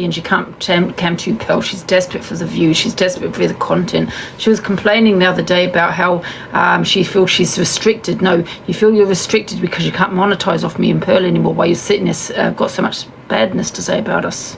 and she can't cam to Pearl. She's desperate for the views. She's desperate for the content. She was complaining the other day about how she feels she's restricted. No, you feel you're restricted because you can't monetize off me and Pearl anymore while you're sitting there, got so much badness to say about us.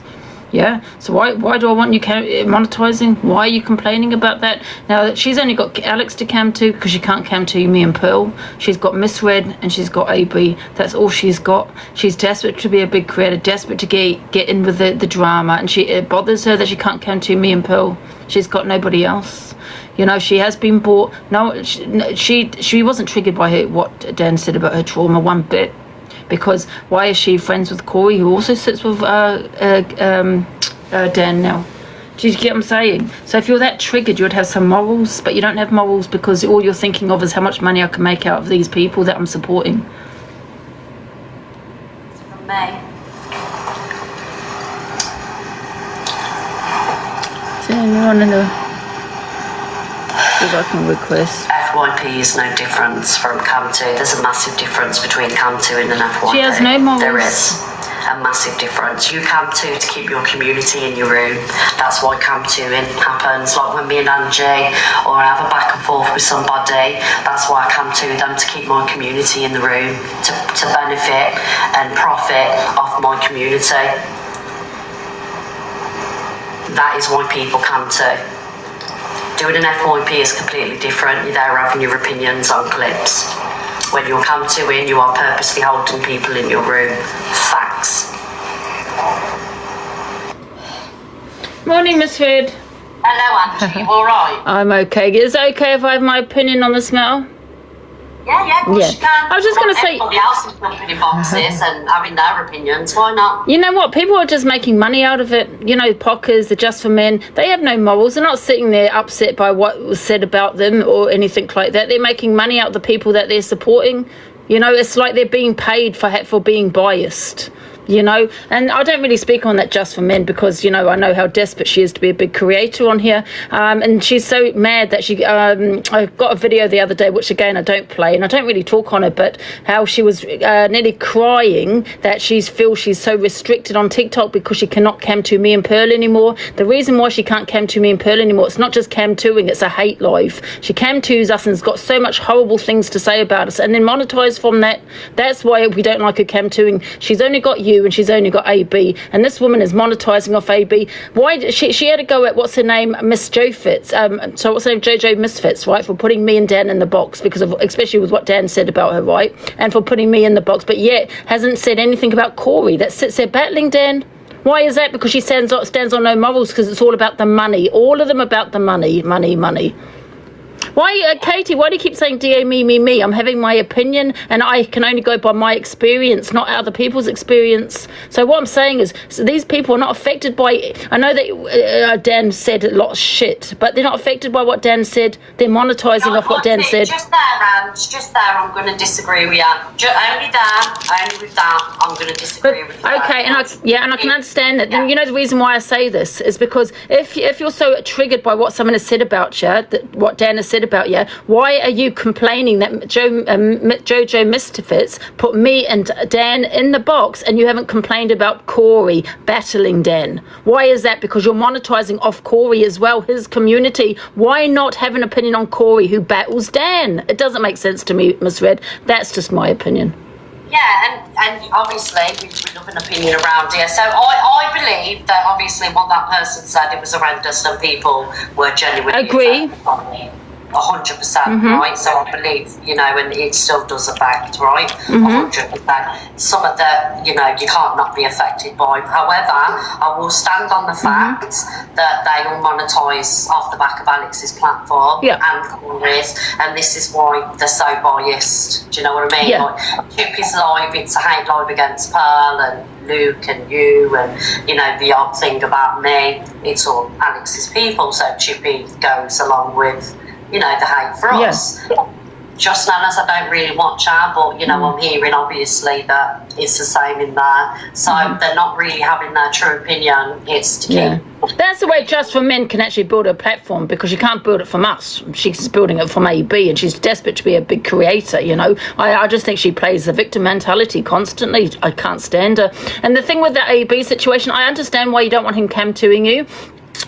Yeah, so why do I want you monetizing? Why are you complaining about that? Now, she's only got Alex to cam to because she can't cam to me and Pearl. She's got Misread and she's got AB. That's all she's got. She's desperate to be a big creator, desperate to get in with the drama, and it bothers her that she can't cam to me and Pearl. She's got nobody else. You know, she has been bought. No, she wasn't triggered by what Dan said about her trauma one bit. Because why is she friends with Corey, who also sits with Dan now? Do you get what I'm saying? So if you're that triggered, you would have some morals, but you don't have morals because all you're thinking of is how much money I can make out of these people that I'm supporting. From me. So anyone in the working request. FYP is no difference from CAM2. There's a massive difference between CAM2 and an FYP. She has no morals. There is a massive difference. You CAM2 to keep your community in your room. That's why CAM2 happens. Like when me and Angie, or I have a back and forth with somebody, that's why I CAM2 them, to keep my community in the room, to benefit and profit off my community. That is why people CAM2. Doing an FYP is completely different. You're there having your opinions on clips. When you're CAM2 you are purposely holding people in your room. Facts. Morning, Miss Hood. Hello, Angie. You all right? I'm okay. Is it okay if I have my opinion on this matter? Yeah, of course you can. I was just going to say... Everybody else is jumping in boxes and having their opinions. Why not? You know what? People are just making money out of it. You know, Pockers, the Just for Men, they have no morals. They're not sitting there upset by what was said about them or anything like that. They're making money out of the people that they're supporting. You know, it's like they're being paid for being biased. You know, and I don't really speak on that Just for Men because, you know, I know how desperate she is to be a big creator on here. And she's so mad that she, I got a video the other day, which again, I don't play and I don't really talk on it, but how she was nearly crying that she feels she's so restricted on TikTok because she cannot cam to me and Pearl anymore. The reason why she can't cam to me and Pearl anymore, it's not just cam toing, it's a hate life. She cam to's us and has got so much horrible things to say about us and then monetize from that. That's why we don't like her cam toing. She's only got you and she's only got AB, and this woman is monetizing off AB. Why did she had to go at what's her name, Miss Jo Fitz, so what's her name, JoJo Misfits, right, for putting me and Dan in the box because of, especially with what Dan said about her, right, and for putting me in the box, but yet hasn't said anything about Corey that sits there battling Dan. Why is that? Because she stands on no morals, because it's all about the money, all of them about the money. Why, Katie, why do you keep saying DA me? I'm having my opinion and I can only go by my experience, not other people's experience. So what I'm saying is, so these people are not affected by, I know that Dan said a lot of shit, but they're not affected by what Dan said. They're monetizing off what Dan said. Just there, I'm going to disagree with you. Only with that, I'm going to disagree with you. Okay, and I can understand that. Yeah. You know, the reason why I say this is because if you're so triggered by what someone has said about you, what Dan has said about you, why are you complaining that JoJo Misfits put me and Dan in the box and you haven't complained about Corey battling Dan? Why is that? Because you're monetizing off Corey as well, his community. Why not have an opinion on Corey who battles Dan? It doesn't make sense to me, Miss Red. That's just my opinion. Yeah, and obviously we love an opinion around here. So I believe that obviously what that person said, it was horrendous and people were genuinely agree. 100%, right? So I believe, you know, and it still does affect, right? 100%. Some of the, you know, you can't not be affected by. However, I will stand on the fact that they all monetize off the back of Alex's platform and Corey's, and this is why they're so biased. Do you know what I mean? Like, Chip is live, it's a hate live against Pearl and Luke and you, and you know, the odd thing about me, it's all Alex's people, so Chippy goes along with, you know, the hate for us. just known as I don't really watch her, but, you know, I'm hearing, obviously, that it's the same in there. So they're not really having their true opinion. It's to keep... That's the way Just for Men can actually build a platform, because you can't build it from us. She's building it from AB, and she's desperate to be a big creator, you know. I just think she plays the victim mentality constantly. I can't stand her. And the thing with the AB situation, I understand why you don't want him cam-2ing you,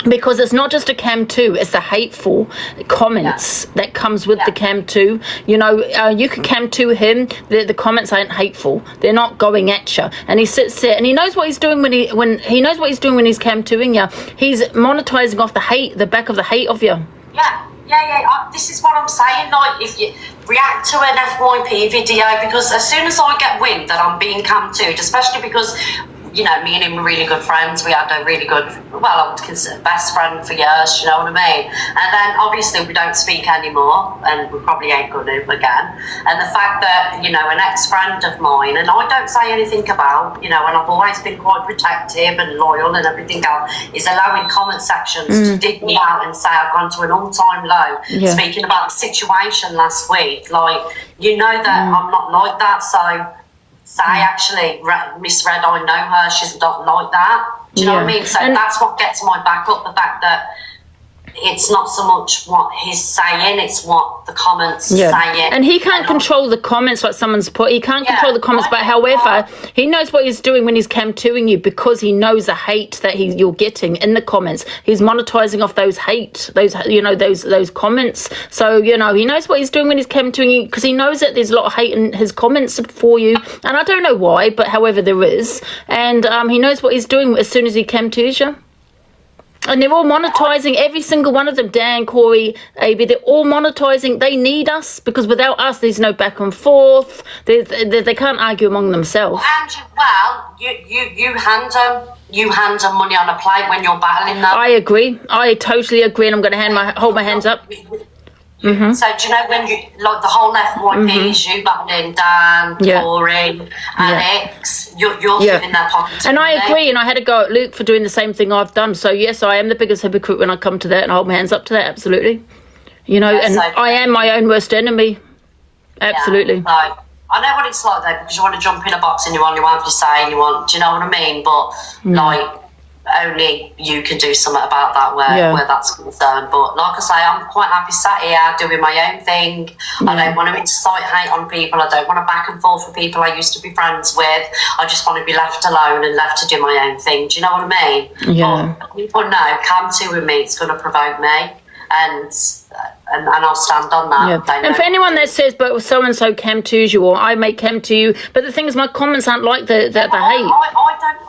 because it's not just a cam-2, it's the hateful comments that comes with the cam-2. You know, you can cam-2 him, the comments aren't hateful, they're not going at you, and he sits there and he knows what he's doing when he knows what he's doing when he's cam-2ing you. He's monetizing off the hate, the back of the hate of you. This is what I'm saying. Like, if you react to an FYP video, because as soon as I get wind that I'm being cam-2'd, especially because, you know, me and him were really good friends. We had a really good, well, I would consider best friend for years, you know what I mean? And then obviously we don't speak anymore, and we probably ain't going to again. And the fact that, you know, an ex-friend of mine, and I don't say anything about, you know, and I've always been quite protective and loyal and everything else, is allowing comment sections to dig me out and say I've gone to an all-time low. Speaking about the situation last week, like, you know that I'm not like that, so... I actually misread, I know her, she's not like that. Do you know what I mean? So that's what gets my back up, the fact that it's not so much what he's saying, it's what the comments saying. And he can't control the comments like someone's put. He can't control the comments, but however, he knows what he's doing when he's cam-2ing you, because he knows the hate that you're getting in the comments. He's monetizing off those hate, those, you know, those comments. So, you know, he knows what he's doing when he's cam-2ing you, because he knows that there's a lot of hate in his comments for you. And I don't know why, but however there is. And he knows what he's doing as soon as he cam-2s you. And they're all monetizing, every single one of them, Dan, Corey, AB, they're all monetizing. They need us, because without us, there's no back and forth. They can't argue among themselves. Angie, well, you hand them money on a plate when you're battling them. I agree. I totally agree, and I'm going to hold my hands up. So do you know when you, like, the whole FYPs, you battling Dan, Corey, Alex, you're filling their pockets. And I agree, and I had to go at Luke for doing the same thing I've done. So yes, I am the biggest hypocrite when I come to that, and I hold my hands up to that, absolutely. You know, and I am my own worst enemy. Absolutely. So, I know what it's like though, because you want to jump in a box and you want to say, and you want, do you know what I mean? But like, only you can do something about that where that's concerned. But like I say, I'm quite happy sat here doing my own thing. I don't want to incite hate on people. I don't want to back and forth with people I used to be friends with. I just want to be left alone and left to do my own thing. Do you know what I mean? But people know, cam-2 with me, it's going to provoke me, and I'll stand on that. And for anyone that says, but so and so cam-2s you, or I may cam-2 you, but the thing is, my comments aren't like the hate.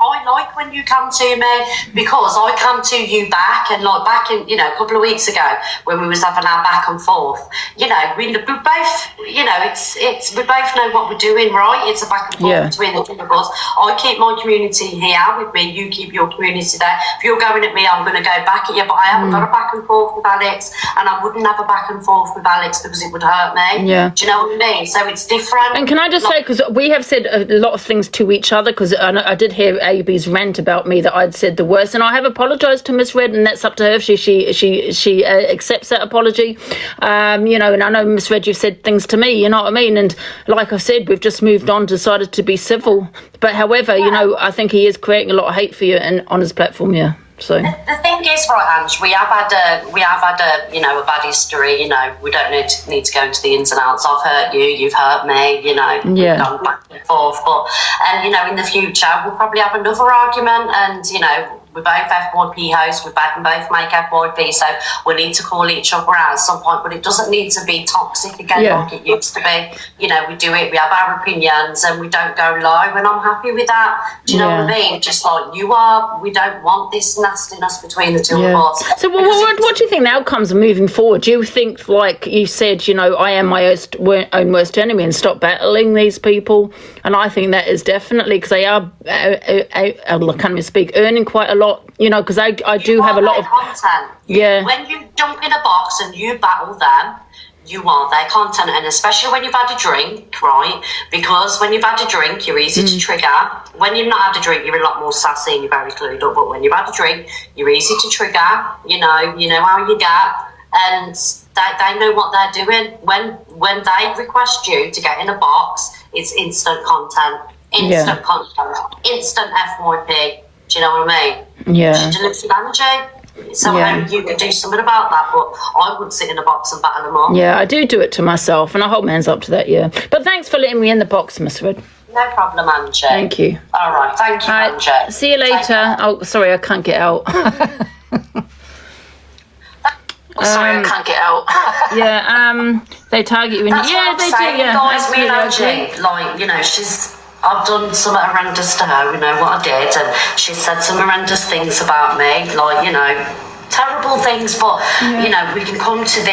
I like when you come to me, because I come to you back, and like back in, you know, a couple of weeks ago when we was having our back and forth, you know, we both, you know, it's we both know what we're doing, right? It's a back and forth between the two of us. I keep my community here with me, you keep your community there. If you're going at me, I'm going to go back at you, but I haven't got a back and forth with Alex, and I wouldn't have a back and forth with Alex because it would hurt me. Do you know what I mean? So it's different. And can I just say, because we have said a lot of things to each other, because I did hear AB's rant about me that I'd said the worst, and I have apologized to Miss Red, and that's up to her if she accepts that apology. You know, and I know Miss Red, you've said things to me, you know what I mean? And like I said, we've just moved on, decided to be civil. But however, you know, I think he is creating a lot of hate for you and on his platform, So the thing is, right, Ange, we have had a you know, a bad history. You know, we don't need to go into the ins and outs. I've hurt you, you've hurt me. You know, we've gone back and forth. But you know, in the future, we'll probably have another argument, and you know, we're both FYP hosts, we both make FYP, so we need to call each other out at some point, but it doesn't need to be toxic again like it used to be. You know, we do it, we have our opinions, and we don't go live, and I'm happy with that. Do you know what I mean? Just like you are, we don't want this nastiness between the two of us. So what do you think the outcomes are moving forward? Do you think, like you said, you know, I am my own worst enemy, and stop battling these people? And I think that is definitely, because they are, I can't even speak, earning quite a lot, you know, because I do have a lot of content. When you jump in a box and you battle them, you are their content, and especially when you've had a drink, right? Because when you've had a drink, you're easy to trigger. When you've not had a drink, you're a lot more sassy and you're very clued up. But when you've had a drink, you're easy to trigger. You know how you get. and they know what they're doing. When they request you to get in a box, it's instant content, instant FYP. Do you know what I mean? Yeah. She delivered Angie. So you could do something about that, but I wouldn't sit in a box and battle them all. Yeah, I do it to myself, and I hold my hands up to that, yeah. But thanks for letting me in the box, Miss Red. No problem, Angie. Thank you. All right, thank you, Angie. See you later. Oh, sorry, I can't get out. Sorry, I can't get out. Yeah, they target you. That's yeah, what they I'm saying, do. Yeah, guys, me and absolutely. Angie, like, you know, I've done some horrendous to her, you know, what I did, and she said some horrendous things about me, like, you know, terrible things, but, you know, we can come to the,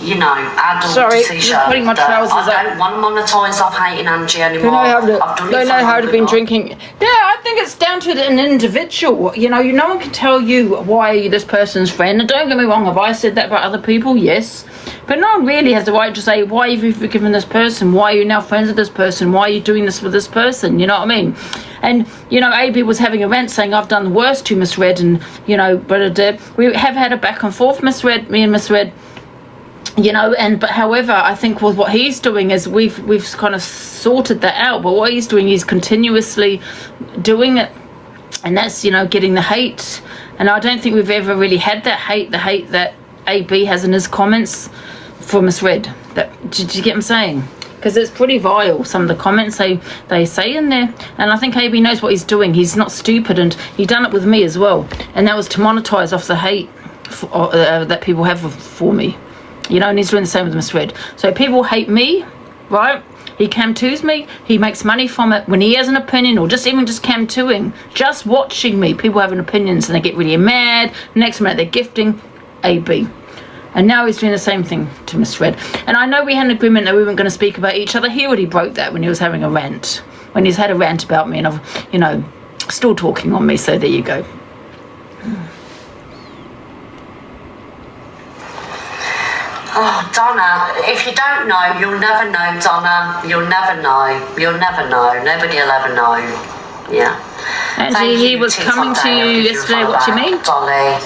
you know, adult decision. Putting my trousers up. I don't want to monetize off hating Angie anymore. I've done it. Know how to be drinking. Yeah, I think it's down to an individual. You know, no one can tell you why this person's friend. And don't get me wrong, have I said that about other people? Yes. But no one really has the right to say, why have you forgiven this person? Why are you now friends with this person? Why are you doing this with this person? You know what I mean? And, you know, AB was having a rant saying, I've done the worst to Miss Red. And, you know, but we have had a back and forth, Miss Red, me and Miss Red. You know, but however, I think with what he's doing is we've kind of sorted that out. But what he's doing, he's continuously doing it. And that's, you know, getting the hate. And I don't think we've ever really had that hate, the hate that AB has in his comments for Miss Red. Did you get what I'm saying? Because it's pretty vile, some of the comments they say in there. And I think AB knows what he's doing. He's not stupid, and he done it with me as well. And that was to monetize off the hate that people have for me. You know, and he's doing the same with Miss Red. So people hate me, right? He cam-twos me. He makes money from it. When he has an opinion, or just cam-twoing, just watching me, people having opinions, and they get really mad. Next minute, they're gifting AB. And now he's doing the same thing to Miss Red. And I know we had an agreement that we weren't going to speak about each other. He already broke that when he was having a rant. When he's had a rant about me, and I've, you know, still talking on me. So there you go. Oh, Donna, if you don't know, you'll never know, Donna. You'll never know. You'll never know. Nobody will ever know. Yeah. Angie, he was coming to you yesterday. What do you mean? Dolly.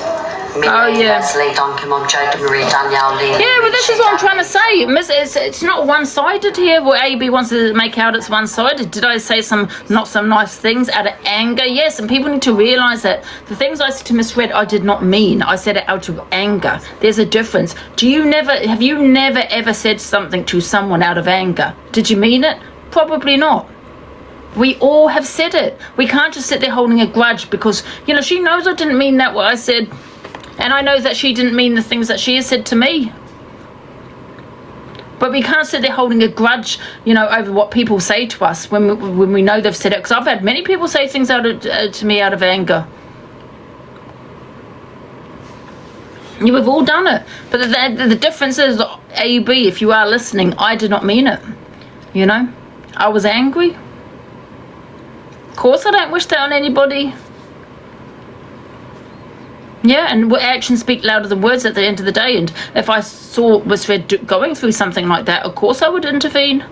Millie, Leslie, Donkey Mom, Jodie Marie, Danielle, Lee. Yeah, well, this is what I'm trying to say. It's not one-sided here. Where AB wants to make out it's one-sided. Did I say not some nice things out of anger? Yes, and people need to realise that the things I said to Miss Red, I did not mean. I said it out of anger. There's a difference. Have you never ever said something to someone out of anger? Did you mean it? Probably not. We all have said it. We can't just sit there holding a grudge because, you know, she knows I didn't mean that what I said. And I know that she didn't mean the things that she has said to me. But we can't sit there holding a grudge, you know, over what people say to us when we know they've said it. Because I've had many people say things to me out of anger. You have all done it. But the difference is, AB, if you are listening, I did not mean it. You know? I was angry. Of course I don't wish that on anybody. Yeah, and actions speak louder than words at the end of the day. And if I saw Miss Red going through something like that, of course I would intervene.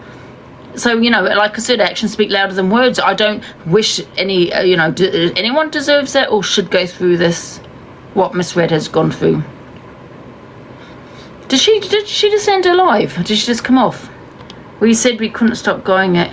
So, you know, like I said, actions speak louder than words. I don't wish anyone deserves that or should go through this, what Miss Red has gone through. Did she just end her live? Did she just come off? We said we couldn't stop going it.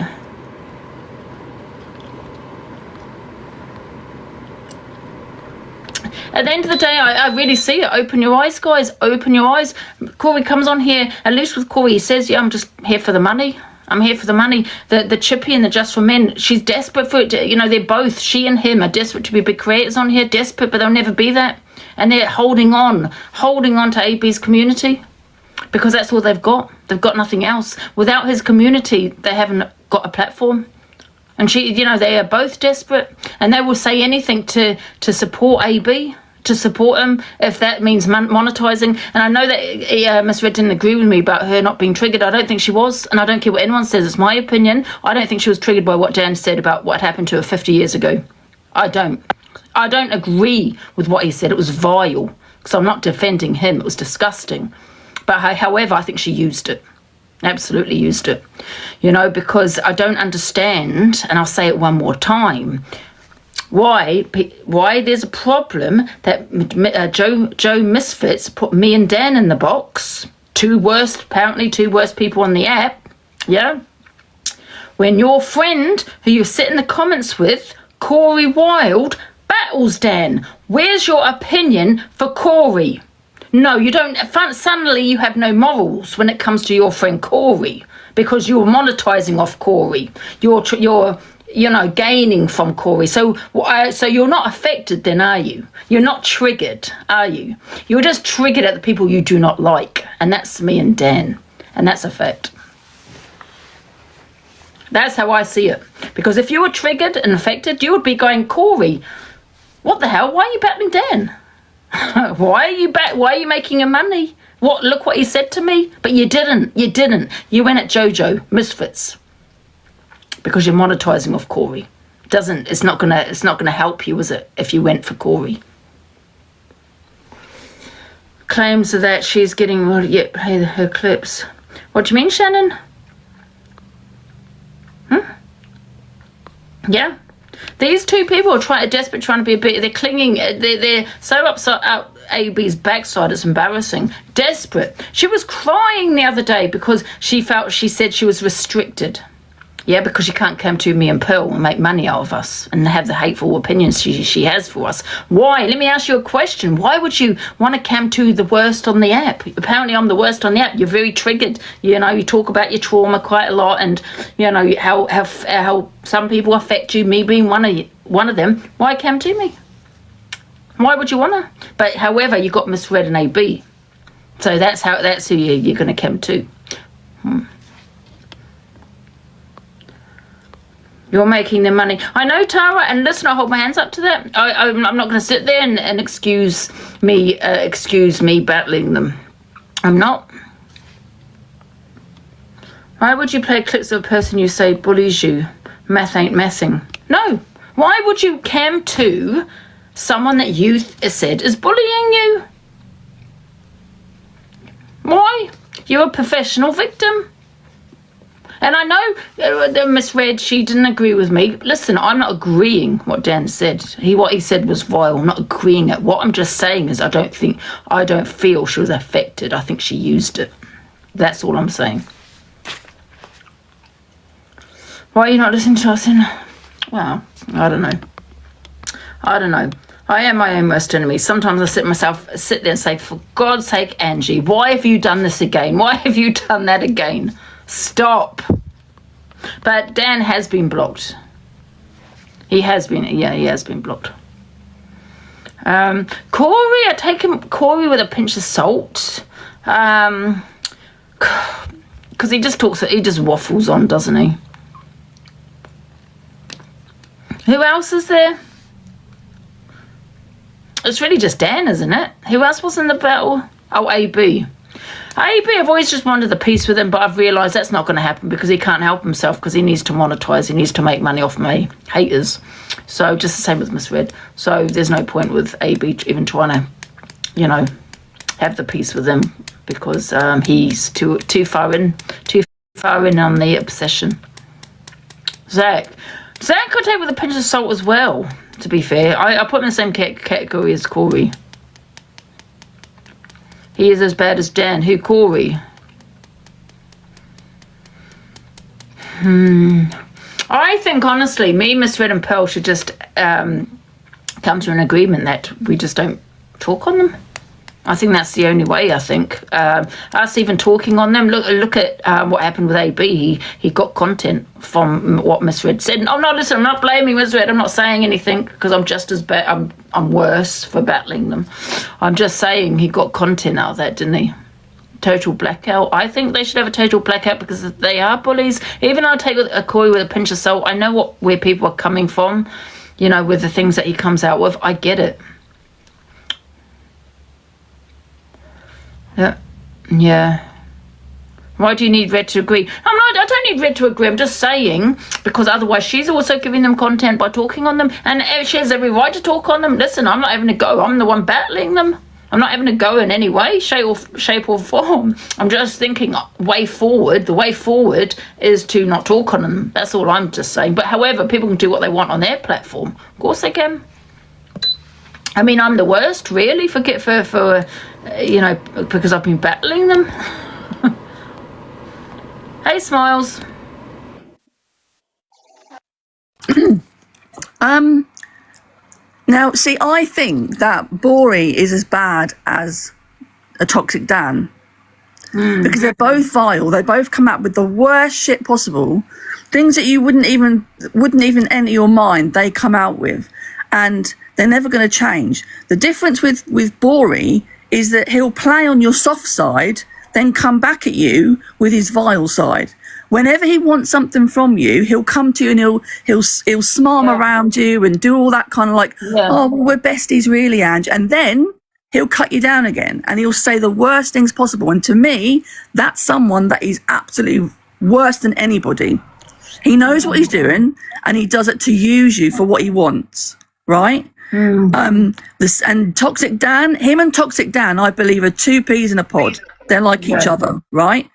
At the end of the day, I really see it. Open your eyes, guys. Open your eyes. Corey comes on here, at least with Corey, he says, yeah, I'm just here for the money. I'm here for the money. The Chippy and the Just for Men, she's desperate for it. You know, they're both, she and him are desperate to be big creators on here. Desperate, but they'll never be that. And they're holding on to AB's community because that's all they've got. They've got nothing else. Without his community, they haven't got a platform. And she, you know, they are both desperate, and they will say anything to support AB, to support him, if that means monetizing. And I know that Miss Red didn't agree with me about her not being triggered. I don't think she was, and I don't care what anyone says. It's my opinion. I don't think she was triggered by what Dan said about what happened to her 50 years ago. I don't agree with what he said. It was vile, because I'm not defending him. It was disgusting. But however, I think she used it. Absolutely used it, you know, because I don't understand, and I'll say it one more time, why there's a problem that Joe Misfits put me and Dan in the box. Apparently two worst people on the app. Yeah. When your friend, who you sit in the comments with, Corey Wilde, battles Dan. Where's your opinion for Corey? No, you don't. Suddenly you have no morals when it comes to your friend Corey, because you're monetizing off Corey. You're gaining from Corey. So you're not affected then, are you? You're not triggered, are you? You're just triggered at the people you do not like. And that's me and Dan. And that's a fact. That's how I see it. Because if you were triggered and affected, you would be going, Corey, what the hell? Why are you battling Dan? Why are you making him money? Look what he said to me. But you didn't. You went at Jojo Misfits. Because you're monetizing off Corey. It's not gonna help you, is it, if you went for Corey? Claims that she's getting pay her clips. What do you mean, Shannon? Yeah. These two people are desperate, trying to be a bit. They're clinging. They're so upset out AB's backside. It's embarrassing. Desperate. She was crying the other day because she said she was restricted. Yeah, because she can't come to me and Pearl and make money out of us and have the hateful opinions she has for us. Why? Let me ask you a question. Why would you want to come to the worst on the app? Apparently I'm the worst on the app. You're very triggered. You talk about your trauma quite a lot, and how some people affect you, me being one of them. Why come to me? Why would you want to? But however, you got misread in AB. So that's who you're going to come to. You're making the money. I know, Tara, and listen, I hold my hands up to that. I'm not going to sit there and excuse me battling them. I'm not. Why would you play clips of a person you say bullies you? Math ain't messing. No. Why would you cam to someone that you said is bullying you? Why? You're a professional victim. And I know the misread, she didn't agree with me. Listen, I'm not agreeing what Dan said. What he said was vile. I'm not agreeing it. What I'm just saying is I don't feel she was affected. I think she used it. That's all I'm saying. Why are you not listening to us? Well, I don't know. I am my own worst enemy. Sometimes I sit there and say, for God's sake, Angie, why have you done this again? Why have you done that again? Stop. But Dan has been blocked. He has been blocked. Corey, I take Corey with a pinch of salt. Because he just waffles on, doesn't he? Who else is there? It's really just Dan, isn't it? Who else was in the battle? Oh, AB. I've always just wanted the peace with him, but I've realised that's not going to happen because he can't help himself, because he needs to monetize. He needs to make money off my haters. So just the same with Misread. So there's no point with AB even trying to, have the peace with him, because he's too far in on the obsession. Zach could take with a pinch of salt as well, to be fair. I put him in the same category as Corey. He is as bad as Dan. Who, Corey? I think, honestly, me, Misread and Pearl should just come to an agreement that we just don't talk on them. I think that's the only way, I think. Us even talking on them, look at what happened with AB. He got content from what Misread said. Oh, no, listen, I'm not blaming Misread. I'm not saying anything, because I'm just as bad. I'm worse for battling them. I'm just saying he got content out of that, didn't he? Total blackout. I think they should have a total blackout, because they are bullies. Even though I take a Corey with a pinch of salt, I know where people are coming from, with the things that he comes out with. I get it. Yeah. Why do you need Red to agree? I don't need Red to agree. I'm just saying, because otherwise she's also giving them content by talking on them, and she has every right to talk on them. Listen, I'm not having a go. I'm the one battling them. I'm not having a go in any way, shape or form. I'm just thinking way forward. The way forward is to not talk on them. That's all I'm just saying. But however, people can do what they want on their platform. Of course they can. I mean, I'm the worst, really, for you know, because I've been battling them. Hey, Smiles. Now, see, I think that Bori is as bad as a toxic Dan because they're both vile. They both come out with the worst shit possible, things that you wouldn't even enter your mind. They come out with, and they're never going to change. The difference with Bori is that he'll play on your soft side, then come back at you with his vile side. Whenever he wants something from you, he'll come to you and he'll smarm around you and do all that kind of like, oh, well, we're besties really, Ange. And then he'll cut you down again and he'll say the worst things possible. And to me, that's someone that is absolutely worse than anybody. He knows what he's doing and he does it to use you for what he wants, right? And Toxic Dan, him and Toxic Dan, I believe, are two peas in a pod. They're like each other, right?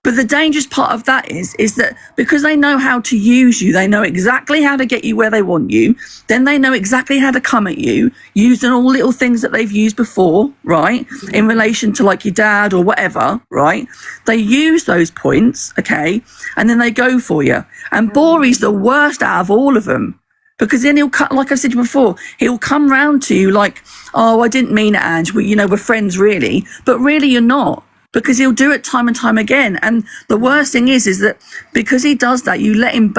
But the dangerous part of that is that because they know how to use you, they know exactly how to get you where they want you. Then they know exactly how to come at you, using all little things that they've used before, right? In relation to like your dad or whatever, right? They use those points, okay? And then they go for you. And Bori's the worst out of all of them. Because then he'll cut, like I said before, he'll come round to you like, oh, I didn't mean it, Ange. You know, we're friends really. But really you're not. Because he'll do it time and time again. And the worst thing is that because he does that, you let him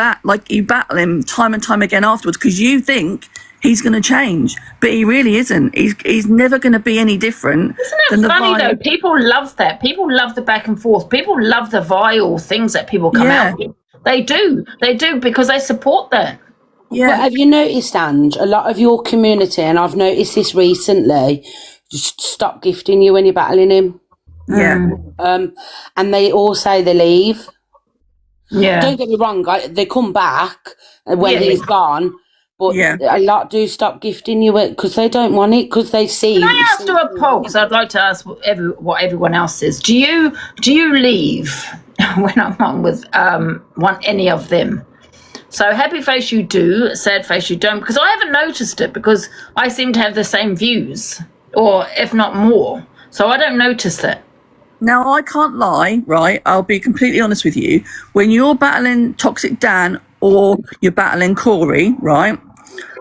you battle him time and time again afterwards because you think he's going to change. But he really isn't. He's never going to be any different. Isn't it funny though? People love that. People love the back and forth. People love the vile things that people come out with. They do. They do because they support that. Yeah. But have you noticed, Ange, a lot of your community, and I've noticed this recently, just stop gifting you when you're battling him. Yeah. And they all say they leave. Yeah. Don't get me wrong, they come back when he's gone, but a lot do stop gifting you it because they don't want it because they see. Can I ask you a poll? Because I'd like to ask what everyone else says. Do you leave when I'm on with any of them? So happy face you do, sad face you don't, because I haven't noticed it because I seem to have the same views, or if not more. So I don't notice that. Now, I can't lie, right? I'll be completely honest with you. When you're battling Toxic Dan or you're battling Corey, right,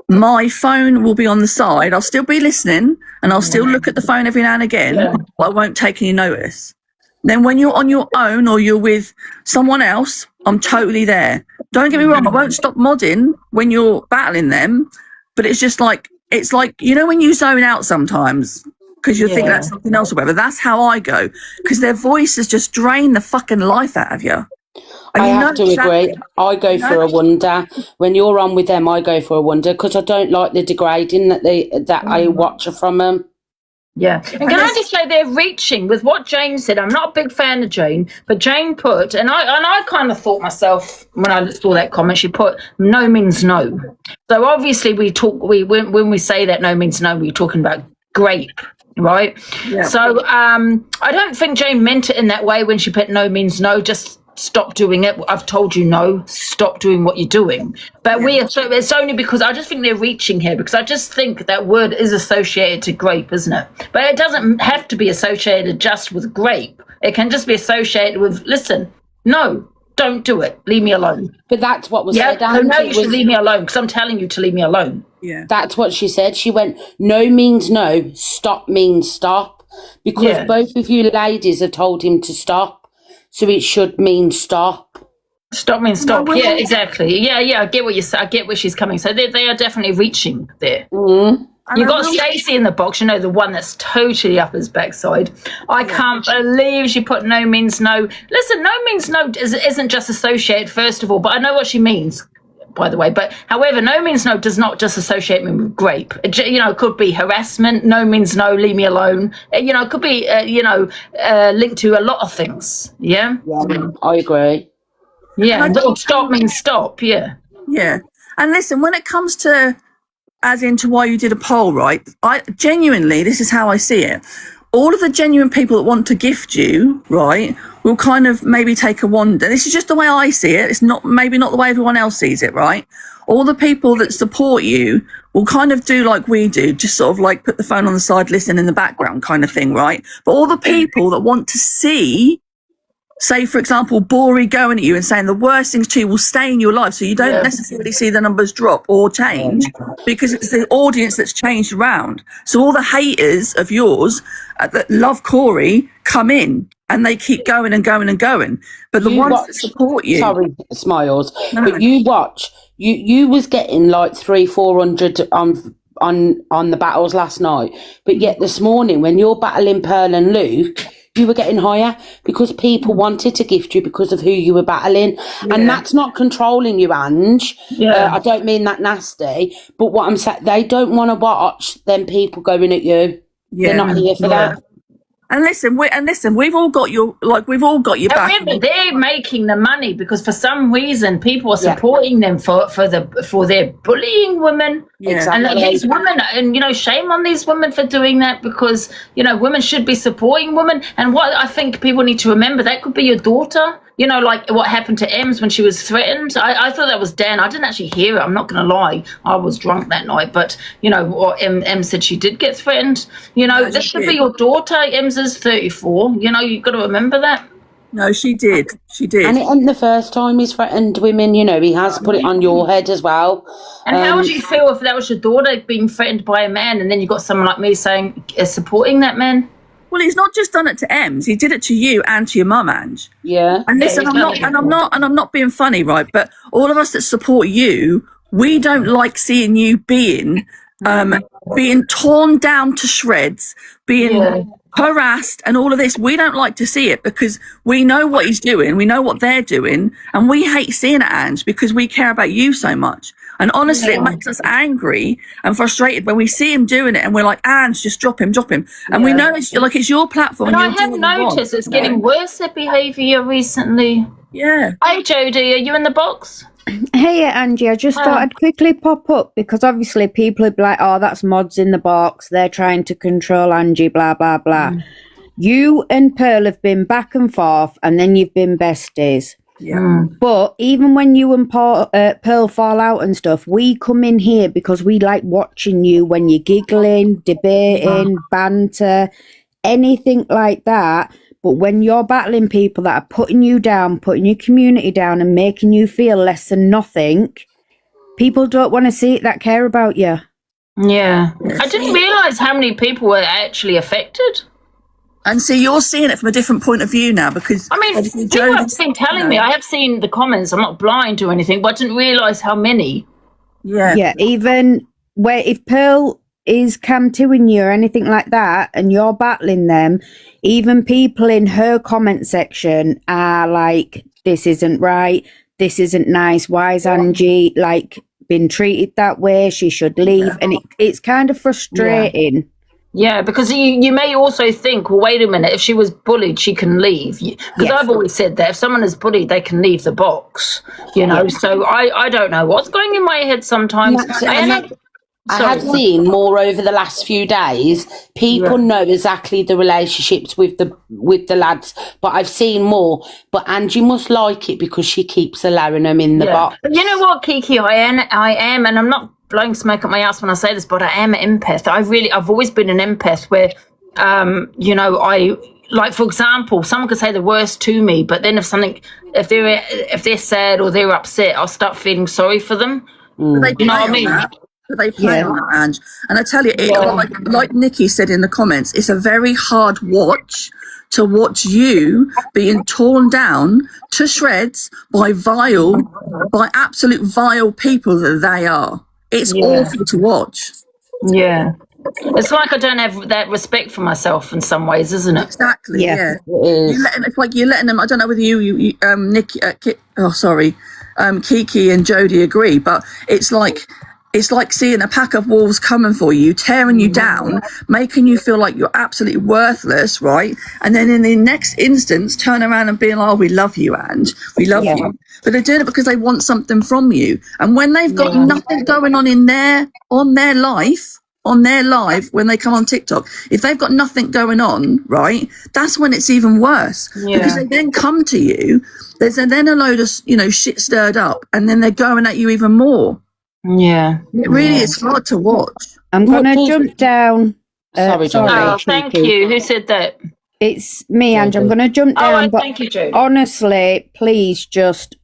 my phone will be on the side. I'll still be listening and I'll still look at the phone every now and again, but I won't take any notice. Then when you're on your own or you're with someone else, I'm totally there. Don't get me wrong, I won't stop modding when you're battling them, but it's just like, you know when you zone out sometimes because you think that's something else or whatever, that's how I go, because their voices just drain the fucking life out of you. And I have to agree. I go for a wonder. When you're on with them, I go for a wonder because I don't like the degrading that I watch from them. Yeah. And can I just say they're reaching with what Jane said. I'm not a big fan of Jane, but Jane put, and I kind of thought myself when I saw that comment, she put no means no. So obviously when we say that no means no, we're talking about grape, right? Yeah. So I don't think Jane meant it in that way when she put no means no, just stop doing it. I've told you no, stop doing what you're doing. But it's only because I just think they're reaching here, because I just think that word is associated to grape, isn't it? But it doesn't have to be associated just with grape. It can just be associated with, listen, no, don't do it. Leave me alone. But that's what was said. So no, you should leave me alone because I'm telling you to leave me alone. Yeah. That's what she said. She went, no means no, stop means stop. Because both of you ladies have told him to stop. So it should mean stop. Stop means stop. No, yeah, exactly. Yeah, I get what you say. I get where she's coming. So they are definitely reaching there. Mm-hmm. You got Stacey in the box, you know, the one that's totally up his backside. I can't believe she put no means no. Listen, no means no isn't just associated, first of all, but I know what she means, by the way. But however, no means no does not just associate me with grape. It, it could be harassment. No means no, leave me alone. It could be, linked to a lot of things. Yeah? I agree. Yeah, stop means stop, yeah. Yeah. And listen, when it comes to as into why you did a poll, right? I genuinely, this is how I see it. All of the genuine people that want to gift you, right, will kind of maybe take a wander. This is just the way I see it. It's not maybe not the way everyone else sees it, right? All the people that support you will kind of do like we do, just sort of like put the phone on the side, listen in the background kind of thing, right? But all the people that want to see, say, for example, Bori going at you and saying the worst things to you will stay in your life, so you don't necessarily see the numbers drop or change because it's the audience that's changed around. So all the haters of yours that love Corey come in and they keep going and going and going. But the ones that support you... Sorry, Smiles. No. But you watch... You was getting like 300-400 on the battles last night, but yet this morning when you're battling Pearl and Luke, you were getting higher because people wanted to gift you because of who you were battling, and that's not controlling you, Ange. I don't mean that nasty, but what I'm saying, they don't want to watch them people going at you. They're not here for that. And listen, we've all got your back. Remember, they're making the money because for some reason people are supporting them for their bullying women. Exactly. And these women, and shame on these women for doing that because women should be supporting women. And what I think people need to remember, that could be your daughter. Like what happened to Ems when she was threatened. I thought that was Dan. I didn't actually hear it. I'm not going to lie. I was drunk that night. But, what Ems said, she did get threatened. This should be your daughter. Ems is 34. You've got to remember that. No, she did. She did. And it ain't the first time he's threatened women. He has put it on your head as well. And how would you feel if that was your daughter being threatened by a man and then you got someone like me saying, supporting that man? Well, he's not just done it to Ems. He did it to you and to your mum, Ange. Yeah. And listen, I'm not being funny, right? But all of us that support you, we don't like seeing you being torn down to shreds, being harassed, and all of this. We don't like to see it because we know what he's doing, we know what they're doing, and we hate seeing it, Ange, because we care about you so much. And honestly, it makes us angry and frustrated when we see him doing it and we're like, Ange, just drop him. And we know it's your platform. And I have noticed it's getting worse, their behaviour recently. Yeah. Hey, Jodie, are you in the box? Hey, Angie, I just thought I'd quickly pop up because obviously people would be like, oh, that's mods in the box. They're trying to control Angie, blah, blah, blah. You and Pearl have been back and forth and then you've been besties. Yeah. But even when you and Pearl fall out and stuff, we come in here because we like watching you when you're giggling, debating, banter, anything like that. But when you're battling people that are putting you down, putting your community down and making you feel less than nothing, people don't want to see it that care about you. Yeah. I didn't realise how many people were actually affected. And see, you're seeing it from a different point of view now because... I mean, people have been telling me, I have seen the comments, I'm not blind or anything, but I didn't realise how many. Yeah. Yeah, even where if Pearl is cam-2ing you or anything like that and you're battling them, even people in her comment section are like, this isn't right, this isn't nice, why is Angie, been treated that way, she should leave, and it's kind of frustrating. Yeah, because you may also think, well, wait a minute, if she was bullied, she can leave. Because I've always said that if someone is bullied, they can leave the box, So I don't know what's going in my head sometimes. I have seen more over the last few days. People know exactly the relationships with the lads, but I've seen more. But Angie must like it because she keeps allowing them in the box. But you know what, Kiki, I am, and I'm not blowing smoke at my ass when I say this, but I am an empath. I've always been an empath where, for example, someone could say the worst to me, but then if they're sad or they're upset, I'll start feeling sorry for them. You know what I mean? But they play on that, Ange. And I tell you, like Nikki said in the comments, it's a very hard watch to watch you being torn down to shreds by absolute vile people that they are. It's awful to watch. Yeah. It's like I don't have that respect for myself in some ways, isn't it? Exactly, yeah. It's like you're letting them, I don't know whether Nikki, Kiki and Jodie agree, but it's like it's like seeing a pack of wolves coming for you, tearing you down, making you feel like you're absolutely worthless, right? And then in the next instance, turn around and being, oh, we love you, Ange, we love you. But they're doing it because they want something from you. And when they've got nothing going on in their life, on their live, when they come on TikTok, if they've got nothing going on, right, that's when it's even worse. Because they then come to you, there's then a load of, you know, shit stirred up, and then they're going at you even more. Yeah. It really is hard to watch. I'm going to jump down. Sorry, Jodie. Oh, thank you. Who said that? It's me, Angie. I'm going to jump down. But thank you, Jodie. honestly, please just,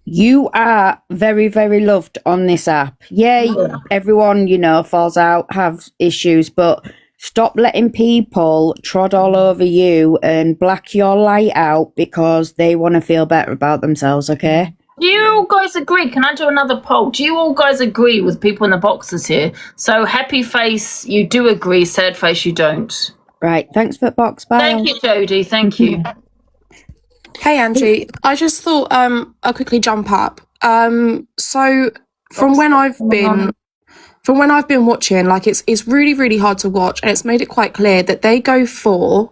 you are very, very loved on this app. Yay, everyone, you know, falls out, have issues, but stop letting people trod all over you and black your light out because they want to feel better about themselves, okay? Do you all guys agree? Can I do another poll? Do you all guys agree with people in the boxes here? So happy face, you do agree. Sad face, you don't. Right, thanks for box. Bye. Thank you, Jodie. Thank you. Hey Angie, I just thought I'll quickly jump up. So from when I've been watching, like it's really, really hard to watch, and it's made it quite clear that they go for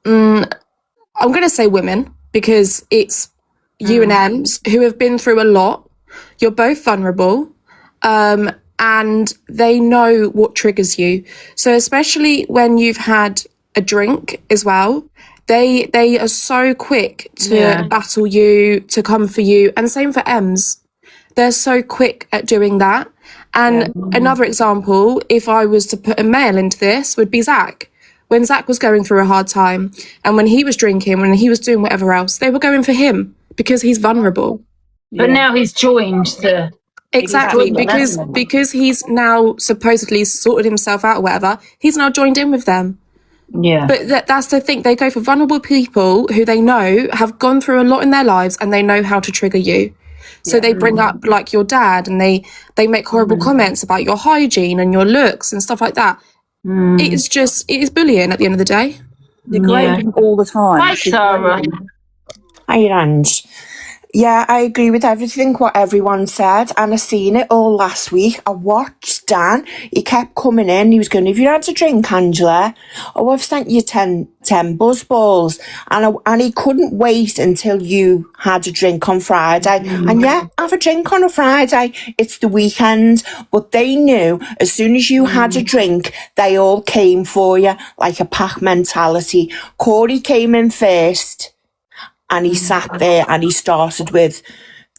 I'm gonna say women, because it's you and Ems who have been through a lot. You're both vulnerable. And they know what triggers you. So especially when you've had a drink as well, they are so quick to battle you, to come for you. And same for Ems. They're so quick at doing that. And another example, if I was to put a male into this, would be Zach. When Zach was going through a hard time, and when he was drinking, when he was doing whatever else, they were going for him because he's vulnerable. But now he's joined the... Exactly, because he's now supposedly sorted himself out or whatever, he's now joined in with them. Yeah. But that's the thing, they go for vulnerable people who they know have gone through a lot in their lives, and they know how to trigger you. So they bring up like your dad, and they make horrible comments about your hygiene and your looks and stuff like that. It is bullying at the end of the day. Degrading all the time. Hi, Sarah. Hi, Ange. Yeah, I agree with everything what everyone said, and I seen it all last week. I watched Dan. He kept coming in. He was going, "Have you had a drink, Angela? Oh, I've sent you 10 buzz balls." And he couldn't wait until you had a drink on Friday. And yeah, have a drink on a Friday. It's the weekend. But they knew as soon as you had a drink, they all came for you, like a pack mentality. Corey came in first. And he sat there and he started with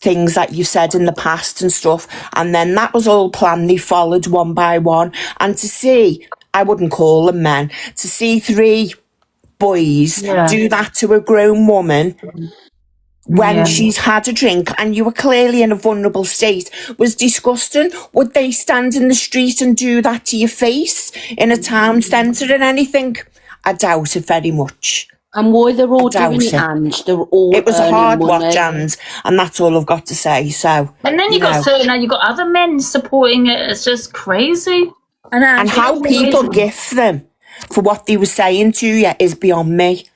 things that you said in the past and stuff. And then that was all planned. They followed one by one. And to see, I wouldn't call them men, to see 3 boys do that to a grown woman when she's had a drink and you were clearly in a vulnerable state was disgusting. Would they stand in the street and do that to your face in a town centre and anything? I doubt it very much. And why they're all doing it, Ange? They're all It was a hard money. watch, and that's all I've got to say. So, And then you got other men supporting it. It's just crazy. And how people gift them for what they were saying to you is beyond me.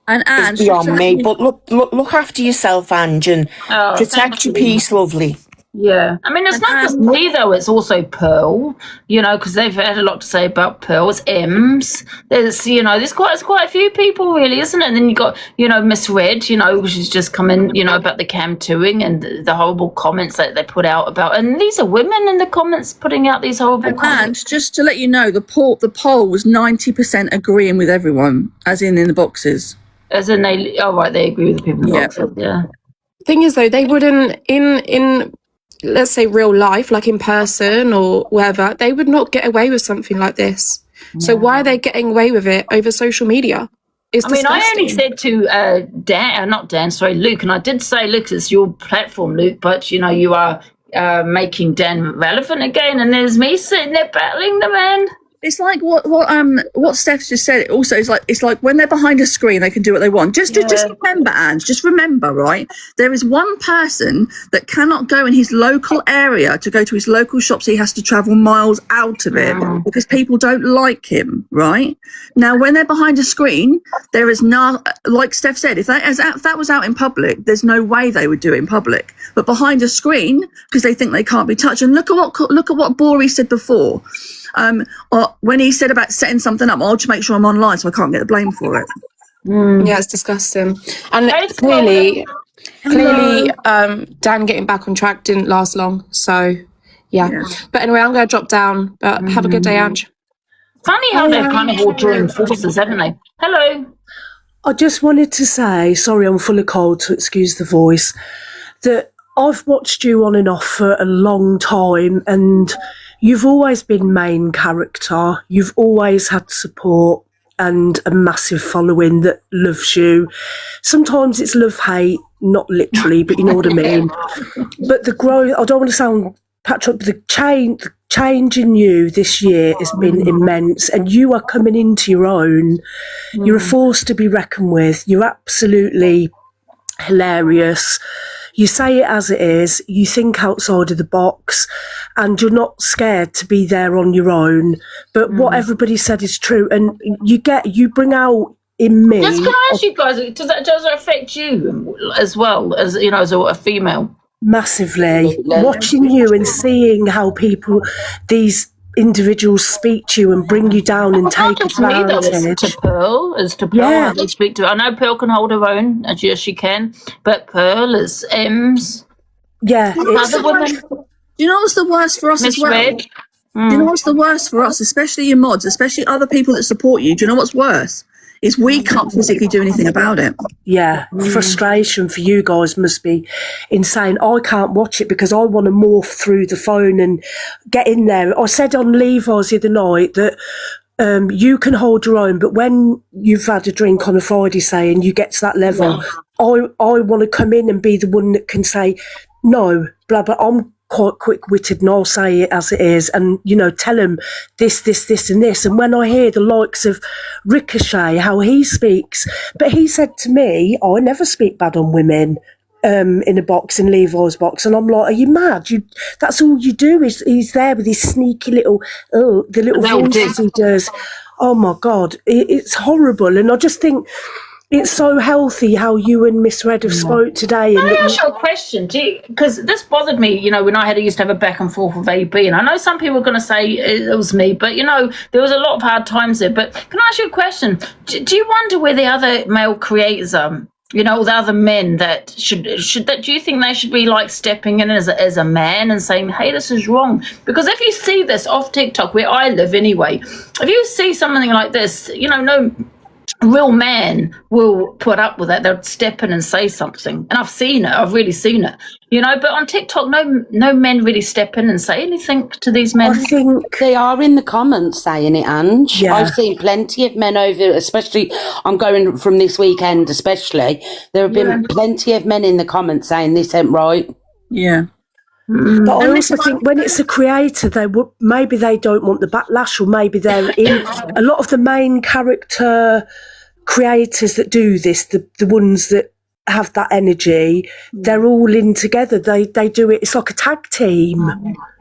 It's beyond me. But look after yourself, Ange, and protect your peace, lovely. Yeah, I mean, it's not just me though. It's also Pearl, you know, because they've had a lot to say about Pearl. It's Ems. There's quite a few people, really, isn't it? And then you got, Miss Red, she's just coming, about the cam touring and the horrible comments that they put out about. And these are women in the comments putting out these horrible comments. And just to let you know, the poll was 90% agreeing with everyone, as in the boxes. As in they agree with the people in the boxes. Yeah. Thing is, though, they wouldn't in let's say real life, like in person or wherever, they would not get away with something like this. So why are they getting away with it over social media? It's disgusting. I only said to Luke, and I did say, look, it's your platform, Luke, but you are making Dan relevant again, and there's me sitting there battling the man. It's like what Steph's just said. Also, it's like when they're behind a screen, they can do what they want. Just remember, Ange. Just remember, right? There is one person that cannot go in his local area to go to his local shops. He has to travel miles out of it because people don't like him. Right now, when they're behind a screen, there is no, like Steph said, if that was out in public, there's no way they would do it in public. But behind a screen, because they think they can't be touched. And look at what Bori said before. Or when he said about setting something up, I'll just make sure I'm online so I can't get the blame for it. Yeah, it's disgusting. And clearly, Dan getting back on track didn't last long. So, yeah. But anyway, I'm going to drop down. But have a good day, Ange. Funny how they've kind of all joined forces, haven't they? Hello. I just wanted to say, sorry, I'm full of cold, so excuse the voice, that I've watched you on and off for a long time, and you've always been main character. You've always had support and a massive following that loves you. Sometimes it's love-hate, not literally, but you know what I mean. But the growth, I don't want to sound patriotic, but the change in you this year has been immense, and you are coming into your own. You're a force to be reckoned with. You're absolutely hilarious. You say it as it is, you think outside of the box, and you're not scared to be there on your own. But what everybody said is true, and you bring out in me. Just can I ask you guys, does it affect you as well as, you know, as a female? Massively. Watching you and seeing how these individuals speak to you and bring you down and take advantage. It's to Pearl, how they speak to her. I know Pearl can hold her own, as yes she can, but Pearl is M's. Yeah. Other women. Do you know what's the worst for us as well? Do you know what's the worst for us, especially your mods, especially other people that support you? Do you know what's worse? Is we can't physically do anything about it. Yeah, frustration for you guys must be insane. I can't watch it because I want to morph through the phone and get in there. I said on Levi's the other night that you can hold your own, but when you've had a drink on a Friday, say, and you get to that level, I want to come in and be the one that can say, no, blah, blah. I'm quite quick-witted and I'll say it as it is and, you know, tell him this and this. And when I hear the likes of Ricochet, how he speaks, but he said to me, I never speak bad on women in a box, in Levi's box. And I'm like, are you mad? That's all you do is he's there with his sneaky little, the little voices he does. Oh my God, it's horrible. And I just think, it's so healthy how you and Miss Red have spoke today. Can I ask you a question? Because this bothered me, you know, when I used to have a back and forth with AB, and I know some people are going to say it was me, but, you know, there was a lot of hard times there. But can I ask you a question? Do you wonder where the other male creators are? You know, the other men that should that, do you think they should be like stepping in as a man and saying, hey, this is wrong? Because if you see this off TikTok, where I live anyway, if you see something like this, you know, no real man will put up with that. They'll step in and say something. And I've seen it. I've really seen it. You know, but on TikTok, no men really step in and say anything to these men. I think they are in the comments saying it, Ange. Yeah. I've seen plenty of men over, especially, I'm going from this weekend especially, there have been plenty of men in the comments saying this ain't right. Yeah. But I also think when it's a creator, maybe they don't want the backlash, or maybe they're in a lot of the main character creators that do this, the ones that have that energy, they're all in together. They do it. It's like a tag team,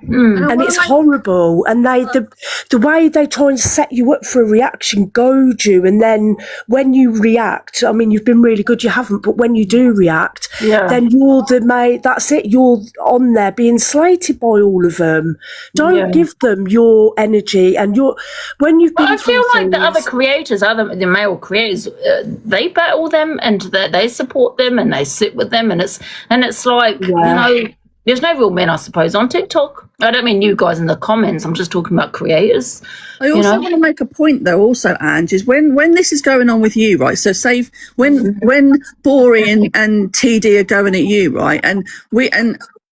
and it's horrible. And the way they try and set you up for a reaction, goad you, and then when you react, I mean, you've been really good. You haven't, but when you do react, then you're the mate. That's it. You're on there being slated by all of them. Don't give them your energy and when you've been. I feel like the other creators, the male creators, they battle them and they support them and they sit with them, and it's like, you know, there's no real men, I suppose, on TikTok. I don't mean you guys in the comments. I'm just talking about creators. I also want to make a point, though, also, Ange, is when this is going on with you, right? So say when Bori and TD are going at you, right? And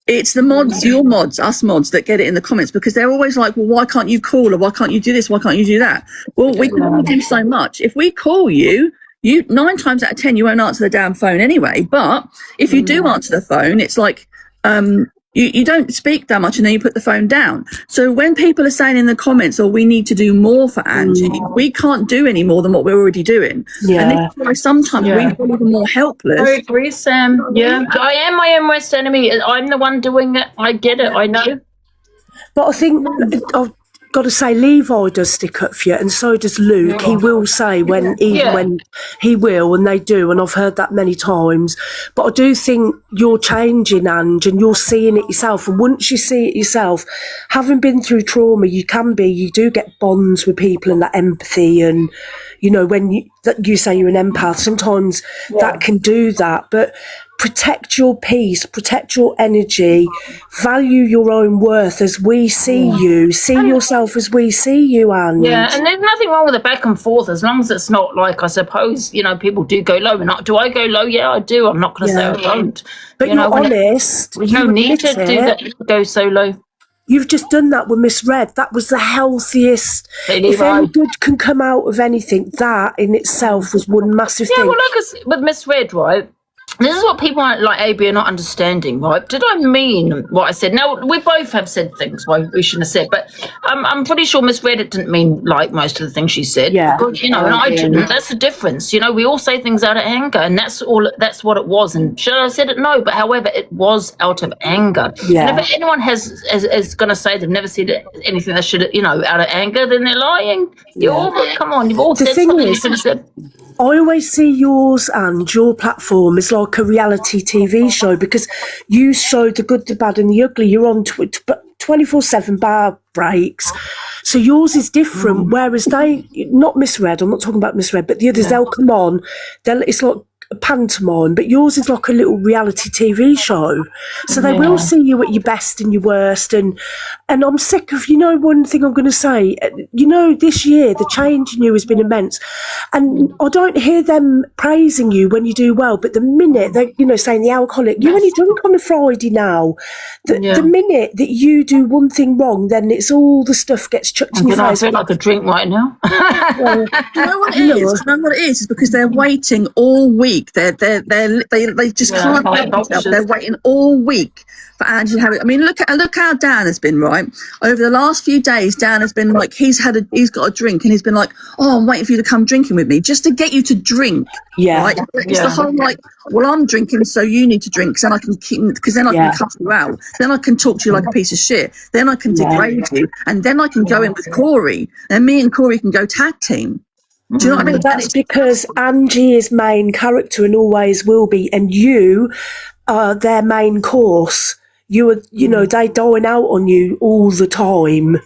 it's the mods, your mods, us mods, that get it in the comments, because they're always like, well, why can't you call, or why can't you do this? Why can't you do that? Well, we can only do so much. If we call you 9 times out of 10, you won't answer the damn phone anyway. But if you do answer the phone, it's like, You don't speak that much and then you put the phone down. So when people are saying in the comments, we need to do more for Angie, we can't do any more than what we're already doing. Yeah. And this is why sometimes we feel even more helpless. I agree, Sam. Yeah. I am my own worst enemy. I'm the one doing it. I get it. I know. But I think I've got to say, Levi does stick up for you, and so does Luke. He will say when he will, and they do, and I've heard that many times. But I do think you're changing, Ange, and you're seeing it yourself. And once you see it yourself, having been through trauma, you do get bonds with people and that empathy. And when you say you're an empath, sometimes that can do that, but. Protect your peace, protect your energy, value your own worth as we see you. See yourself as we see you, Anne. Yeah, and there's nothing wrong with the back and forth as long as it's not like, I suppose, people do go low. And do I go low? Yeah, I do. I'm not going to say I don't. But you're honest. There's no need to do that, go so low. You've just done that with Miss Red. That was the healthiest. If any good can come out of anything, that in itself was one massive thing. Yeah, well, like with Miss Red, right? This is what people like AB are not understanding, right? Did I mean what I said? Now, we both have said things we shouldn't have said, but I'm pretty sure Miss Reddit didn't mean like most of the things she said. Yeah. But, and I didn't. That's the difference. We all say things out of anger, and that's what it was. And should I have said it? No, but however, it was out of anger. Yeah. And if anyone is going to say they've never said anything that should, out of anger, then they're lying. Come on, you've all said something you should have said. I always see yours and your platform as like a reality TV show because you show the good, the bad and the ugly. You're on 24/7 bar breaks. So yours is different, whereas they, not misread, I'm not talking about misread, but the others, they'll come on, it's like a pantomime, but yours is like a little reality TV show. So they will see you at your best and your worst. And I'm sick of, one thing I'm going to say, this year, the change in you has been immense. And I don't hear them praising you when you do well, but the minute they, saying the alcoholic, you're only drunk on a Friday now. The minute that you do one thing wrong, then it's all the stuff gets chucked in your face. I feel like a drink right now. Well, you know what it is? You know what it is? It's because they're waiting all week. They just can't help themselves. They're waiting all week for Angie to have it. I mean, look how Dan has been, right? Over the last few days, Dan has been like, he's got a drink and he's been like, I'm waiting for you to come drinking with me just to get you to drink. Yeah. Right? It's the whole I'm drinking, so you need to drink, because then I can cut you out. Then I can talk to you like a piece of shit. Then I can degrade you, and then I can go in with Corey, and me and Corey can go tag team. Do you know what I mean? That's because Angie is main character and always will be, and you are their main course. You are, they dine out on you all the time.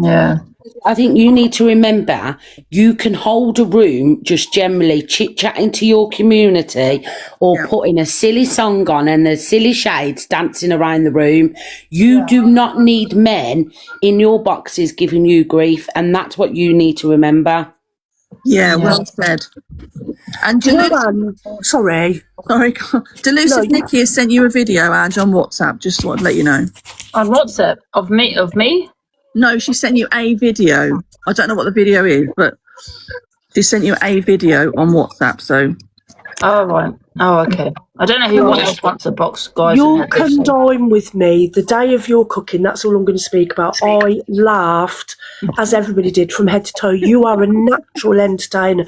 Yeah. I think you need to remember you can hold a room just generally chit-chatting to your community or putting a silly song on and the silly shades dancing around the room. You do not need men in your boxes giving you grief, and that's what you need to remember. Yeah, well said. And sorry. Delusive Nikki has sent you a video, Ange, on WhatsApp. Just wanted to let you know. On WhatsApp? Of me? No, she sent you a video. I don't know what the video is, but she sent you a video on WhatsApp. So. Oh, right. Oh, okay. I don't know who else wants a box, guys. You'll come dine with me the day of your cooking. That's all I'm going to speak about. I laughed, as everybody did, from head to toe. You are a natural entertainer.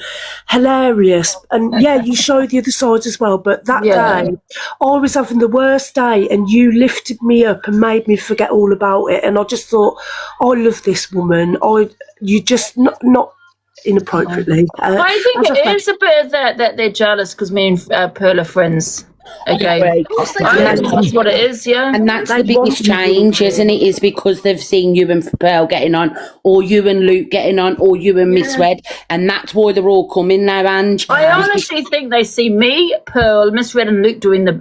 Hilarious. And, you show the other side as well. But that day, I was having the worst day, and you lifted me up and made me forget all about it. And I just thought, I love this woman. You just not inappropriately. I think it is a bit of that they're jealous because me and Pearl are friends. Okay, that's what it is, and that's the biggest change, isn't it? Is because they've seen you and Pearl getting on, or you and Luke getting on, or you and Miss Red, and that's why they're all coming now, Ange. I honestly think they see me, Pearl, Miss Red, and Luke doing the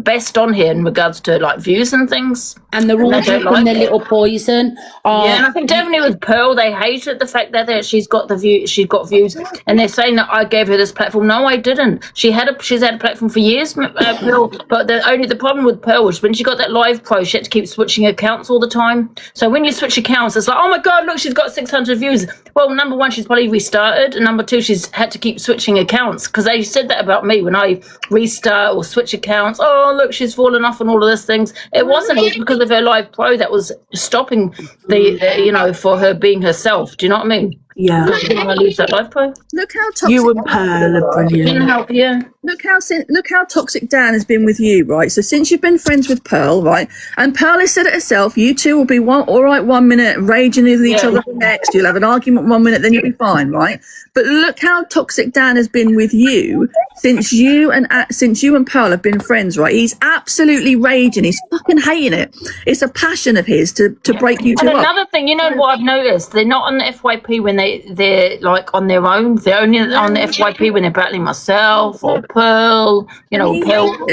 best on here in regards to like views and things, and they're all drinking their little poison. And I think definitely with Pearl, they hated the fact that she's got views, and they're saying that I gave her this platform. No, I didn't. She had she's had a platform for years, Pearl. But the problem with Pearl was when she got that live pro, she had to keep switching accounts all the time. So when you switch accounts, it's like, oh my god, look, she's got 600 views. Well, number one, she's probably restarted, and number two, she's had to keep switching accounts because they said that about me when I restart or switch accounts. Oh, look, she's fallen off and all of those things. It wasn't. It was because of her live pro that was stopping the for her being herself. Do you know what I mean? Yeah. She didn't want to lose that life pro. Look how toxic. You and Pearl are brilliant. Didn't help, yeah. Look how toxic Dan has been with you, right? So since you've been friends with Pearl, right, and Pearl has said it herself, you two will be all right 1 minute, raging with each other the next. You'll have an argument 1 minute, then you'll be fine, right? But look how toxic Dan has been with you since you and Pearl have been friends, right? He's absolutely raging. He's fucking hating it. It's a passion of his to break you two And up. another thing, you know what I've noticed? They're not on the FYP when they're like on their own. They're only on the FYP when they're battling myself or Pearl, Pearl.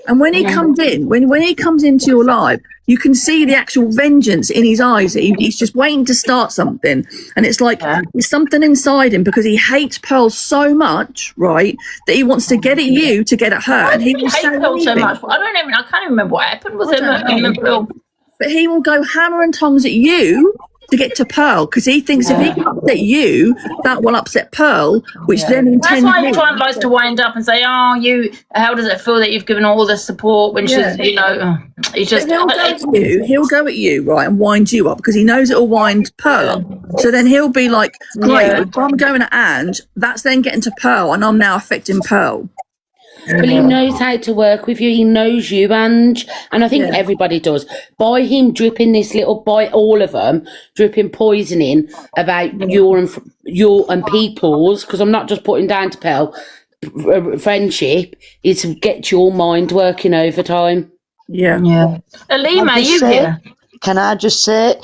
And when he comes in, when he comes into your live, you can see the actual vengeance in his eyes. He's just waiting to start something. And it's like there's something inside him because he hates Pearl so much, right, that he wants to get at you to get at her. And he will hate say Pearl so anything. much. I can't even remember what happened with him and Pearl. But he will go hammer and tongs at you to get to Pearl because he thinks if he can upset you, that will upset Pearl, which then in That's 10 why he years... likes to wind up and say, how does it feel that you've given all this support when she's, he's just... He'll go at you, right, and wind you up because he knows it'll wind Pearl up. So then he'll be like, great, if I'm going at Ange, that's then getting to Pearl and I'm now affecting Pearl. Well, he knows how to work with you. He knows you, Ange. And I think everybody does. By him dripping by all of them, dripping poisoning about your and people's, because I'm not just putting down to Pearl, friendship, is to get your mind working overtime. Yeah. Alima, you here? Can I just say,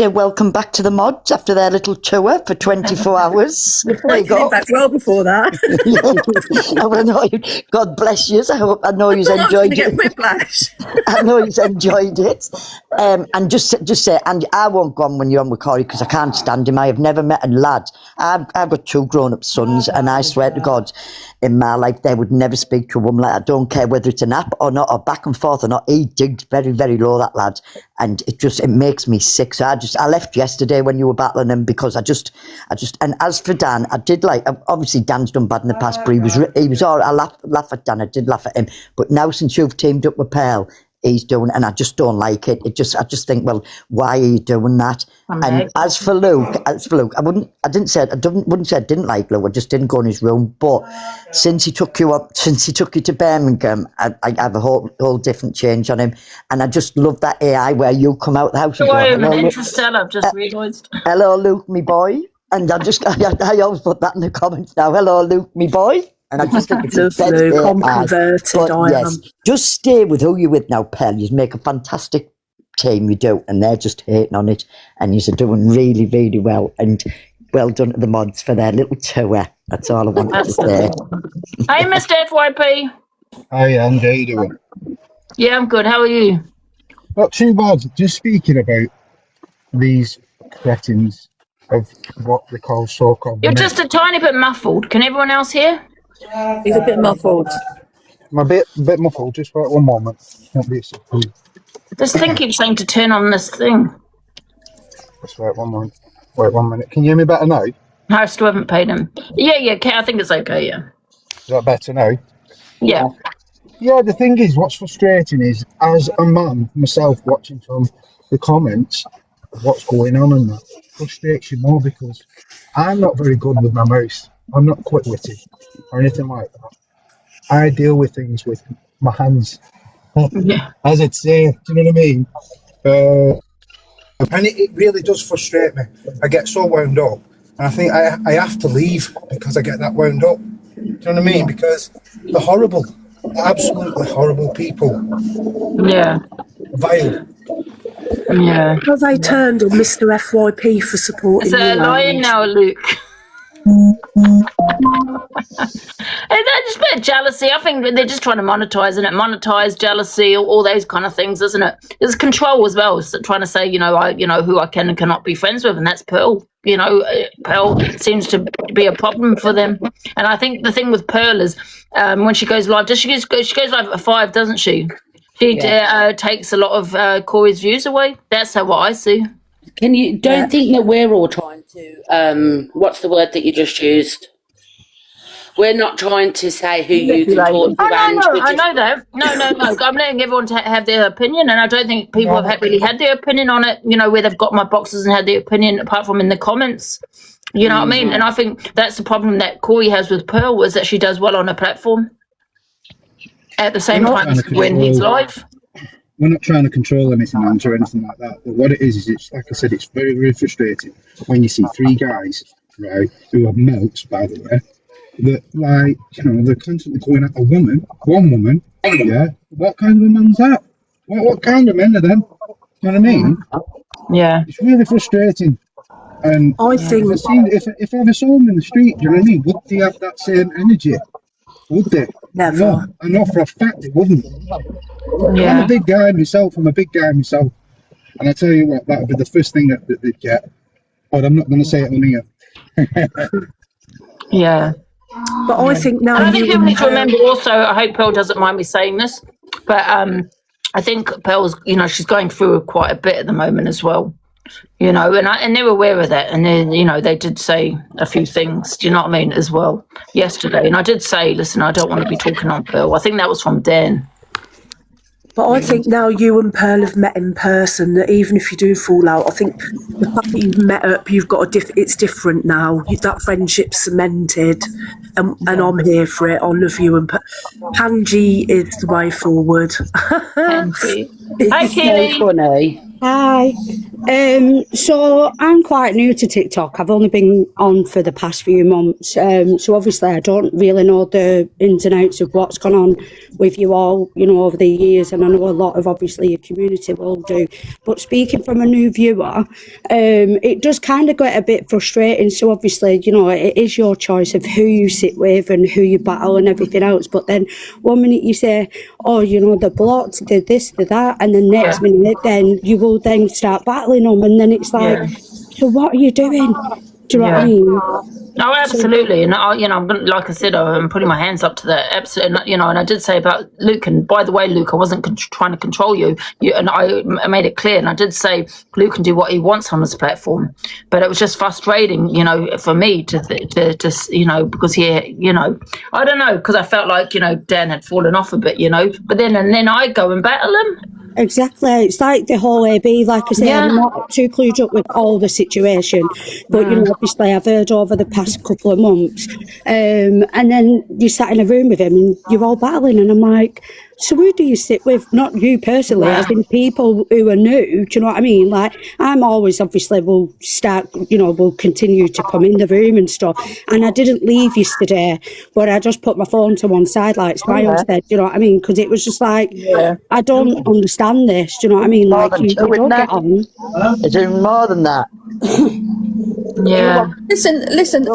welcome back to the mods after their little tour for 24 hours? There you go. Back well before that. God bless you. I know you've enjoyed it. Whiplash. I know you've enjoyed it. And just say, and I won't go on when you're on with Corey because I can't stand him. I have never met a lad. I've got 2 grown-up sons, and I swear to God, in my life, they would never speak to a woman like that. I don't care whether it's an app or not, or back and forth or not. He digs very, very low, that lad. And it makes me sick. So I left yesterday when you were battling him because I just, and as for Dan, I did obviously Dan's done bad in the past, but he was all right. I laugh at Dan. I did laugh at him. But now since you've teamed up with Pearl, he's doing, and I just don't like it. I just think, well, why are you doing that? And as for Luke, I wouldn't say I didn't like Luke. I just didn't go in his room. But since he took you to Birmingham, I have a whole different change on him. And I just love that AI where you come out the house and go, I'm an Interstellar, I've just realised. Hello, Luke, me boy. And I always put that in the comments now. Hello, Luke, me boy. And I just think it's I'm converted. Just stay with who you're with now, Pearl. You make a fantastic team, you do, and they're just hating on it, and you're doing really, really well. And well done to the mods for their little tour. That's all I wanted to say. Hey, Mr. FYP. Hi, Angie, how you doing? Yeah, I'm good. How are you? Not too bad. Just speaking about these cretins of what they call so-called... You're just a tiny bit muffled. Can everyone else hear? He's a bit muffled. I'm a bit muffled. Just wait 1 moment. Can't be so cool. This thing keeps saying to turn on this thing. Just wait 1 moment. Wait 1 minute. Can you hear me better now? I still haven't paid him. Yeah, I think it's okay, yeah. Is that better now? Yeah. Yeah, the thing is, what's frustrating is, as a man, myself, watching from the comments, what's going on and that frustrates you more because I'm not very good with my mouth. I'm not quick-witted or anything like that. I deal with things with my hands. Yeah. As I'd say, do you know what I mean? And it really does frustrate me. I get so wound up. And I think I have to leave because I get that wound up. Do you know what I mean? Because they're horrible. They're absolutely horrible people. Yeah. Vile. Yeah. Have they turned on Mr. FYP for supporting It's a you? lion now, Luke. And they're just a bit of jealousy. I think they're just trying to monetize it. Monetize jealousy, all those kind of things, isn't it? There's control as well. It's trying to say, who I can and cannot be friends with, and that's Pearl. Pearl seems to be a problem for them. And I think the thing with Pearl is when she goes live, she goes live at 5, doesn't she? She takes a lot of Corey's views away. That's what I see. Can you don't think that we're all trying to what's the word that you just used? We're not trying to say who you can talk to. I know that. No. I'm letting everyone have their opinion, and I don't think people have really had their opinion on it, where they've got my boxes and had their opinion, apart from in the comments. You know what I mean? And I think that's the problem that Corey has with Pearl, is that she does well on a platform at the same time as when he's live. We're not trying to control anything, Angie, or anything like that. But what it is it's like I said, it's very, very frustrating when you see 3 guys, right, who are melts, by the way, that, they're constantly going at one woman, what kind of a man's that? What kind of men are them? You know what I mean? Yeah. It's really frustrating. And I think if I ever saw them in the street, do you know what I mean? Would they have that same energy? Would they? Never. No, I know for a fact they wouldn't. Yeah. I'm a big guy myself, and I tell you what, that would be the first thing that they'd get. But I'm not going to say it on here. Yeah. But I think now. And I think people need to remember also, I hope Pearl doesn't mind me saying this, but I think Pearl's, she's going through quite a bit at the moment as well. And they're aware of that. And then, they did say a few things, do you know what I mean, as well, yesterday. And I did say, listen, I don't want to be talking on Pearl. I think that was from Dan. But I think now you and Pearl have met in person, that even if you do fall out, I think the fact that you've met up, you've got it's different now. That friendship's cemented, and I'm here for it. I love you. And Angie is the way forward. Angie. Hi, Keely. So funny. Hi. So I'm quite new to TikTok. I've only been on for the past few months. So obviously I don't really know the ins and outs of what's gone on with you all, over the years. And I know a lot of obviously your community will do. But speaking from a new viewer, it does kind of get a bit frustrating. So obviously, it is your choice of who you sit with and who you battle and everything else. But then one minute you say, oh, the blocked, did this, did that. And the next minute then you will then start battling them, and then it's like, so what are you doing? Do you know what I mean? Oh, absolutely. And I'm gonna, like I said, I'm putting my hands up to that. Absolutely. And I did say about Luke, and by the way, Luke, I wasn't trying to control you. And I made it clear, and I did say Luke can do what he wants on this platform. But it was just frustrating, for me to because he, I don't know, because I felt like, Dan had fallen off a bit, but then I go and battle him. Exactly. It's like the whole AB, like I say, I'm not too clued up with all the situation, but obviously I've heard over the past couple of months, and then you sat in a room with him and you're all battling, and I'm like, so who do you sit with? Not you personally, as in people who are new, do you know what I mean? Like, I'm always obviously will continue to come in the room and stuff, and I didn't leave yesterday, but I just put my phone to one side like Smile said, do you know what I mean? Because it was just like, I don't understand this, do you know what I mean? More Like, than you two, don't isn't get on. It's even more than that. Listen,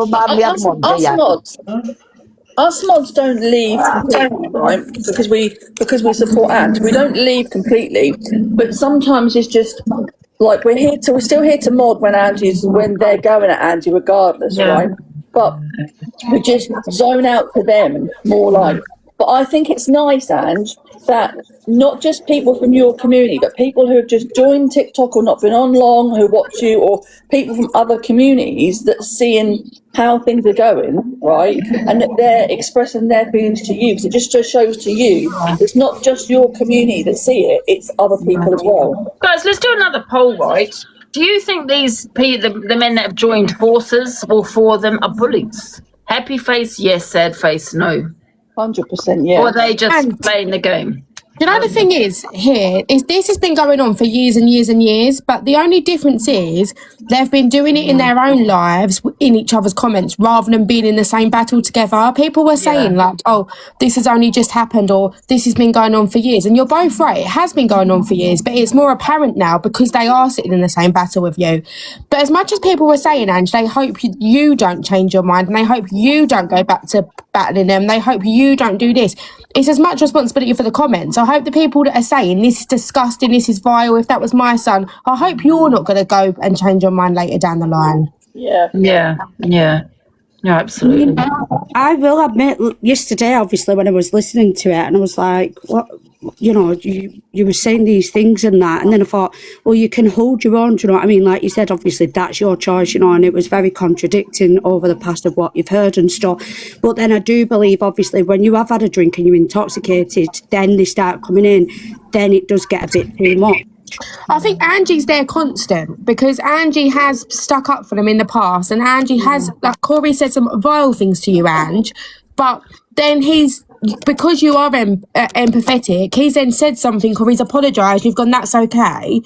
us mods don't leave completely, right? Because we support Ange. We don't leave completely, but sometimes it's just like we're still here to mod when they're going at Angie regardless, right? But we just zone out to them more like. But I think it's nice, Ange, that not just people from your community, but people who have just joined TikTok or not been on long, who watch you, or people from other communities that are seeing how things are going, right? And that they're expressing their feelings to you, because it just shows to you it's not just your community that see it, it's other people as well. Guys, let's do another poll, right? Do you think these the men that have joined forces, all 4 of them, are bullies? Happy face, yes. Sad face, no. 100%, yeah. Or are they just playing the game? You know, the thing is this has been going on for years and years and years, but the only difference is they've been doing it in their own lives, in each other's comments, rather than being in the same battle together. People were saying like, oh, this has only just happened, or this has been going on for years. And you're both right, it has been going on for years, but it's more apparent now because they are sitting in the same battle with you. But as much as people were saying, Ange, they hope you don't change your mind, and they hope you don't go back to battling them. They hope you don't do this. It's as much responsibility for the comments. I hope the people that are saying this is disgusting, this is vile, if that was my son, I hope you're not going to go and change your mind later down the line. Yeah, absolutely. I will admit, yesterday, obviously, when I was listening to it, and I was like, what, you know, you were saying these things and that, and then I thought, well, you can hold your own, do you know what I mean? Like you said, obviously, that's your choice, you know, and it was very contradicting over the past of what you've heard and stuff. But then I do believe, obviously, when you have had a drink and you're intoxicated, then they start coming in, then it does get a bit too much. I think Angie's there constant because Angie has stuck up for them in the past, and Angie has, like Corey said, some vile things to you, Ange, but then because you are empathetic, he's then said something or he's apologised, you've gone, that's okay.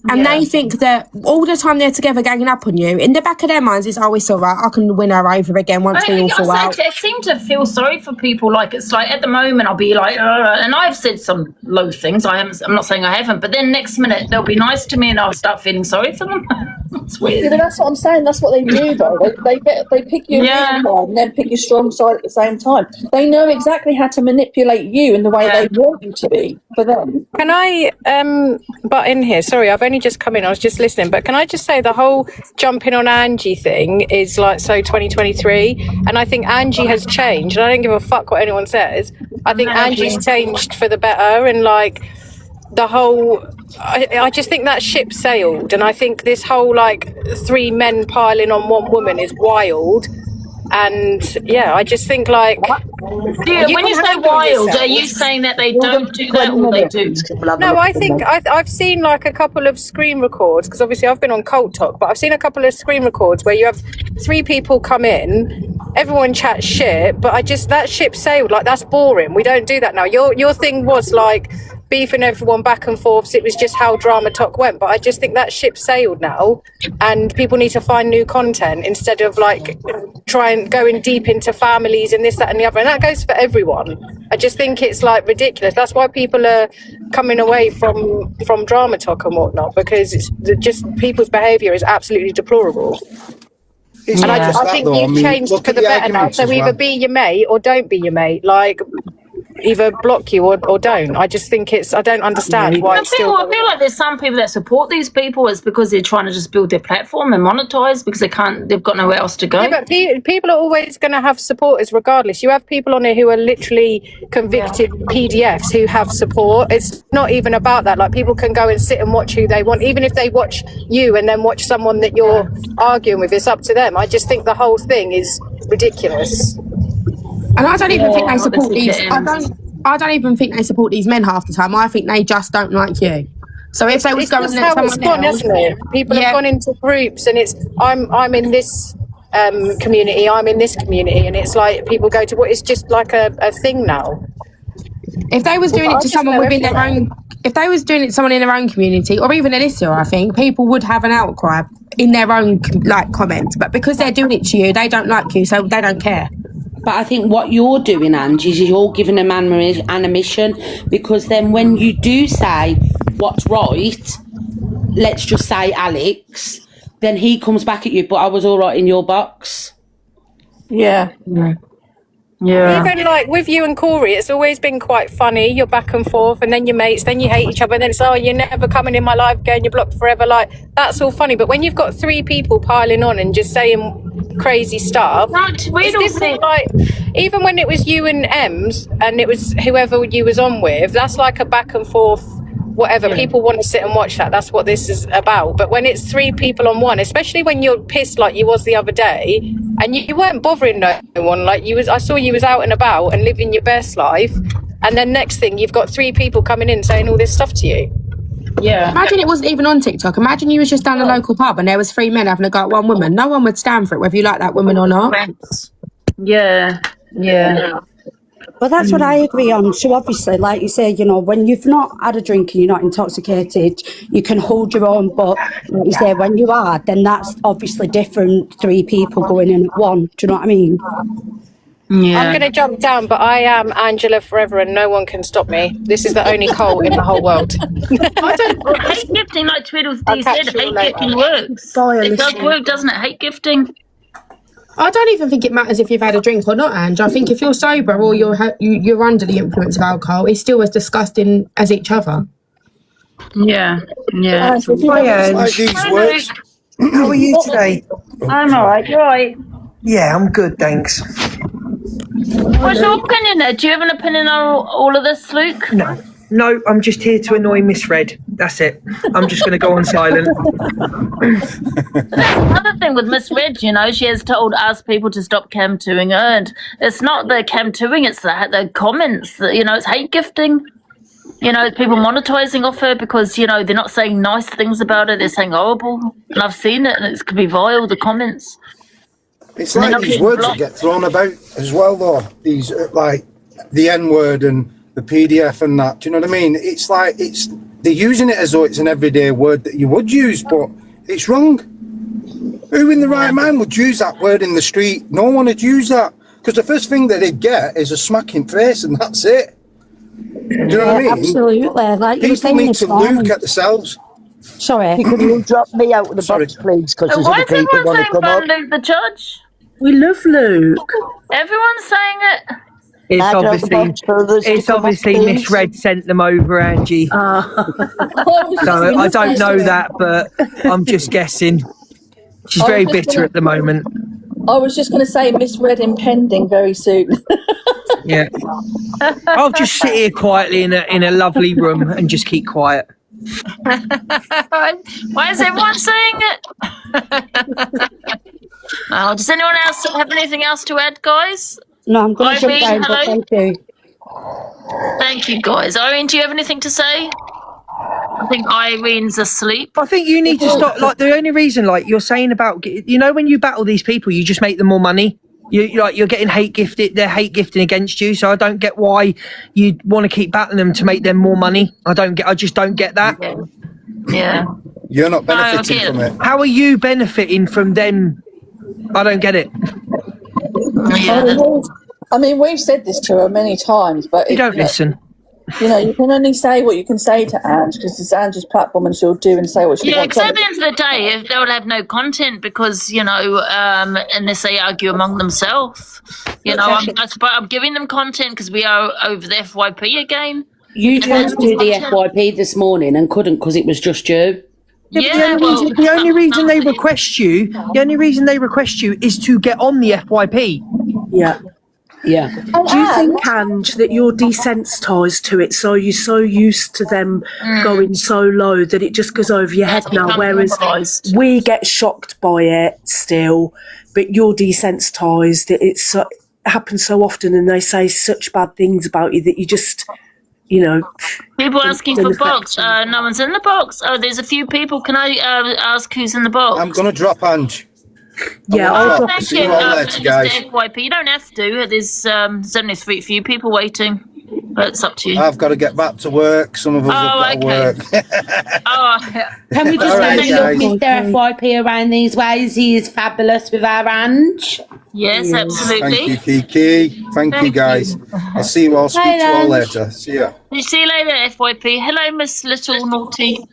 And they think that all the time they're together ganging up on you, in the back of their minds it's always all right, I can win her over again once we all fall out. I seem to feel sorry for people. Like, it's like at the moment I'll be like, and I've said some low things. I'm not saying I haven't, but then next minute they'll be nice to me and I'll start feeling sorry for them. It's weird. Yeah, but that's what I'm saying. That's what they do, though. They pick your weak side and then pick your strong side at the same time. They know exactly how to manipulate you in the way they want you to be for them. Can I butt in here? Sorry, I've only just come in. I was just listening. But can I just say the whole jumping on Angie thing is like so 2023. And I think Angie has changed. And I don't give a fuck what anyone says. I think Angie's changed for the better. And like the whole... I just think that ship sailed. And I think this whole like 3 men piling on 1 woman is wild. And yeah, I just think like... Yeah, when you say wild, are you saying that they don't do that or they do? No, I think I've seen like a couple of screen records, because obviously I've been on Cult Talk, but I've seen a couple of screen records where you have 3 people come in, everyone chats shit, but that ship sailed. Like, that's boring. We don't do that now. Your thing was like beefing everyone back and forth. So it was just how Drama Talk went. But I just think that ship sailed now, and people need to find new content instead of like going deep into families and this, that, and the other. And that goes for everyone. I just think it's like ridiculous. That's why people are coming away from Drama Talk and whatnot, because it's just people's behaviour is absolutely deplorable. And I think you've changed for the better now. So either be your mate or don't be your mate. Like, either block you or don't. I just think I don't understand why it's still... I feel like there's some people that support these people. It's because they're trying to just build their platform and monetize, because they've got nowhere else to go. Yeah, but people are always going to have supporters regardless. You have people on here who are literally convicted PDFs who have support. It's not even about that. Like, people can go and sit and watch who they want, even if they watch you and then watch someone that you're arguing with. It's up to them. I just think the whole thing is ridiculous. And I don't even think they support these. I don't even think they support these men half the time. I think they just don't like you. So if they was going to someone else, isn't it? People have gone into groups, and it's I'm in this community, I'm in this community, and it's like people go to it's just like a thing now. If they was doing it to someone within their own, if they was doing it to someone in their own community, or even Alyssa, I think people would have an outcry in their own like comments. But because they're doing it to you, they don't like you, so they don't care. But I think what you're doing, Angie, is you're giving a man an admission, because then when you do say what's right, let's just say Alex, then he comes back at you, but I was all right in your box. Yeah. Even like with you and Corey, it's always been quite funny. You're back and forth, and then you're mates, then you hate each other, and then it's, oh, you're never coming in my life again, you're blocked forever. Like, that's all funny. But when you've got 3 people piling on and just saying crazy stuff, it's different. Like, even when it was you and Ems, and it was whoever you was on with, that's like a back and forth whatever. People want to sit and watch that. That's what this is about. But when it's 3 people on one, especially when you're pissed like you was the other day, and you weren't bothering no one, like I saw you was out and about and living your best life, and then next thing you've got 3 people coming in saying all this stuff to you. Yeah. Imagine it wasn't even on TikTok. Imagine you was just down a local pub and there was 3 men having a go at 1 woman. No one would stand for it, whether you like that woman or not. Yeah. But But that's what I agree on. So obviously, like you say, when you've not had a drink and you're not intoxicated, you can hold your own. But like you say, when you are, then that's obviously different. 3 people going in at one. Do you know what I mean? Yeah. I'm going to jump down, but I am Angela forever and no one can stop me. This is the only cult in the whole world. I don't hate gifting, like Tweedledee said. Hate gifting works. It does work, doesn't it? Hate gifting. I don't even think it matters if you've had a drink or not, Ange. I think if you're sober or you're under the influence of alcohol, it's still as disgusting as each other. Yeah. Hi, Ange. These words. How are you today? I'm all right. You're right. Yeah, I'm good, thanks. What's your opinion there? Do you have an opinion on all of this, Luke? No, I'm just here to annoy Miss Red. That's it. I'm just going to go on silent. That's another thing with Miss Red, she has told us people to stop cam-2ing her, and it's not the cam-2ing, it's the comments, it's hate gifting. People monetizing off her because, they're not saying nice things about her, they're saying horrible. And I've seen it, and it can be vile, the comments. It's like these words that get thrown about as well, though. These, like, the N-word and the PDF and that. Do you know what I mean? It's like, they're using it as though it's an everyday word that you would use, but it's wrong. Who in the right mind would use that word in the street? No one would use that. Because the first thing that they'd get is a smacking face, and that's it. Do you know what I mean? Absolutely. Like people need to look at themselves. Sorry. Could you drop me out of the box, please? Because there's Why other is people everyone want to saying come up. ban Luke the Judge? We love Luke. Everyone's saying it. It's obviously Miss Red sent them over, Angie. So I don't know that, but I'm just guessing. She's very bitter at the moment. I was just going to say Miss Red impending very soon. Yeah. I'll just sit here quietly in a lovely room and just keep quiet. Why is everyone saying it? Does anyone else have anything else to add, guys? No, I'm going to jump down, hello? but thank you. Thank you, guys. Irene, do you have anything to say? I think Irene's asleep. I think you need to stop. Like, the only reason, like you're saying about, when you battle these people, you just make them more money. You're getting hate gifted. They're hate gifting against you. So I don't get why you want to keep battling them to make them more money. I just don't get that. Yeah. You're not benefiting from it. How are you benefiting from them? I don't get it. I mean, we've said this to her many times, but you don't listen. You can only say what you can say to Ange because it's Ange's platform and she'll do and say what she wants. Yeah, because at the end of the day, if they will have no content because, unless they argue among themselves, I'm giving them content because we are over the FYP again. You tried to do the FYP this morning and couldn't because it was just you. The only reason they request you is to get on the FYP. Yeah. Yeah. Do you think, Ange, that you're desensitised to it, so you're so used to them going so low that it just goes over your head now, whereas we get shocked by it still, but you're desensitised. It happens so often and they say such bad things about you that you just... people asking for box. No one's in the box. Oh, there's a few people. Can I ask who's in the box? I'm going to drop Ange. Yeah, I'll drop you. FYP. You don't have to. There's only a few people waiting. But it's up to you. I've got to get back to work. Some of us have got to work. Can we just have a look, Mr. FYP, around these ways? He is fabulous with our Ange. Yes, absolutely. Thank you, Kiki. Thank you, guys. I'll see you all. Speak to you all later. See ya. See you later, FYP. Hello, Miss Little Naughty.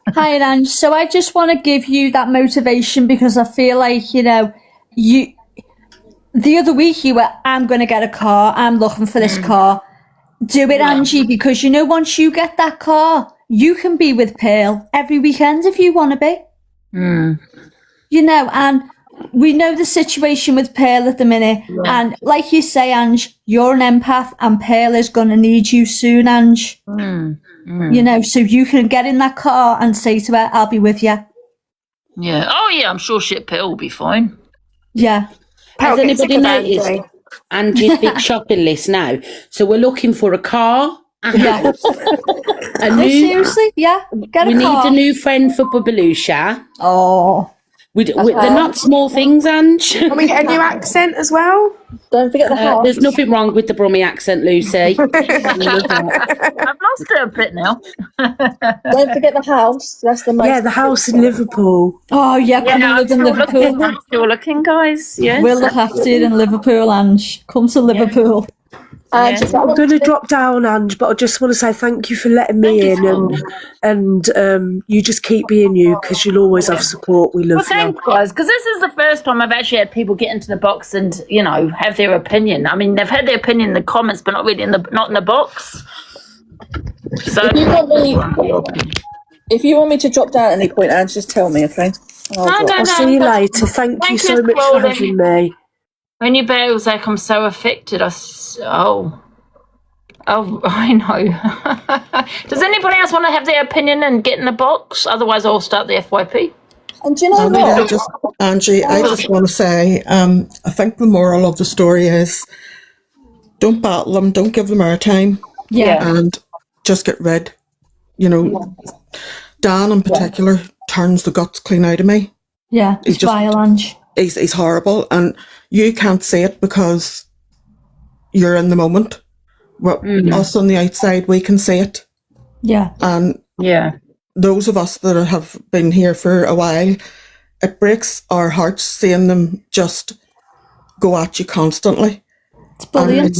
Hi, Ange. So I just want to give you that motivation because I feel like, the other week you were, I'm going to get a car. I'm looking for this car. Do it, Angie, because once you get that car, you can be with Pearl every weekend if you want to be. And we know the situation with Pearl at the minute. Yeah. And like you say, Ange, you're an empath and Pearl is going to need you soon, Ange. So you can get in that car and say to her, I'll be with you. Yeah. Oh, yeah, I'm sure Pearl will be fine. Yeah. Has anybody noticed Angie's big shopping list now? So we're looking for a car. Yeah. Seriously? Yeah. Get a car. We need a new friend for Babalusha. Oh. They're not small things, Ange. Can we get a new accent as well? Don't forget the house. There's nothing wrong with the Brummie accent, Lucy. I've lost it a bit now. Don't forget the house. That's the most. Yeah, the house in Liverpool. Oh, yeah, come and live in Liverpool. I'm still looking, guys. Yes. We'll look after you in Liverpool, Ange. Come to Liverpool. I'm going to drop down, Ange, but I just want to say thank you for letting me in, and you just keep being you, because you'll always have support. We love Well, thanks, guys, because this is the first time I've actually had people get into the box and, you know, have their opinion. I mean, they've had their opinion in the comments, but not really not in the box. So if you want me to drop down at any point, Ange, just tell me, okay? I'll see you later. Thank you so much for having me. When your bear was like, I'm so affected, oh, I know. Does anybody else want to have their opinion and get in the box? Otherwise, I'll start the FYP. And do you know what? Angie, I just want to say, I think the moral of the story is don't battle them, don't give them airtime. Yeah. And just get rid. You know, Dan in particular turns the guts clean out of me. Yeah, it's vile, Ange. He's horrible, and you can't see it because you're in the moment. Well, us on the outside, we can see it. Yeah. And those of us that have been here for a while, it breaks our hearts seeing them just go at you constantly. It's brilliant.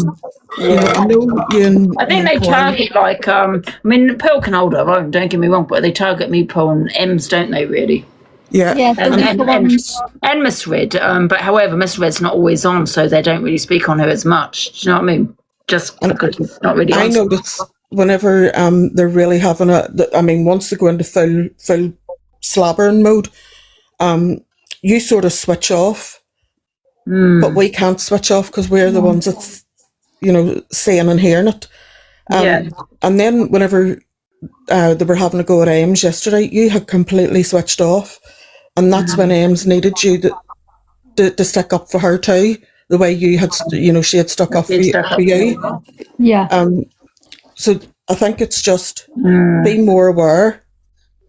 I think they target I mean, Pearl can hold her own, don't get me wrong, but they target me, Pearl and Ems, don't they, really? Yeah. And Miss Red. But however, Miss Red's not always on, so they don't really speak on her as much. Do you know what I mean? Just because she's not really on. I notice whenever they're really having once they go into full slabbering mode, you sort of switch off. But we can't switch off because we're the ones that's, you know, seeing and hearing it. And then whenever they were having a go at Ames yesterday, you had completely switched off. And that's when Ames needed you to stick up for her too, the way you had, you know, she had stuck up for you. Yeah. So I think it's just be more aware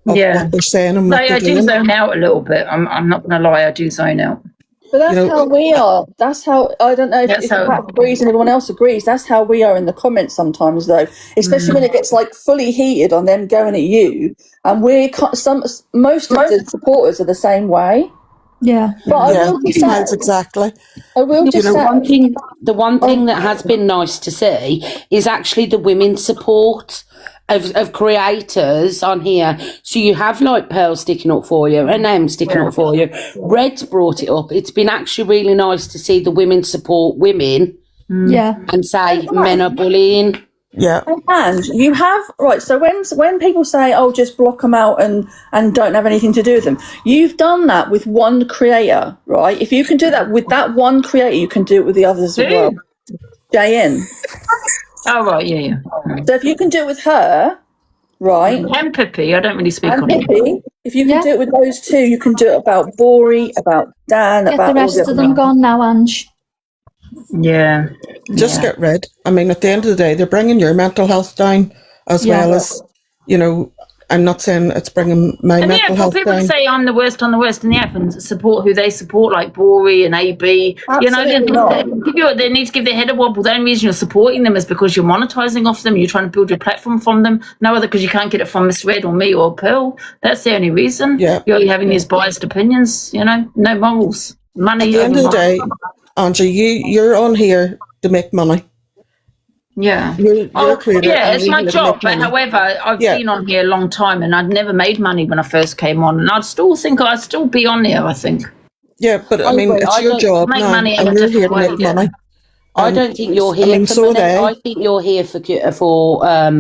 of what they're saying and what they're doing. I do zone out a little bit. I'm not going to lie, I do zone out. But that's how we are. That's how, I don't know if Pat agrees and everyone else agrees, that's how we are in the comments sometimes, though. Especially when it gets like fully heated on them going at you. And most of the supporters are the same way. Yeah. But I will just say, exactly. I will just say, the one thing that has been nice to see is actually the women's support of creators on here. So you have like Pearl sticking up for you and Em sticking up for you. Red's brought it up. It's been actually really nice to see the women support women. And say men are bullying. Yeah. And you have, right, so when people say, oh, just block them out and don't have anything to do with them, you've done that with one creator, right? If you can do that with that one creator, you can do it with the others as well. JN. Oh, right, yeah. So if you can do it with her, right? And Pippi, I don't really speak on Pippi, if you can do it with those two, you can do it about Bori, about Dan, Get about the rest of them gone now, Ange. Yeah. Just get rid. I mean, at the end of the day, they're bringing your mental health down as well as, you know, I'm not saying it's bringing my mental health people down. say I'm the worst on the worst in the app and support who they support, like Bori and AB. Absolutely They need to give their head a wobble. The only reason you're supporting them is because you're monetizing off them. You're trying to build your platform from them. No other, because you can't get it from Miss Red or me or Pearl. That's the only reason. Yeah. You're having these biased opinions, you know, no morals. Money. At the end of the day, Angie, you're on here to make money. Yeah. You're a creator. Yeah, it's my job. But money. however, I've been on here a long time and I'd never made money when I first came on. And I'd still think I'd still be on there, I think. Yeah, but I mean, it's your job make now, money and you're here to make money. I don't think you're here for money. I think you're here for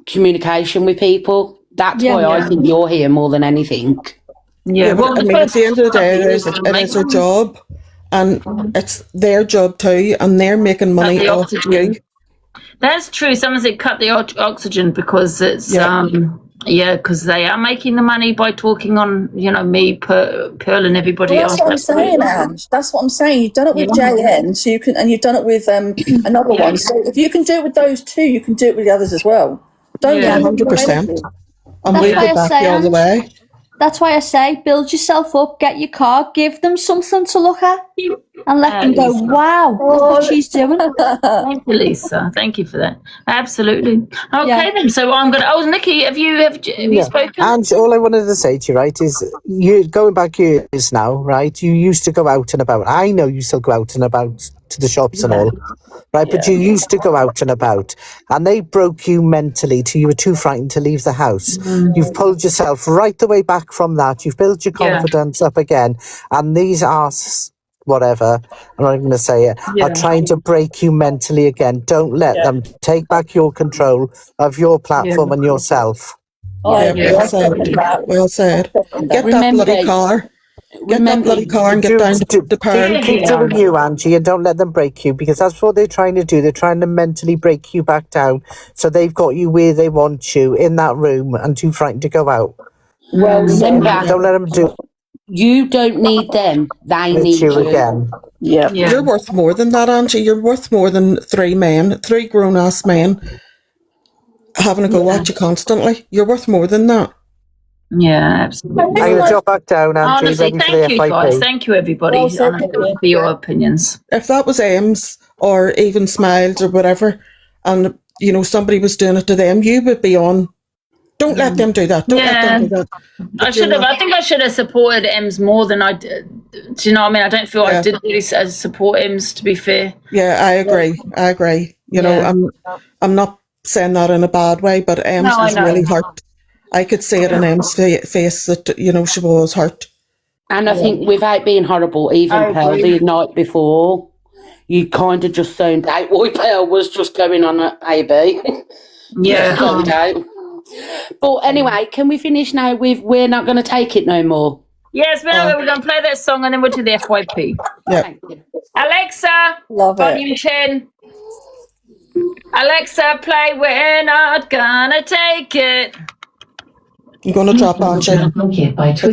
communication with people. That's why I think you're here more than anything. Yeah, but I mean, at the end of the day, it is a job, and it's their job too, and they're making money off of you. That's true. Someone said cut the oxygen because it's because they are making the money by talking on, you know, me, Pearl, and everybody else. That's what I'm saying, Ange. That's what I'm saying. You've done it with JN, so you can, and you've done it with another one. So if you can do it with those two, you can do it with the others as well. Don't 100%. And we go back the other way. That's why I say build yourself up, get your car, give them something to look at, and let them go, Lisa. wow, look what she's doing. Thank you, Lisa. Thank you for that. Absolutely. Okay, then. So I'm going to. Oh, Nikki, have you spoken? And all I wanted to say to you, right, is you going back years now, right? You used to go out and about. I know you still go out and about to the shops and all, right? But you used to go out and about, and they broke you mentally till you were too frightened to leave the house. You've pulled yourself right the way back from that. You've built your confidence up again, and these arse whatever, I'm not even going to say it, are trying to break you mentally again. Don't let them take back your control of your platform and yourself. Well said. Well said. Get that bloody car. Get that bloody car and get down to the Pearl. Keep doing you, Angie, and don't let them break you, because that's what they're trying to do. They're trying to mentally break you back down, so they've got you where they want you, in that room, and too frightened to go out. Well, remember, don't let them do. You don't need them; they need you again. Yeah. You're worth more than that, Angie. You're worth more than three grown-ass men having a go at you constantly. You're worth more than that. Yeah, absolutely. I'm going to drop back down, Angie. Honestly, thank you, guys. Thank you, everybody, for your opinions. If that was Ems or even Smiles or whatever, and, somebody was doing it to them, you would be on. Don't let them do that. Don't let them do that. I think I should have supported Ems more than I did. Do you know what I mean? I don't feel I did really support Ems, to be fair. Yeah, I agree. I'm not saying that in a bad way, but Ems was really hurt. I could see it in Em's face that, she was hurt. And I think without being horrible, even Pearl the night before, you kind of just zoned out. Why Pearl was just going on at AB. Zoned out. But anyway, can we finish now with We're Not Going to Take It No More? Yes, we're going to play that song and then we'll do the FYP. Yeah. Alexa, volume 10. Alexa, play We're Not Gonna Take It. I'm going to drop Angie.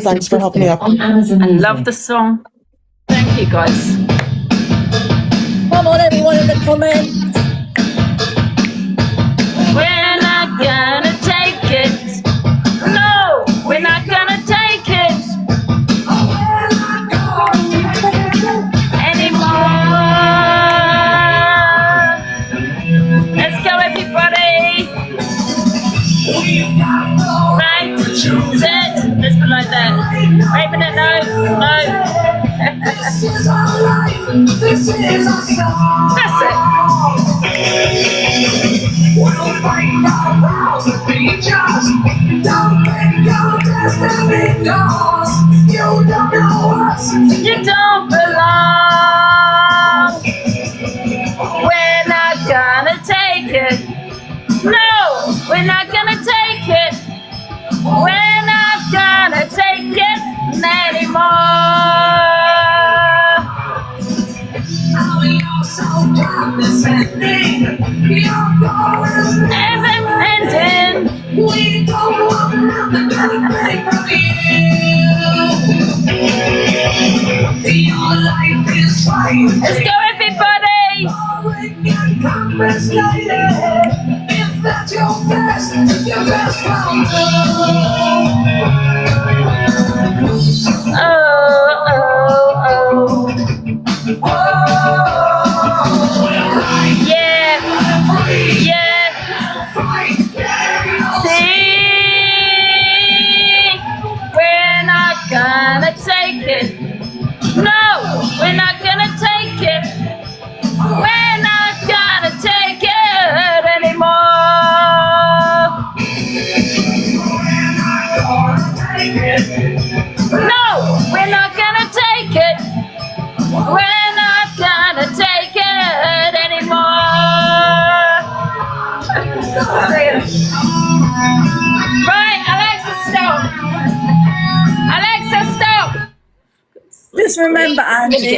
Thanks for helping me up. I love the song. Thank you, guys. Come on, everyone in the comments. We're not gonna take it. No, we're not gonna take it anymore. Let's go, everybody. Right, set. Let's put like that. Wait a minute, no. This is our life. This is our song. That's it. We'll find our vows and be just. Don't make your destiny yours. You don't know us. You don't belong. We're not gonna take it. No, we're not gonna take it. We're not gonna take it anymore. We are so condescending. Your goal is never ending. We don't want nothing but a break from you. Your life is fine. Let's go, everybody. And confiscated. If that's your best friend. We're not gonna take it. No, we're not gonna take it. We're not gonna take it anymore. No, we're not gonna take it. We're not gonna take it anymore. Right, Alexa, stop. Alexa, stop. Just remember, Angie,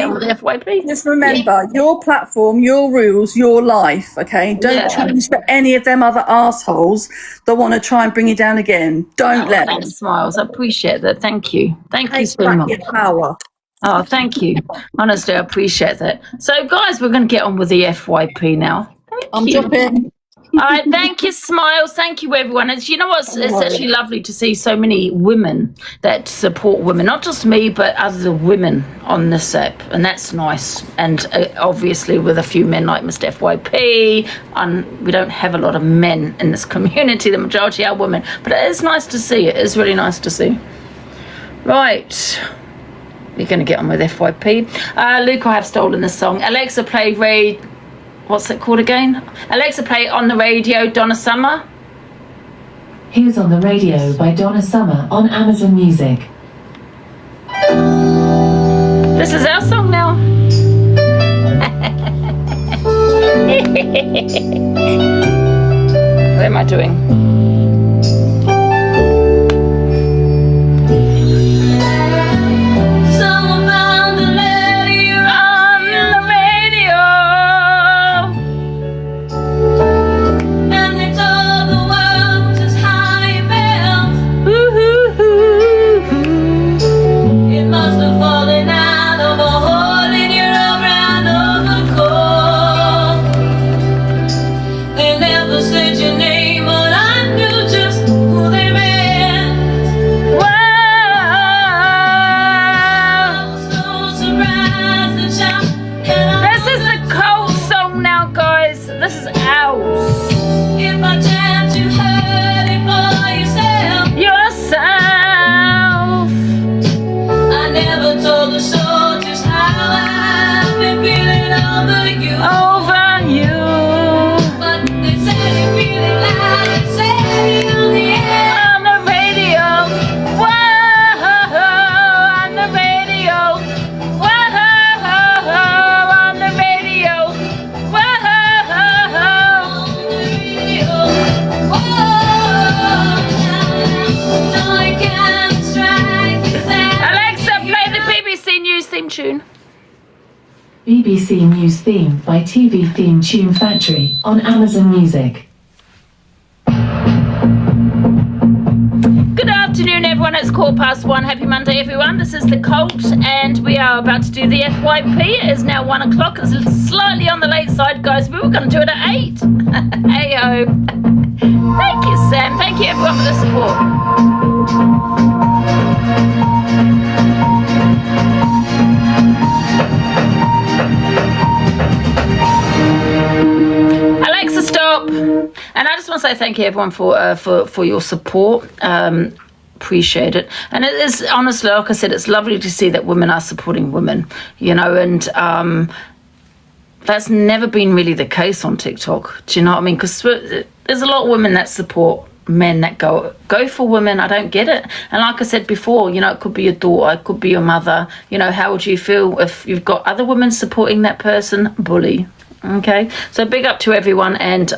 just remember, your platform, your rules, your life, okay? Don't change for any of them other assholes that want to try and bring you down again. Don't let them. Smiles, I appreciate that. Thank you. Thank you so much. Your power. Oh, thank you. Honestly, I appreciate that. So, guys, we're going to get on with the FYP now. I'm dropping. All right, thank you, Smiles. Thank you, everyone. And you know what's? It's actually lovely to see so many women that support women, not just me, but other women on this app, and that's nice. And obviously, with a few men like Mr. FYP, we don't have a lot of men in this community. The majority are women, but it is nice to see. It is really nice to see. Right. We're going to get on with FYP. Luke, I have stolen this song. Alexa, play Raid. What's it called again? Alexa, play On the Radio, Donna Summer. Here's On the Radio by Donna Summer on Amazon Music. This is our song now. What am I doing? BBC News theme by TV Theme Tune Factory on Amazon Music. Good afternoon, everyone. It's 1:15. Happy Monday, everyone. This is The Cult, and we are about to do the FYP. It is now 1 o'clock. It's slightly on the late side, guys. We were going to do it at 8. Hey-ho. Thank you, Sam. Thank you, everyone, for the support. Alexa, stop. And I just want to say thank you, everyone, for your support. Appreciate it. And it is, honestly, like I said, it's lovely to see that women are supporting women, you know, and that's never been really the case on TikTok. Do you know what I mean? Because there's a lot of women that support men that go for women. I don't get it. And like I said before, you know, it could be your daughter, it could be your mother. You know, how would you feel if you've got other women supporting that person? Bully. Okay, so big up to everyone, and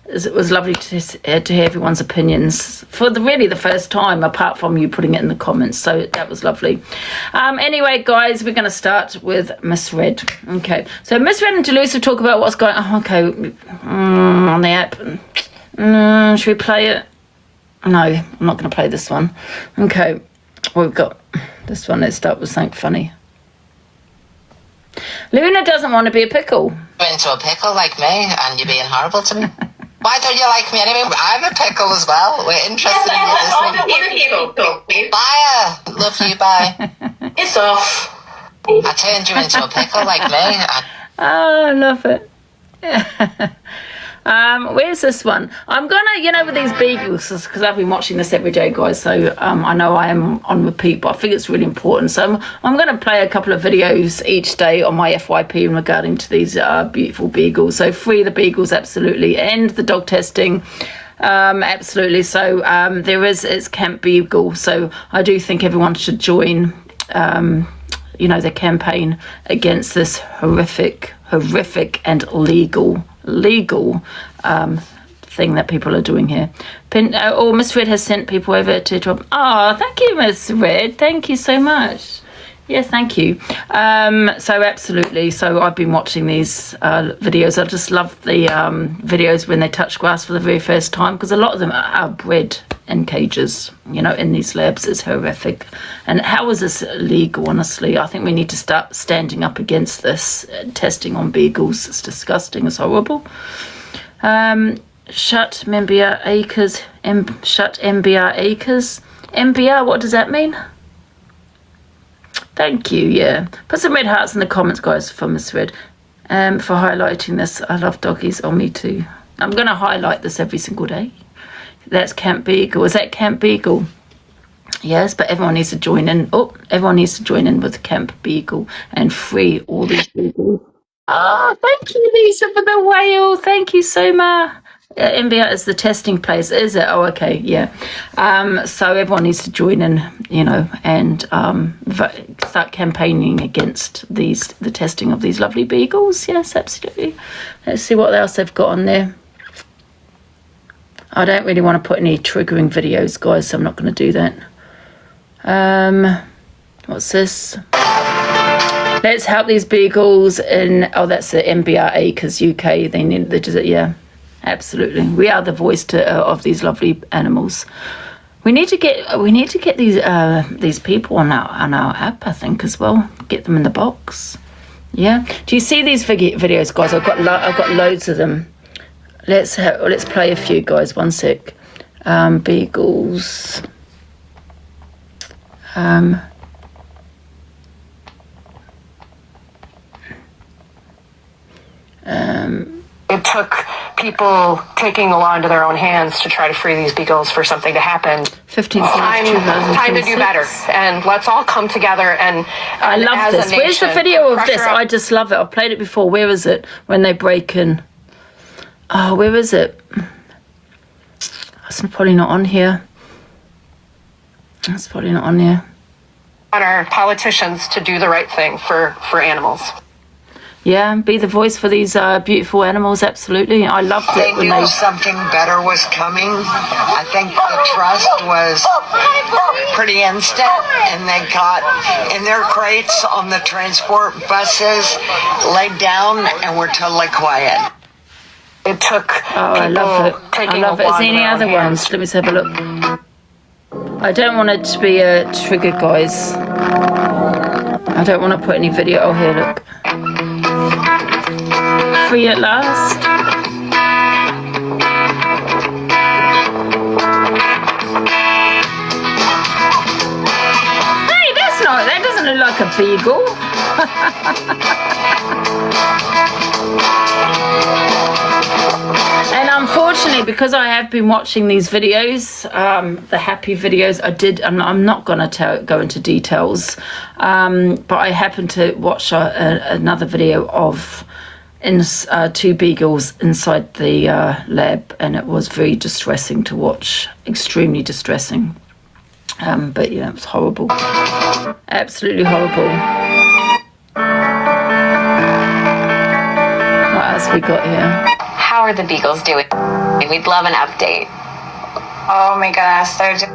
it was lovely to hear everyone's opinions for the first time, apart from you putting it in the comments, so that was lovely. Anyway, guys, we're going to start with Miss Red. Okay, so Miss Red and Delusive talk about what's going on. Okay, on the app. Should we play it? No, I'm not going to play this one. Okay, we've got this one. Let's start with something funny. Luna doesn't want to be a pickle. You're into a pickle like me, and you're being horrible to me. Why don't you like me anyway? I'm a pickle as well. We're interested in you listening. Bye. Love you, bye. It's off. I turned you into a pickle like me. Oh, I love it. Where's this one? I'm gonna, you know, with these beagles, because I've been watching this every day, guys, so I know I am on repeat, but I think it's really important. So I'm gonna play a couple of videos each day on my FYP in regarding to these beautiful beagles. So free the beagles, absolutely. End the dog testing, absolutely. So it's Camp Beagle. So I do think everyone should join, you know, the campaign against this horrific and legal thing that people are doing here. Miss Red has sent people over to drop. Oh, thank you, Miss Red. Thank you so much. Yes, thank you. So absolutely. So I've been watching these videos. I just love the videos when they touch grass for the very first time, because a lot of them are bred in cages, you know, in these labs. It's horrific. And how is this legal, honestly? I think we need to start standing up against this testing on beagles. It's disgusting. It's horrible. Shut MBR acres. Shut MBR acres. MBR, what does that mean? Thank you, yeah. Put some red hearts in the comments, guys, for Miss Red. For highlighting this. I love doggies. Oh, me too. I'm going to highlight this every single day. That's Camp Beagle. Is that Camp Beagle? Yes, but everyone needs to join in. Oh, everyone needs to join in with Camp Beagle and free all these beagles. Oh, thank you, Lisa, for the whale. Thank you so much. MBR is the testing place, is it? Oh, okay, yeah. So everyone needs to join in, you know, and start campaigning against the testing of these lovely beagles. Yes, absolutely. Let's see what else they've got on there. I don't really want to put any triggering videos, guys, so I'm not going to do that. What's this? Let's help these beagles in. Oh, that's the MBR Acres UK. They need the yeah, absolutely. We are the voice of these lovely animals. We need to get these people on our app, I think, as well. Get them in the box. Yeah. Do you see these videos, guys? I've got loads of them. Let's play a few, guys. One sec. Beagles. It took people taking the law into their own hands to try to free these beagles for something to happen. 15th Time to do better, and let's all come together and I love this. Where's the video of this? I just love it. I've played it before. Where is it? When they break in. Oh, where is it? It's probably not on here. It's probably not on here. On our politicians to do the right thing for animals. Yeah, be the voice for these beautiful animals. Absolutely, I loved it when they. Something better was coming. I think the trust was pretty instant, and they got in their crates on the transport buses, laid down, and were totally quiet. It took. Oh, I love it. I love it. Is there any other ones? Let me just have a look. I don't want it to be a trigger, guys. I don't want to put any video. Oh, here, look. Free at last. Hey, that doesn't look like a beagle. And unfortunately, because I have been watching these videos, the happy videos, I'm not going to go into details, but I happened to watch another video of two beagles inside the lab, and it was very distressing to watch, extremely distressing. But yeah, it was horrible, absolutely horrible. What else we got here? How are the beagles doing? We'd love an update. Oh my gosh, they're just...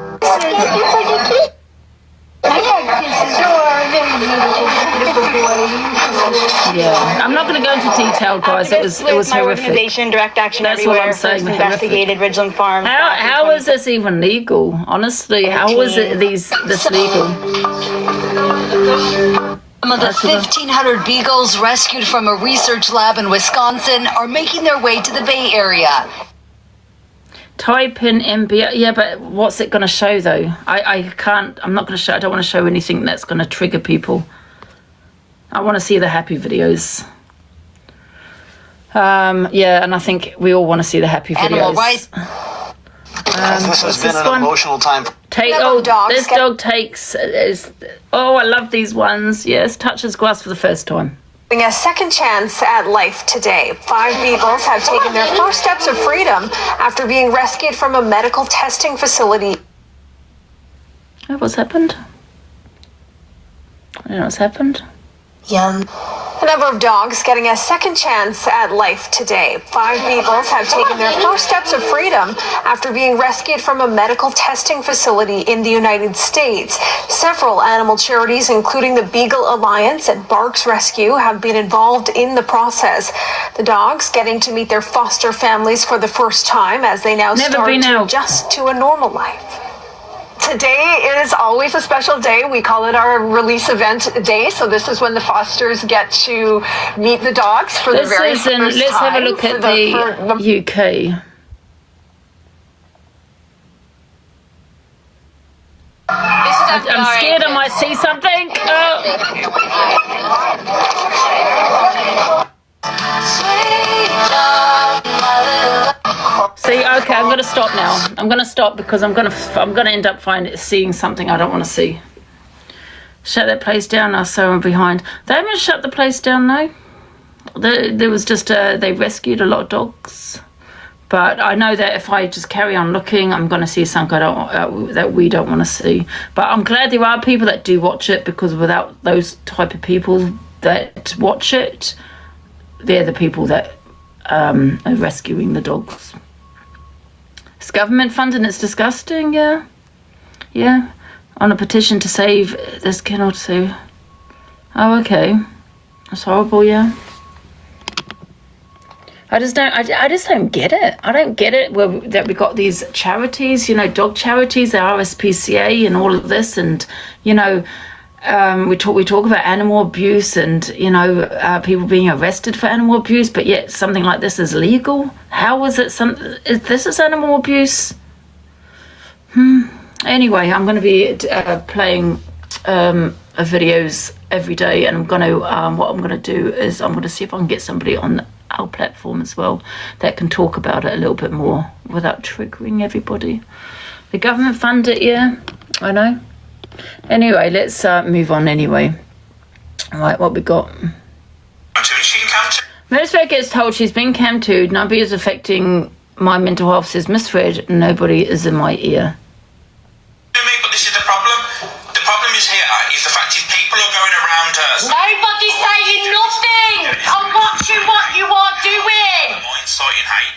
Yeah, I'm not going to go into detail, guys. It was horrific. Monetization, direct action That's everywhere. What I'm saying. First investigated Ridgeland Farm. How is this even legal? Honestly, how is it this legal? Some of the 1,500 beagles rescued from a research lab in Wisconsin are making their way to the Bay Area. Type in MBR. Yeah, but what's it going to show, though? I can't. I'm not going to show. I don't want to show anything that's going to trigger people. I want to see the happy videos. Yeah, and I think we all want to see the happy videos. Animal rights. This has been an emotional time. This dog takes. Oh, I love these ones. Yes, touches grass for the first time. A second chance at life today. 5 beagles have taken their first steps of freedom after being rescued from a medical testing facility. Oh, what's happened? I don't know what's happened. Yum. A number of dogs getting a second chance at life today. 5 beagles have taken their first steps of freedom after being rescued from a medical testing facility in the United States. Several animal charities, including the Beagle Alliance and Barks Rescue, have been involved in the process. The dogs getting to meet their foster families for the first time as they now start to adjust to a normal life. Today is always a special day. We call it our release event day. So this is when the fosters get to meet the dogs for the very first time. Let's have a look at the UK. I'm scared I might see something. See, okay, I'm gonna stop now. I'm gonna stop because I'm gonna end up seeing something I don't want to see. Shut that place down. I'll sew behind. They haven't shut the place down, no. There was just they rescued a lot of dogs. But I know that if I just carry on looking, I'm going to see something that we don't want to see. But I'm glad there are people that do watch it, because without those type of people that watch it, they're the people that are rescuing the dogs. It's government funding. It's disgusting. Yeah. On a petition to save this kennel too. Oh, okay. That's horrible. Yeah. I just don't get it. I don't get it that we got these charities, dog charities, the RSPCA and all of this, and we talk about animal abuse and people being arrested for animal abuse, but yet something like this is legal. How is it? This is animal abuse. Anyway, I'm going to be playing videos every day, and what I'm going to do is I'm going to see if I can get somebody on our platform as well that can talk about it a little bit more without triggering everybody. The government fund it, yeah, I know. Anyway, let's move on anyway. All right, what we got? Misfred gets told she's been cam-tooed. Nobody is affecting my mental health, says Misfred. Nobody is in my ear. But this is the problem. The problem is here is the fact is people are going around her. Nobody's saying nothing. I'm watching what you are doing. Am I inciting hate?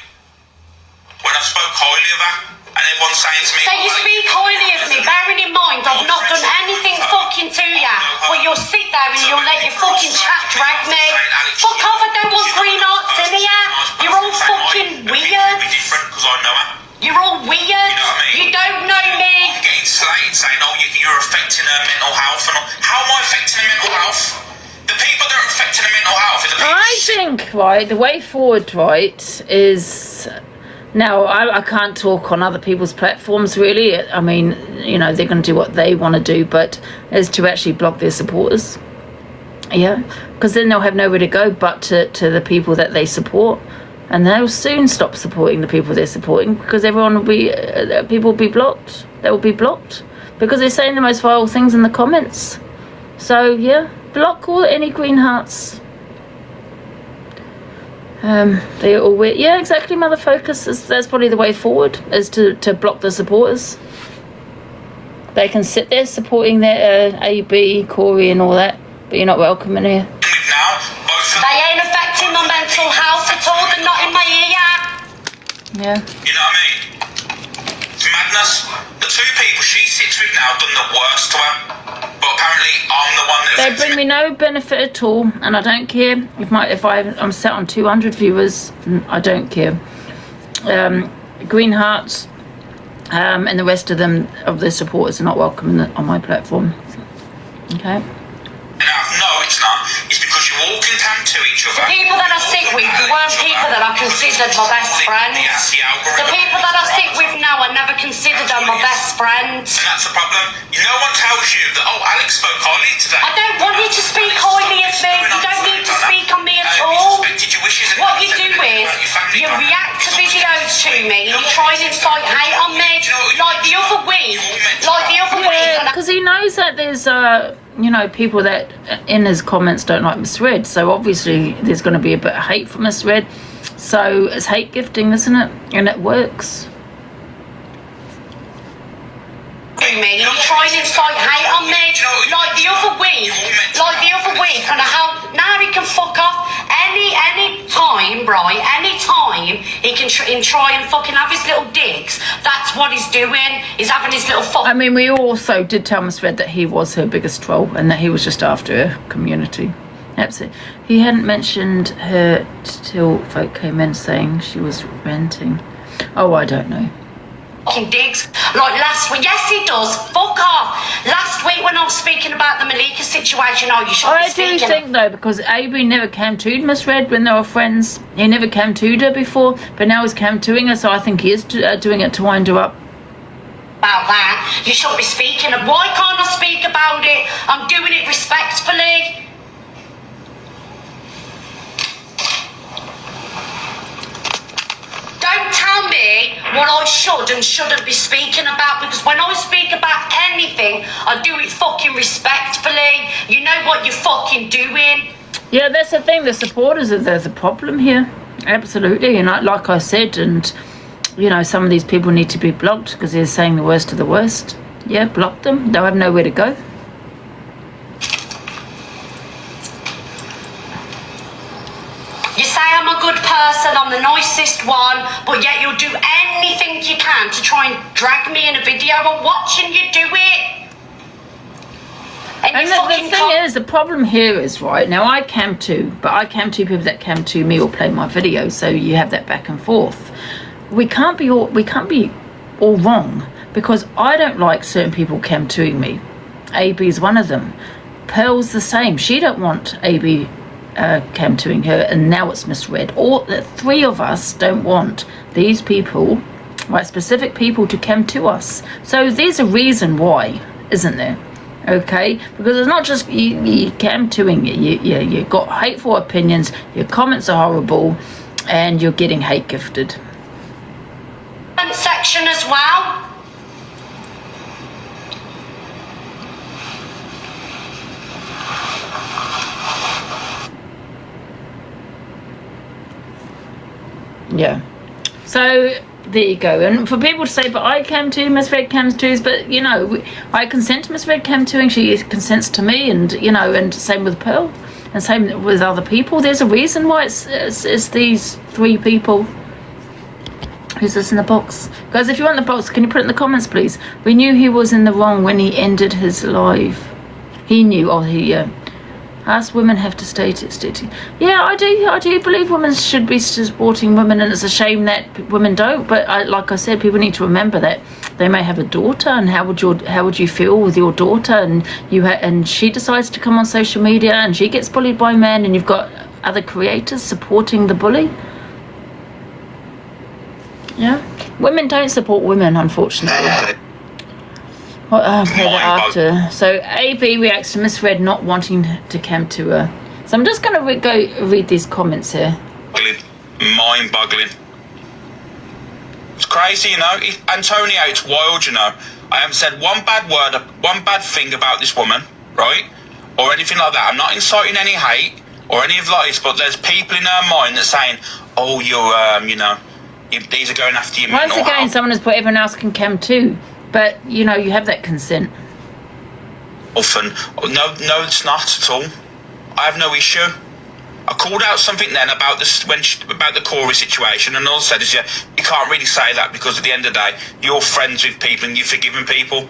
When I spoke highly of her, and everyone's saying to me, so you speak highly of me, bearing in mind I've not done anything fucking to you, but you'll sit there and you'll let your fucking chat drag me. Fuck off, I don't want green arts in here. You're all fucking weird. Because I know her. You're all weird. You know what I mean? You don't know me. I'm getting slated saying, you're affecting her mental health. And how am I affecting her mental health? The people that are affecting her mental health are the people. I think, right, the way forward, right, is... Now, I can't talk on other people's platforms, really. I mean, they're going to do what they want to do, but is to actually block their supporters. Yeah, because then they'll have nowhere to go but to the people that they support. And they'll soon stop supporting the people they're supporting, because everyone will be, people will be blocked. They will be blocked because they're saying the most vile things in the comments. So, yeah, block any green hearts. They're all weird. Yeah, exactly, Mother Focus. That's probably the way forward, is to block the supporters. They can sit there supporting their AB, Corey and all that, but you're not welcome in here. They ain't affecting my mental health at all. They're not in my ear yet. Yeah. You know what I mean? It's madness. The two people she sits with now done the worst to her. But apparently I'm the one that... They bring me no benefit at all, and I don't care if I'm set on 200 viewers. I don't care. Green Hearts and the rest of them, of the supporters, are not welcome on my platform. Okay. No, it's not. It's because you all can come to each other. The people that I sit with weren't people that I considered my best friends. The people that I sit with now, I never considered them my best friends. And that's the problem. No one tells you that, Alex spoke highly today. I don't want you to speak highly of me. You don't need to speak on me at all. What you do is, you react to videos to me, you try and incite hate on me, like the other week. Yeah, because he knows that there's people that in his comments don't like Misread, so obviously there's going to be a bit of hate for Misread. So it's hate gifting, isn't it? And it works. Me, you try and incite hate on me, like the other week, and now he can fuck off any time, right? Any time he can try and fucking have his little digs. That's what he's doing. He's having his little fuck. I mean, we also did tell Misread that he was her biggest troll and that he was just after her community. Absolutely. He hadn't mentioned her till folk came in saying she was renting. Oh, I don't know. fucking digs. Like last week, yes he does, fuck off. Last week when I was speaking about the Malika situation, oh, you should I be speaking. do think though, because AB never cam to'd Miss Red when they were friends. He never cam to'd her before, but now he's cam to'ing her, so I think he is doing it to wind her up. About that, you shouldn't be speaking. Why can't I speak about it? I'm doing it respectfully. Don't tell me what I should and shouldn't be speaking about, because when I speak about anything, I do it fucking respectfully. You know what you're fucking doing. Yeah, that's the thing. The supporters are the problem here. Absolutely. And like I said, and you know, some of these people need to be blocked because they're saying the worst of the worst. Yeah, block them. They'll have nowhere to go. You say I'm a good person, I'm the nicest one, but yet you'll do anything you can to try and drag me in a video. I'm watching you do it. And the thing is, the problem here is, right, now I cam too, but I cam to people that cam to me or play my videos, so you have that back and forth. We can't be all wrong, because I don't like certain people cam toing me. AB is one of them. Pearl's the same. She don't want AB cam toing her, and now it's misread. All the three of us don't want these people, right, specific people to cam to us. So there's a reason why, isn't there? Okay, because it's not just you cam toing you got hateful opinions, your comments are horrible, and you're getting hate gifted. Section as well. Yeah. So there you go. And for people to say, but I cam to Miss Red cams too, but you know, I consent to Miss Red cam toing, she consents to me, and you know, and same with Pearl, and same with other people. There's a reason why it's these three people. Who's this in the box? Guys, if you want the box, can you put it in the comments, please? We knew he was in the wrong when he ended his live. He knew. Oh, he asked women have to stay. Yeah, I do believe women should be supporting women, and it's a shame that women don't. But like I said, people need to remember that they may have a daughter, and how would you feel with your daughter, and and she decides to come on social media, and she gets bullied by men, and you've got other creators supporting the bully. Yeah, women don't support women, unfortunately. Well, I'll play that after. So AB reacts to Miss Red not wanting to cam to her. So I'm just going to go read these comments here. Mind-boggling. It's crazy, you know. Antonio, it's wild, you know. I haven't said one bad word, one bad thing about this woman, right? Or anything like that. I'm not inciting any hate or any of this, but there's people in her mind that's saying, oh, you're, you know, these are going after your mental health. Once again, someone has put everyone else can cam too, but you know, you have that consent. Often, no, it's not at all. I have no issue. I called out something then about this about the Corey situation, and all I said is, you can't really say that because at the end of the day, you're friends with people and you've forgiven people.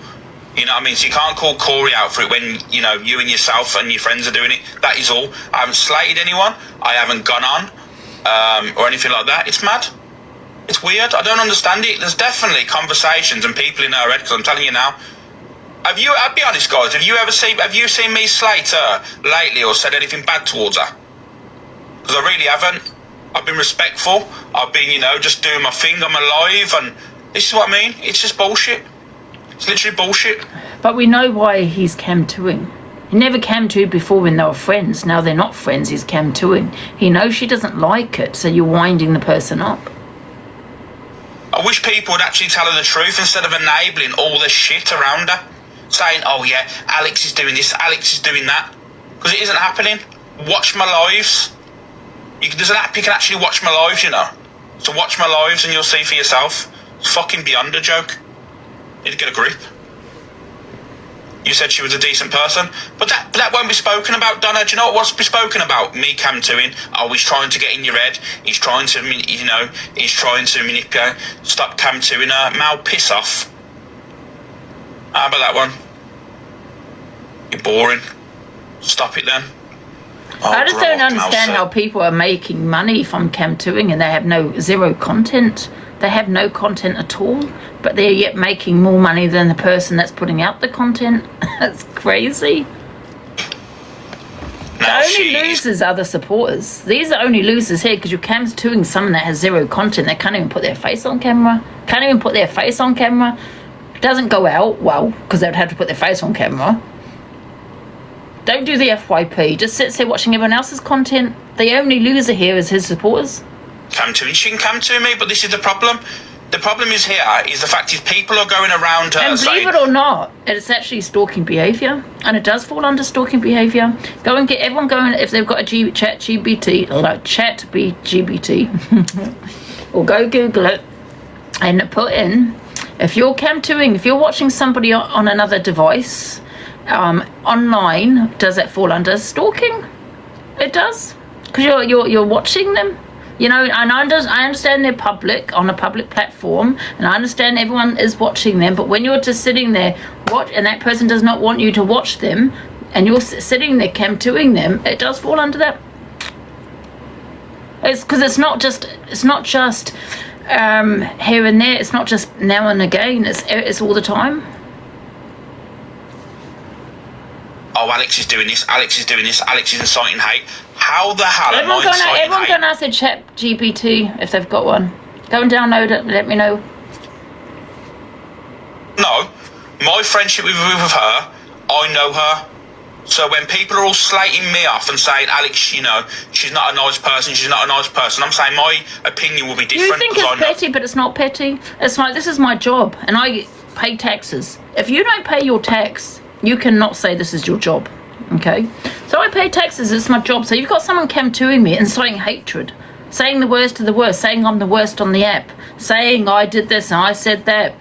You know what I mean? So you can't call Corey out for it when, you know, you and yourself and your friends are doing it. That is all. I haven't slated anyone. I haven't gone on or anything like that. It's mad. It's weird. I don't understand it. There's definitely conversations and people in her head, because I'm telling you now. I'll be honest, guys, have you seen me slate her lately or said anything bad towards her? Because I really haven't. I've been respectful. I've been, you know, just doing my thing. I'm alive, and this is what I mean. It's just bullshit. It's literally bullshit. But we know why he's cam toing. He never cam to before when they were friends. Now they're not friends, he's cam toing. He knows she doesn't like it, so you're winding the person up. I wish people would actually tell her the truth instead of enabling all this shit around her. Saying, oh yeah, Alex is doing this, Alex is doing that. Because it isn't happening. Watch my lives. There's an app you can actually watch my lives, you know. So watch my lives and you'll see for yourself. It's fucking beyond a joke. You need to get a grip. You said she was a decent person. But that won't be spoken about, Donna. Do you know what's be spoken about? Me cam toing. Oh, he's trying to get in your head. He's trying to, you know, he's trying to manipulate. Stop cam toing her. Mal, piss off. How about that one? You're boring. Stop it then. I just don't understand how people are making money from cam-2ing and they have zero content. They have no content at all, but they're yet making more money than the person that's putting out the content. That's crazy. The only losers are the supporters. These are only losers here because you're cam-2ing someone that has zero content. They can't even put their face on camera. It doesn't go out well because they would have to put their face on camera. Don't do the FYP. Just sits there watching everyone else's content. The only loser here is his supporters. She can come to me, but this is the problem. The problem is the fact is people are going around her and believe it or not, it's actually stalking behaviour, and it does fall under stalking behaviour. Go and get everyone going if they've got a chat GBT, or go Google it and put in, if you're cam-2ing, if you're watching somebody on another device online, does that fall under stalking? It does, because you're watching them. You know, and I understand they're public, on a public platform, and I understand everyone is watching them, but when you're just sitting there, and that person does not want you to watch them, and you're sitting there cam-2ing them, it does fall under that. It's because it's not just here and there, it's not just now and again, it's all the time. Oh, Alex is doing this, Alex is inciting hate. How the hell am I inciting hate? Everyone go and ask their chat GPT if they've got one. Go and download it and let me know. No, my friendship with her, I know her. So when people are all slating me off and saying, Alex, you know, she's not a nice person, I'm saying my opinion will be different. You think it's petty, but it's not petty. It's like, this is my job, and I pay taxes. If you don't pay your tax, you cannot say this is your job, okay? So I pay taxes, it's my job. So you've got someone cam-2ing me, inciting hatred, saying the worst of the worst, saying I'm the worst on the app, saying I did this and I said that,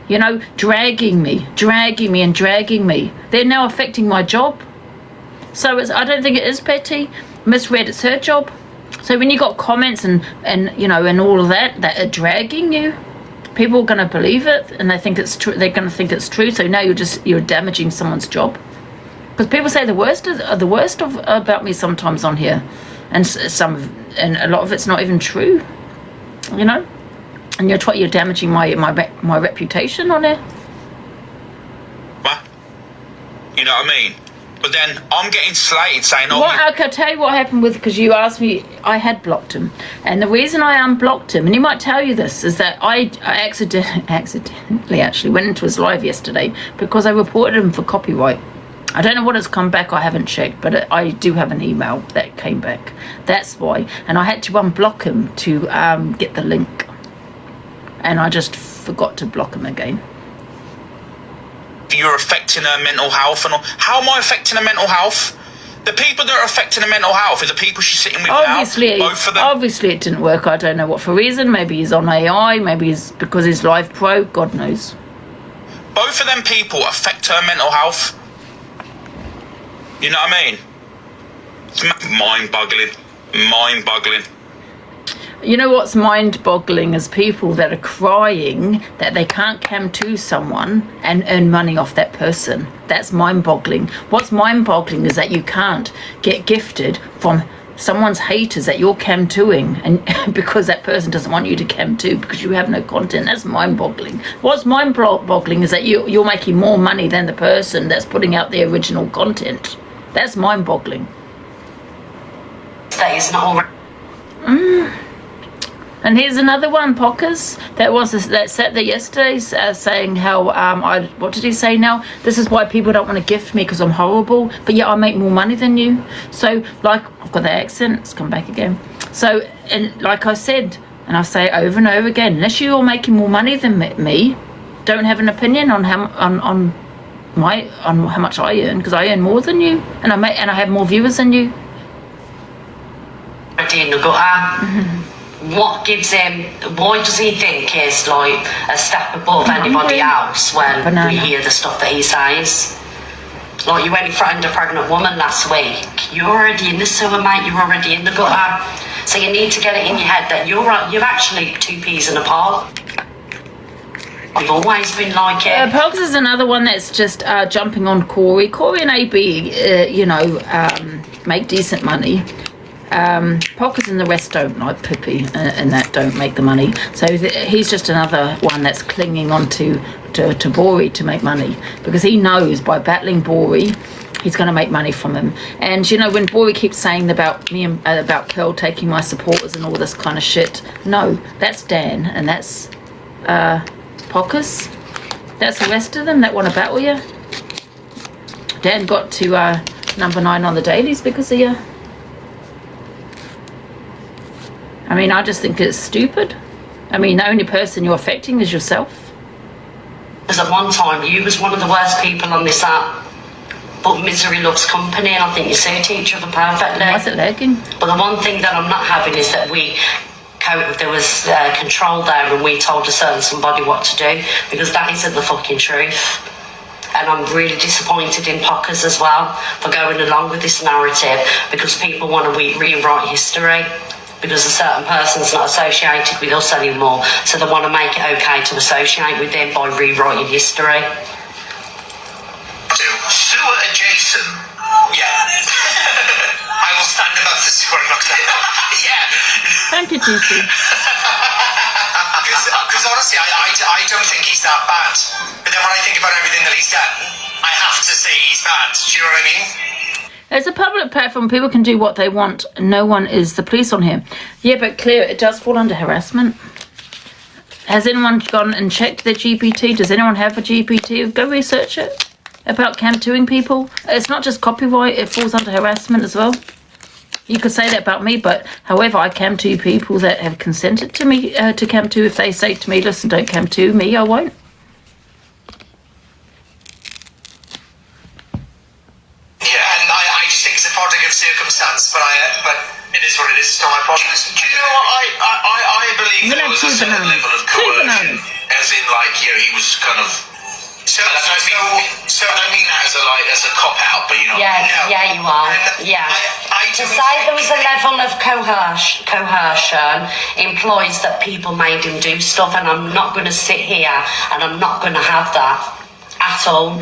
you know, dragging me. They're now affecting my job. So I don't think it is petty. Misread, it's her job. So when you got comments and you know, and all of that are dragging you, people are going to believe it, and they think it's true. They're going to think it's true. So now you're damaging someone's job, because people say the worst about me sometimes on here, and a lot of it's not even true, you know. And you're damaging my reputation on here. What? You know what I mean? But then I'm getting slated saying, "Oh." I'll tell you what happened because you asked me. I had blocked him, and the reason I unblocked him, and he might tell you this, is that I accidentally actually went into his live yesterday because I reported him for copyright. I don't know what has come back. I haven't checked, but I do have an email that came back. That's why, and I had to unblock him to get the link, and I just forgot to block him again. You're affecting her mental health and all. How am I affecting her mental health? The people that are affecting her mental health are the people she's sitting with now. Both of them. Obviously it didn't work. I don't know what for reason. Maybe he's on AI. Maybe it's because he's live pro. God knows. Both of them people affect her mental health. You know what I mean? It's mind-boggling. You know what's mind-boggling is people that are crying that they can't cam-2 someone and earn money off that person. That's mind-boggling. What's mind-boggling is that you can't get gifted from someone's haters that you're cam-2ing, and because that person doesn't want you to cam-2 because you have no content. That's mind-boggling. What's mind-boggling is that you're making more money than the person that's putting out the original content. That's mind-boggling. That is not. And here's another one, Pockers, that sat there yesterday saying how, what did he say now? This is why people don't want to gift me because I'm horrible, but yet I make more money than you. So, like, I've got the accent, it's come back again. So, and like I said, and I say over and over again, unless you're making more money than me, don't have an opinion on how much I earn, because I earn more than you, and I have more viewers than you. What gives him, why does he think he's like a step above anybody else when we hear the stuff that he says? Like, you only threatened a pregnant woman last week. You're already in the sewer, mate, you're already in the gutter. So you need to get it in your head that you're actually two peas in a pod. We've always been like it. Pogs is another one that's just jumping on Corey. Corey and AB, make decent money. Pockers and the rest don't, like Pippi and that don't make the money. So he's just another one that's clinging on to Bori to make money, because he knows by battling Bori he's going to make money from him. And you know, when Bori keeps saying about me and about Pearl taking my supporters and all this kind of shit, no, that's Dan and that's Pockers. That's the rest of them that want to battle you. Dan got to number 9 on the dailies because of you. I mean, I just think it's stupid. I mean, the only person you're affecting is yourself. Because at one time, you was one of the worst people on this app. But misery loves company, and I think you suit each other perfectly. Why's it lagging? But the one thing that I'm not having is that there was control there and we told a certain somebody what to do, because that isn't the fucking truth. And I'm really disappointed in Pockers as well for going along with this narrative, because people want to rewrite history. Because a certain person's not associated with us anymore, so they want to make it okay to associate with them by rewriting history. Sewer adjacent. Yeah. I will stand above the sewer and look at that. Yeah. Thank you, Juicy. Because honestly, I don't think he's that bad. But then when I think about everything that he's done, I have to say he's bad. Do you know what I mean? It's a public platform. People can do what they want. No one is the police on here. Yeah, but Claire, it does fall under harassment. Has anyone gone and checked their GPT? Does anyone have a GPT? Go research it. About cam-2ing people. It's not just copyright. It falls under harassment as well. You could say that about me, but however, I cam-2 people that have consented to me to cam-2. If they say to me, listen, don't cam-2 me, I won't. Of circumstance, but it is what it is. It's not my problem. Do you know what? I believe there was a certain level of coercion, as in, like, you know, he was kind of. So I mean that as a cop out, but you know. Yeah, no. Yeah, you are. Yeah. To say there was a level of coercion implies that people made him do stuff, and I'm not going to sit here and I'm not going to have that at all.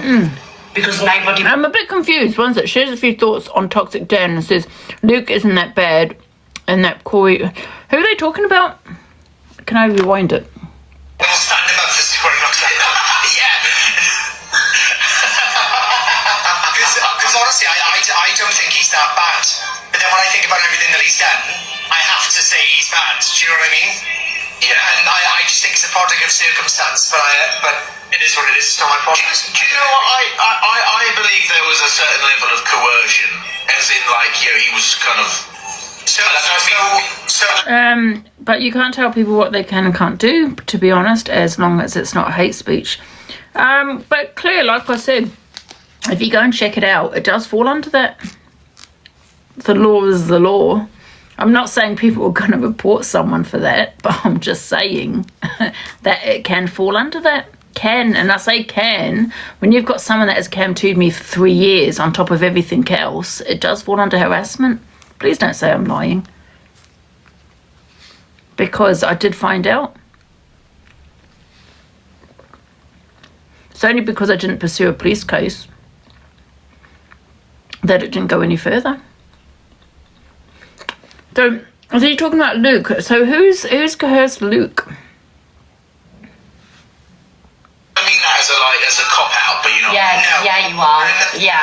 Because nobody... I'm a bit confused. One that shares a few thoughts on Toxic Dan and says, Luke isn't that bad, and that Corey... Who are they talking about? Can I rewind it? We'll stand above the sewer and look at that. Yeah. Because honestly, I don't think he's that bad. But then when I think about everything that he's done, I have to say he's bad. Do you know what I mean? Yeah, and I just think it's a product of circumstance, but it is what it is. It's not my problem. Do you know what? I believe there was a certain level of coercion, as in, like, you know, he was kind of. But you can't tell people what they can and can't do, to be honest, as long as it's not hate speech. But clear, like I said, if you go and check it out, it does fall under that. The law is the law. I'm not saying people are going to report someone for that, but I'm just saying that it can fall under that. Can, and I say can, when you've got someone that has cam-2'd me for 3 years on top of everything else, it does fall under harassment. Please don't say I'm lying. Because I did find out. It's only because I didn't pursue a police case that it didn't go any further. So you're talking about Luke. So who's coerced Luke? I mean that as a cop out, but you know. Yeah, no. Yeah, you are. Yeah.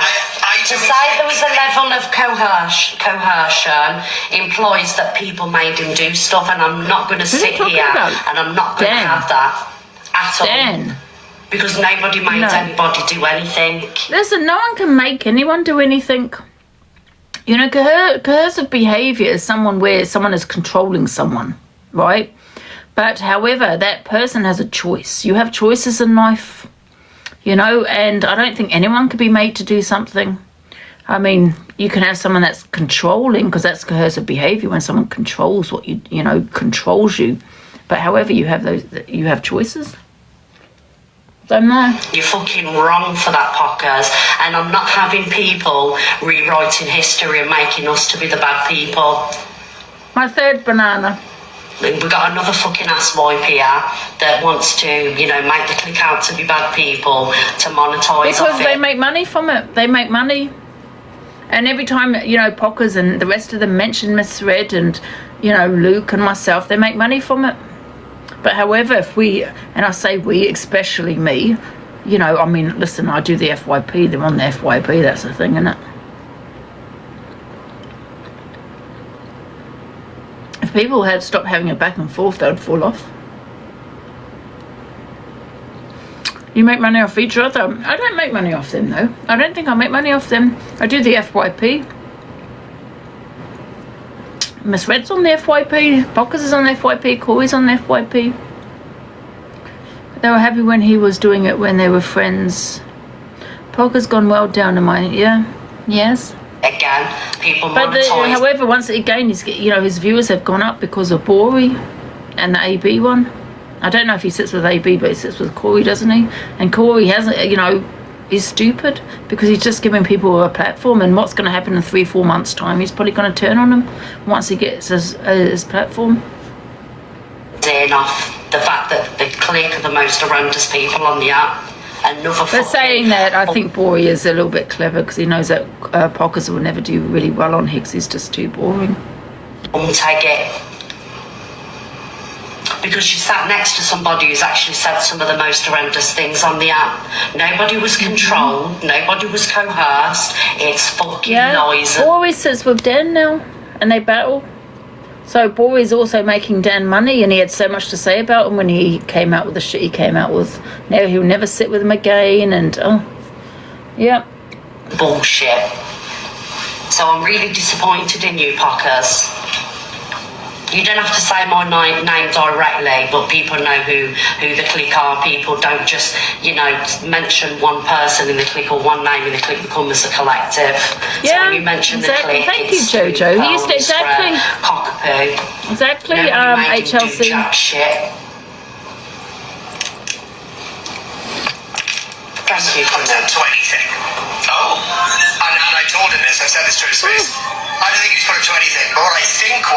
To say there was a level of coercion implies that people made him do stuff, and I'm not going to sit here and I'm not going to have that at all. Because nobody made anybody do anything. Listen, no one can make anyone do anything. You know, coercive behaviour is where someone is controlling someone, right? But however, that person has a choice. You have choices in life, you know, and I don't think anyone could be made to do something. I mean, you can have someone that's controlling, because that's coercive behaviour, when someone controls what you know, controls you. But however, you have choices. Don't know. You're fucking wrong for that, Pockers. And I'm not having people rewriting history and making us to be the bad people. My third banana. We've got another fucking asswipe here that wants to, you know, make the click out to be bad people, to monetize. Because they make money from it. They make money. And every time, you know, Pockers and the rest of them mention Miss Red and, you know, Luke and myself, they make money from it. But however, if we, and I say we, especially me, you know, I mean, listen, I do the FYP, they're on the FYP, that's the thing, isn't it? If people had stopped having a back and forth, they would fall off. You make money off each other. I don't make money off them, though. I don't think I make money off them. I do the FYP. Miss Red's on the FYP. Pockers is on the FYP. Corey's on the FYP. They were happy when he was doing it when they were friends. Pockers gone well down in my... Yeah. Yes. Again, people but however, once again, his viewers have gone up because of Bori and the AB one. I don't know if he sits with AB, but he sits with Corey, doesn't he? And Corey hasn't, you know, is stupid because he's just giving people a platform. And what's going to happen in 3-4 months' time? He's probably going to turn on them once he gets his platform. Enough the fact that the clique are the most horrendous people on the app. But saying that, I think Bori is a little bit clever because he knows that Pockers will never do really well on Hicks. He's just too boring. Take it. Because you sat next to somebody who's actually said some of the most horrendous things on the app. Nobody was controlled. Nobody was coerced. It's fucking noisy. Bori sits with Dan now, and they battle. So Bori's also making Dan money, and he had so much to say about him when he came out with the shit he came out with. Now he'll never sit with him again, and yeah. Bullshit. So I'm really disappointed in you, Pockers. You don't have to say my name directly, but people know who the clique are. People don't just, you know, mention one person in the clique or one name in the clique, become as a collective. Yeah, so when you mention exactly. the clique, Thank you, Jojo. He used to exactly. Cockapoo. Exactly. HLC. Shit. Thank you. Put down to anything. Oh. And I told him this. I said this to his face. I don't think he was put up to anything. But what I think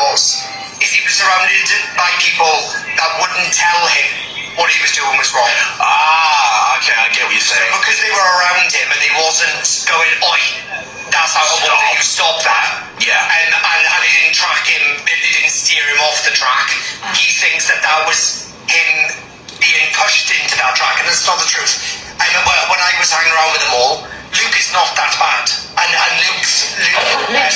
is he was surrounded by people that wouldn't tell him what he was doing was wrong. Ah, okay, I get what you're saying. So because they were around him and he wasn't going, oi, that's how I want you stop that. Yeah. And they didn't track him, they didn't steer him off the track. He thinks that was him being pushed into that track, and that's not the truth. I remember when I was hanging around with them all, Luke is not that bad. And Luke's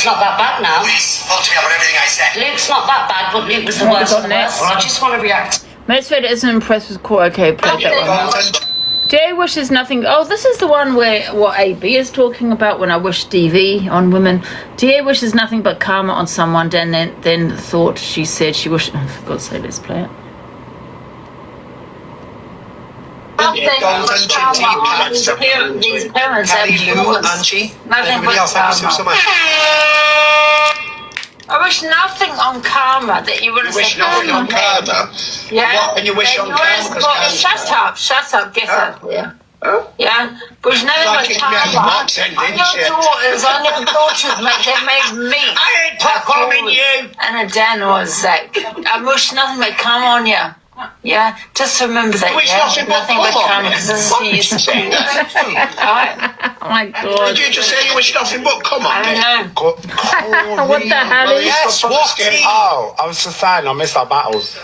not that bad now. He's pulled me up on everything I said. Luke's not that bad, but Luke was the worst of the worst. I just want to react. Most isn't impressed with Corey. Okay, play that one. Jay wishes nothing. Oh, this is the one where what AB is talking about when I wish DV on women. DA wishes nothing but karma on someone, and then thought she said she wished. Oh, for God's sake, let's play it. These parents have Angie, nothing but karma. I wish nothing on karma that you would have said. Wish nothing on karma? Yeah. What, and you wish on karma? Shut up, get up there. Huh? Yeah, wish nothing but karma. On your daughters, they made meat. I ain't performing you. And a Dan was like, I wish nothing but karma on you. Yeah, just remember that. Wish nothing but karma, because this is who you support. Oh my God. Did you just say you wish nothing but come on? I don't know. What the hell is yes, what? Oh, I was just saying, I missed our battles.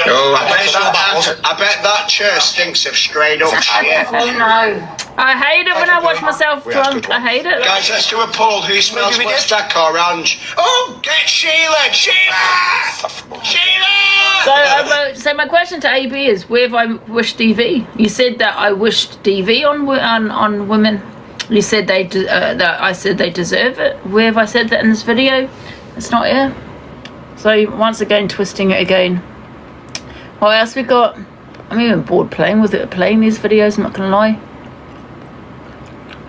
Oh, I bet that chair stinks of straight up shit. Oh no. I hate it when I watch myself drunk. I hate it. Guys, let's do a poll. Who smells worse, Dak or Ange? Oh, get Sheila! So my question to AB is, where have I wished DV? You said that I wished DV on women. You said that I said they deserve it. Where have I said that in this video? It's not here. So once again, twisting it again. What else we got? I'm even bored playing these videos. I'm not gonna lie.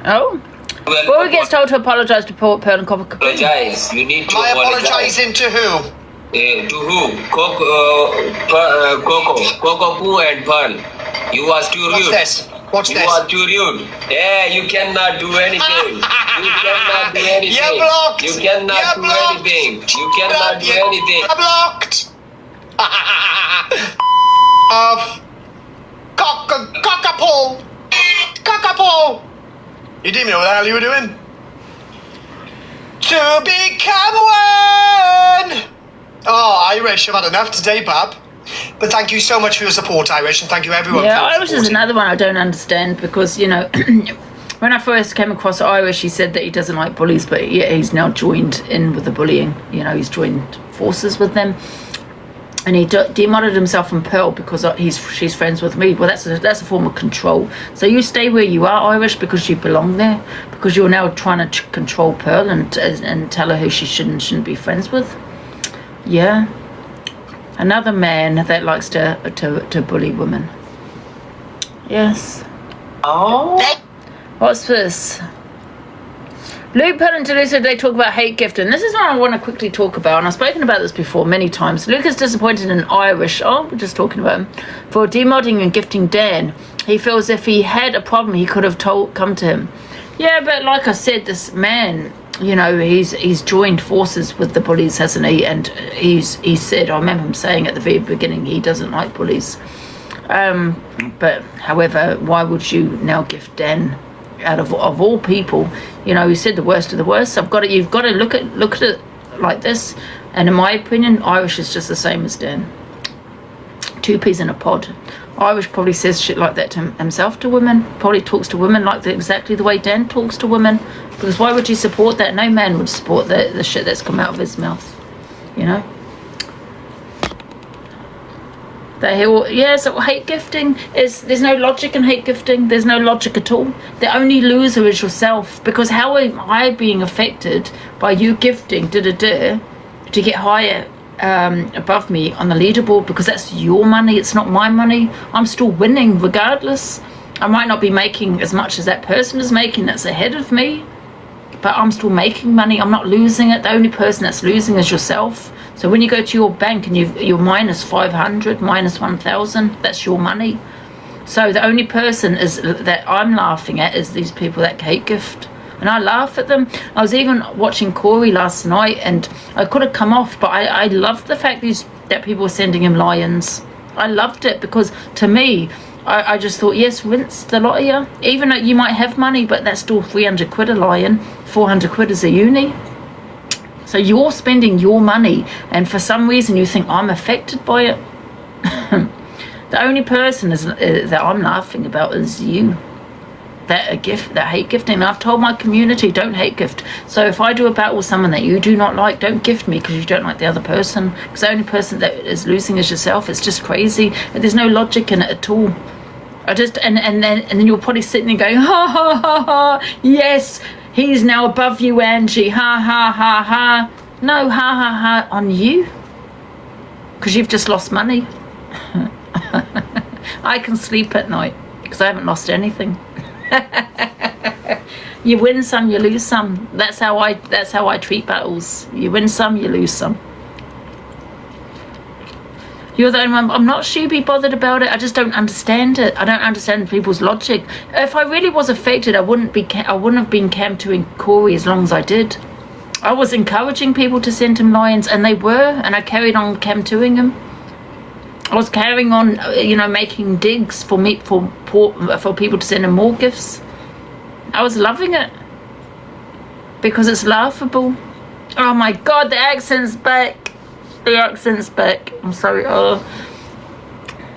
Oh. Bori gets told to apologise to Pearl and Copper. Apologise. You need to Am I apologise. apologising to who? To who? Coco Poo and Pearl. You was too rude. What's you this? are too rude. Yeah, you cannot do anything. You cannot do anything. You're blocked. You cannot do anything. You cannot do anything. You're blocked. Cockapoo! Cockapoo! You didn't know what the hell you were doing? To become one! Oh, Irish, I've had enough today, Bab. But thank you so much for your support, Irish, and thank you everyone Yeah, for Irish is another one I don't understand because, you know, when I first came across Irish, he said that he doesn't like bullies, but yeah, he's now joined in with the bullying. You know, he's joined forces with them. And he demodded himself from Pearl because she's friends with me. Well, that's a form of control. So you stay where you are, Irish, because you belong there. Because you're now trying to control Pearl and tell her who she shouldn't be friends with. Yeah. Another man that likes to bully women. Yes. Oh. What's this? Luke, Pearl and Delisa, they talk about hate gifting. This is what I want to quickly talk about, and I've spoken about this before many times. Luke is disappointed in Irish, we're just talking about him, for demodding and gifting Dan. He feels if he had a problem, he could have come to him. Yeah, but like I said, this man, you know, he's joined forces with the bullies, hasn't he? And he said, I remember him saying at the very beginning, he doesn't like bullies. But however, why would you now gift Dan? Out of all people, you know, he said the worst of the worst. You've got to look at it like this. And in my opinion, Irish is just the same as Dan. Two peas in a pod. Irish probably says shit like that to himself to women. Probably talks to women like exactly the way Dan talks to women. Because why would you support that? No man would support the shit that's come out of his mouth. You know. So hate gifting there's no logic in hate gifting. There's no logic at all. The only loser is yourself, because how am I being affected by you gifting to get higher above me on the leaderboard? Because that's your money, it's not my money. I'm still winning regardless. I might not be making as much as that person is making that's ahead of me, but I'm still making money. I'm not losing it. The only person that's losing is yourself. So when you go to your bank and you're minus 500, minus 1,000, that's your money. So the only person that I'm laughing at is these people that hate gift. And I laugh at them. I was even watching Corey last night, and I could have come off, but I loved the fact that people were sending him lions. I loved it because to me, I just thought, yes, rinse the lot of you. Even though you might have money, but that's still 300 quid a lion, 400 quid is a uni. So you're spending your money, and for some reason you think I'm affected by it. The only person that I'm laughing about is you. That hate gifting. And I've told my community, don't hate gift. So if I do a battle with someone that you do not like, don't gift me because you don't like the other person. Because the only person that is losing is yourself. It's just crazy. And there's no logic in it at all. And then you're probably sitting there going, ha ha ha ha, yes. He's now above you, Angie. Ha, ha, ha, ha. No, ha, ha, ha on you. Because you've just lost money. I can sleep at night because I haven't lost anything. You win some, you lose some. That's how I treat battles. You win some, you lose some. You're the only one. I'm not be bothered about it. I just don't understand it. I don't understand people's logic. If I really was affected, I wouldn't have been cam-toing Corey as long as I did. I was encouraging people to send him lions, and they were, and I carried on cam-toing him. I was carrying on, making digs for people to send him more gifts. I was loving it because it's laughable. Oh my God, the accent's back. The accent's back. I'm sorry. Oh.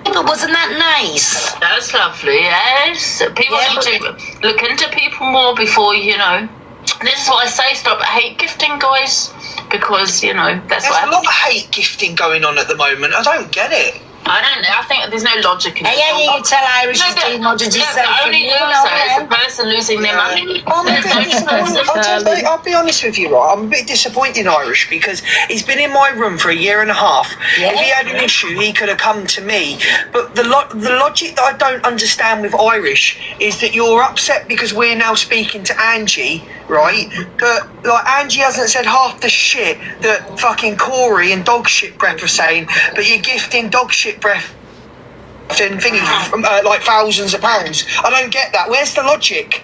But wasn't that nice? That's lovely, yes. People need to look into people more before, This is what I say, stop hate gifting, guys. Because, that's what There's a lot of hate gifting going on at the moment. I don't get it. I think there's no logic in it. Yeah, you tell Irish to demodded yourself. The only loser is the person losing their money. I'll be honest with you, right? I'm a bit disappointed in Irish because he's been in my room for a year and a half. Yeah. If he had an issue, he could have come to me. But the logic that I don't understand with Irish is that you're upset because we're now speaking to Angie, right? But Angie hasn't said half the shit that fucking Corey and dog shit breath are saying, but you're gifting dog shit breath and thingy from thousands of pounds. I don't get that. Where's the logic?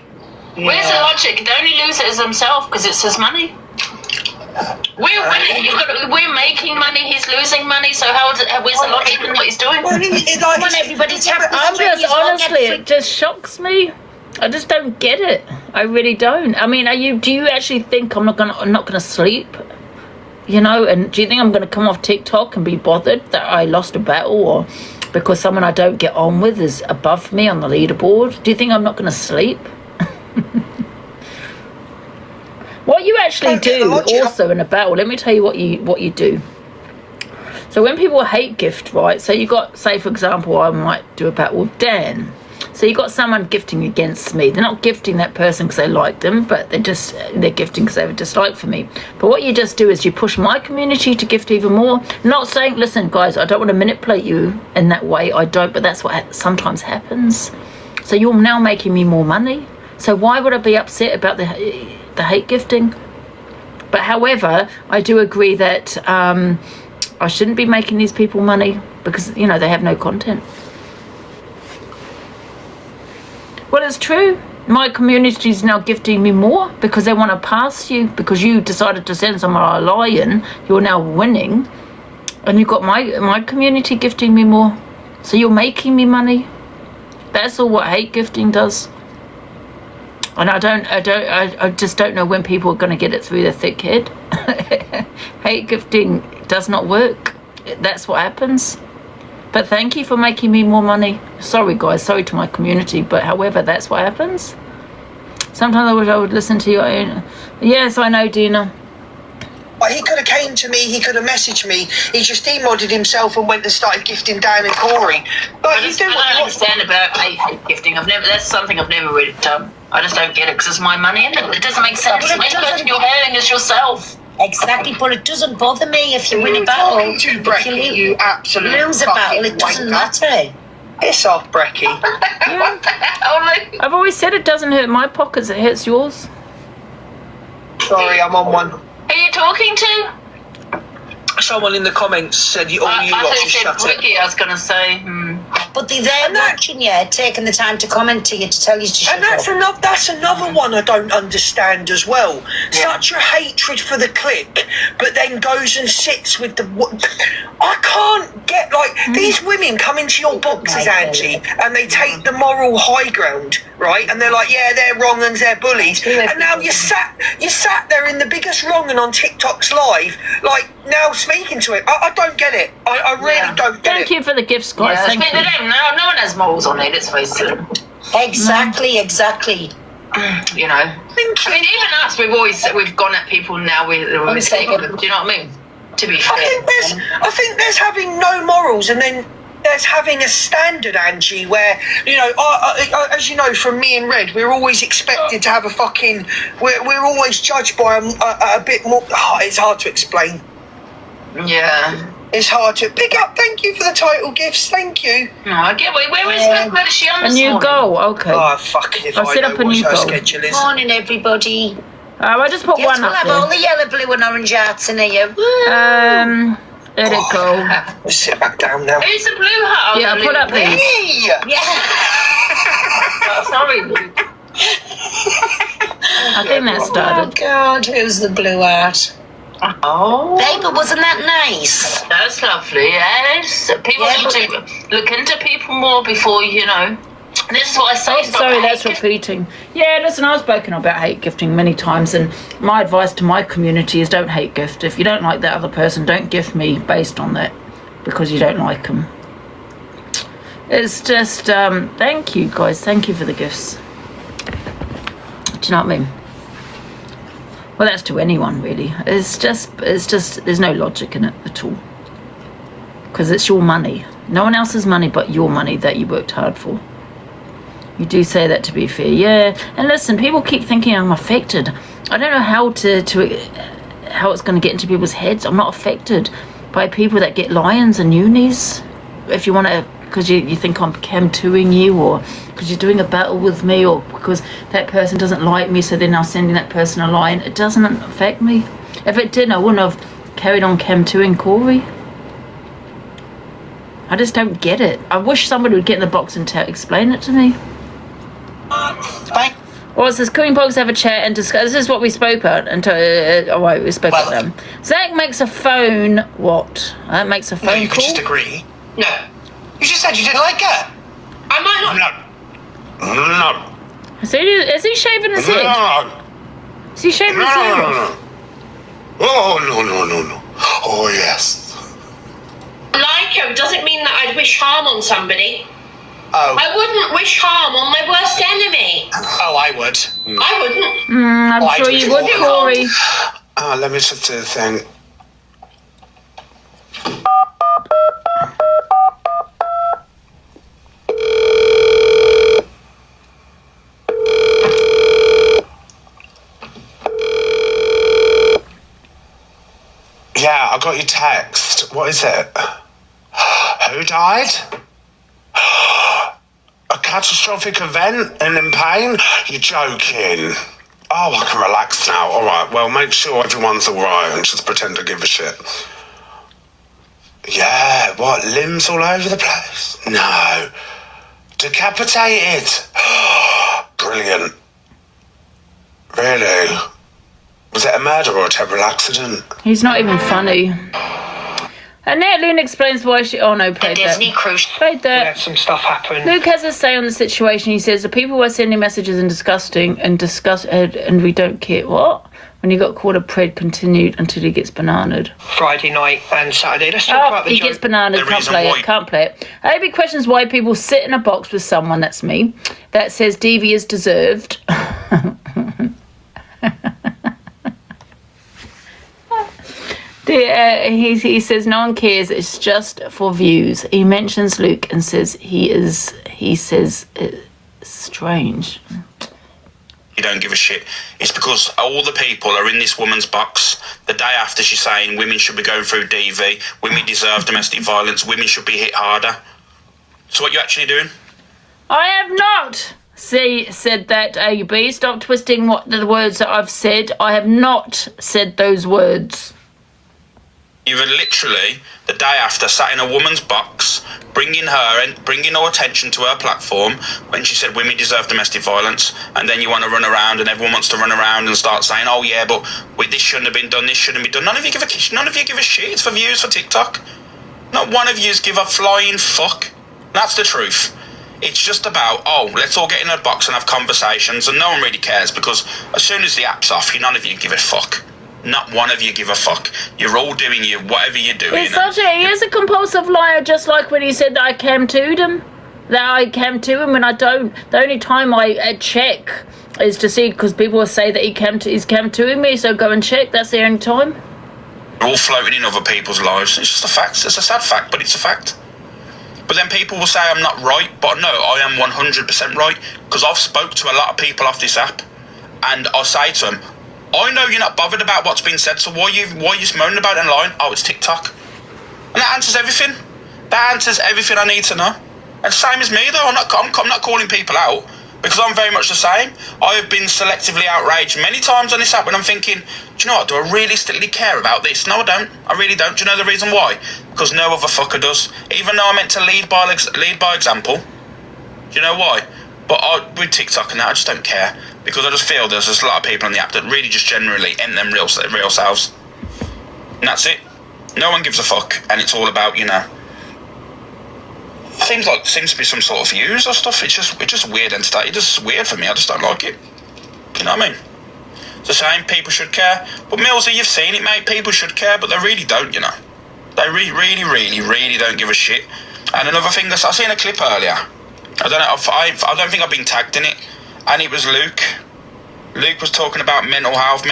Where's the logic? The only loser is himself because it's his money. We're winning. We're making money. He's losing money. So where's the logic in what he's doing? Well, I want everybody to have I'm just honestly, it just shocks me. I just don't get it. I really don't. I mean, do you actually think I'm not gonna sleep? You know, and do you think I'm gonna come off TikTok and be bothered that I lost a battle, or because someone I don't get on with is above me on the leaderboard? Do you think I'm not gonna sleep? What you actually do also in a battle, let me tell you what you do. So when people hate gift, right? So you got, say for example, I might do a battle with Dan. So you got someone gifting against me. They're not gifting that person because they like them, but they're gifting because they have a dislike for me. But what you just do is you push my community to gift even more. Not saying, listen guys, I don't want to manipulate you in that way. I don't, but that's what sometimes happens. So you're now making me more money. So why would I be upset about the hate gifting? But however, I do agree that I shouldn't be making these people money because, you know, they have no content. Well, it's true. My community is now gifting me more because they want to pass you, because you decided to send someone a lion. You're now winning, and you've got my community gifting me more. So you're making me money. That's all what hate gifting does. And I just don't know when people are going to get it through their thick head. Hate gifting does not work. That's what happens. But thank you for making me more money. Sorry guys, sorry to my community, but however, that's what happens. Sometimes I wish I would listen to your own. Yes, I know, Dina. Well, he could have came to me, he could have messaged me. He just demodded himself and went and started gifting Dan and Corey. But you do what you I don't understand about hate gifting. That's something I've never really done. I just don't get it because it's my money, and it doesn't make sense. The main person you're hurting is yourself. Exactly, but it doesn't bother me if you win a battle. If you lose a battle, it doesn't matter. Piss off, Brecky. Yeah. I've always said it doesn't hurt my pockets, it hurts yours. Sorry, I'm on one. Who are you talking to? Someone in the comments said you lot should shut it. Ricky, I was going to say. But they're watching you, taking the time to comment to you to tell you to shut up. And that's another one I don't understand as well. Yeah. Such a hatred for the clique, but then goes and sits with the... I can't get, these women come into your boxes, Angie, and they take the moral high ground, right? And they're like, yeah, they're wrong and they're bullies. And now you sat there in the biggest wrong and on TikTok's live, now speaking to it. I don't get it. I really don't get it. Thank you for the gifts, guys. Thank you. No one has morals on it, let's face it. Exactly. You know. I mean, even us, we've gone at people now. We're taking them. Do you know what I mean? To be fair. I think there's having no morals, and then there's having a standard, Angie, where, you know, as you know from me and Red, we're always expected to have a fucking... We're always judged by a bit more... it's hard to explain. Yeah. It's hard to pick up. Thank you for the title gifts. Thank you. No, I get where is she on this morning? A new goal. Okay. Oh, fuck it if I set up a new goal. Schedule is. Morning, everybody. I just put one up there. We'll have all the yellow, blue and orange hearts in here. Let it go. We'll sit back down now. Who's the blue heart? Yeah, put up these. Yeah. Sorry. I think that started. Oh, God, who's the blue heart? Oh. Baby, wasn't that nice? That's lovely, yes. People need to look into people more before, you know. This is what I say. Oh, sorry, that's repeating. Yeah, listen, I've spoken about hate gifting many times, and my advice to my community is don't hate gift. If you don't like that other person, don't gift me based on that, because you don't like them. It's just, thank you, guys. Thank you for the gifts. Do you know what I mean? Well, that's to anyone, really. It's just, there's no logic in it at all. Because it's your money. No one else's money but your money that you worked hard for. You do say that, to be fair. Yeah. And listen, people keep thinking I'm affected. I don't know how how it's going to get into people's heads. I'm not affected by people that get lions and unis. If you want to... because you think I'm cam-2ing you, or because you're doing a battle with me, or because that person doesn't like me, so they're now sending that person a line. It doesn't affect me. If it did, I wouldn't have carried on cam-2ing Corey. I just don't get it. I wish somebody would get in the box and explain it to me. Bye. Well, it says, can we have a chat and discuss? This is what we spoke about. We spoke about them. Zach makes a phone, what? That makes a phone No, you call? could just agree. No. You just said you didn't like her. I might not. No. Is he shaving his head? No. Is he shaving his hair off? Oh, no. Oh, yes. Like him doesn't mean that I'd wish harm on somebody. Oh. I wouldn't wish harm on my worst enemy. Oh, I would. I wouldn't. I'm sure you would, Corey. Let me just do the thing. Yeah, I got your text. What is it? Who died? A catastrophic event and in pain? You're joking. Oh, I can relax now. All right, well, make sure everyone's all right and just pretend to give a shit. Yeah, what, limbs all over the place? No. Decapitated. Brilliant. Really? Was it a murder or a terrible accident? He's not even funny. Annette Lynn explains why she... Oh, no, played that. Played that. Let some stuff happen. Luke has a say on the situation. He says, the people were sending messages and and we don't care. What? When he got caught a pred continued until he gets bananaed. Friday night and Saturday. Let's talk about the he gets bananaed. Can't play it. AB questions why people sit in a box with someone, that's me, that says DV is deserved. He says no one cares, it's just for views. He mentions Luke and says he says it's strange. You don't give a shit. It's because all the people are in this woman's box. The day after she's saying women should be going through DV, women deserve domestic violence, women should be hit harder. So what are you actually doing? I have not said that, AB. Stop twisting the words that I've said. I have not said those words. You were literally, the day after, sat in a woman's box, bringing her attention to her platform when she said women deserve domestic violence, and then you want to run around and everyone wants to run around and start saying, oh yeah, but this shouldn't have been done, this shouldn't be done. None of you give a shit. It's for views for TikTok. Not one of yous give a flying fuck. That's the truth. It's just about, let's all get in a box and have conversations, and no one really cares, because as soon as the app's off, none of you give a fuck. Not one of you give a fuck. You're all doing whatever you're doing. He is a compulsive liar, just like when he said that I cam to him. That I cam to him when I don't. The only time I check is to see, because people will say that he's cam to me, so go and check. That's the only time. We're all floating in other people's lives. It's just a fact. It's a sad fact, but it's a fact. But then people will say I'm not right, but no, I am 100% right, because I've spoke to a lot of people off this app, and I say to them, I know you're not bothered about what's been said, so why are you moaning about it online? Oh, it's TikTok. And that answers everything. That answers everything I need to know. And same as me, though. I'm not calling people out, because I'm very much the same. I have been selectively outraged many times on this app when I'm thinking, do you know what, do I realistically care about this? No, I don't. I really don't. Do you know the reason why? Because no other fucker does. Even though I meant to lead by example. Do you know why? But with TikTok and that, I just don't care. Because I just feel there's just a lot of people on the app that really just generally ain't them real selves. And that's it. No one gives a fuck, and it's all about, seems to be some sort of views or stuff. It's just weird entertainment. It's just weird for me. I just don't like it. You know what I mean? It's the same. People should care. But Millsy, you've seen it, mate. People should care, but they really don't. They really don't give a shit. And another thing, I seen a clip earlier. I don't know. I don't think I've been tagged in it. And it was Luke. Luke was talking about mental health,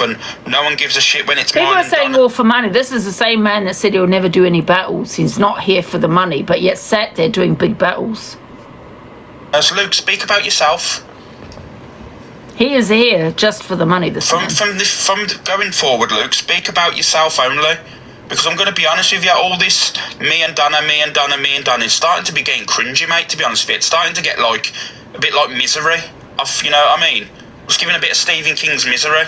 and no one gives a shit when it's people are saying all for money. This is the same man that said he'll never do any battles. He's not here for the money, but yet sat there doing big battles. So Luke, speak about yourself. He is here just for the money this time. From going forward, Luke, speak about yourself only. Because I'm going to be honest with you, all this me and Donna, is starting to be getting cringy, mate, to be honest with you. It's starting to get a bit like Misery. You know what I mean? It's giving a bit of Stephen King's Misery.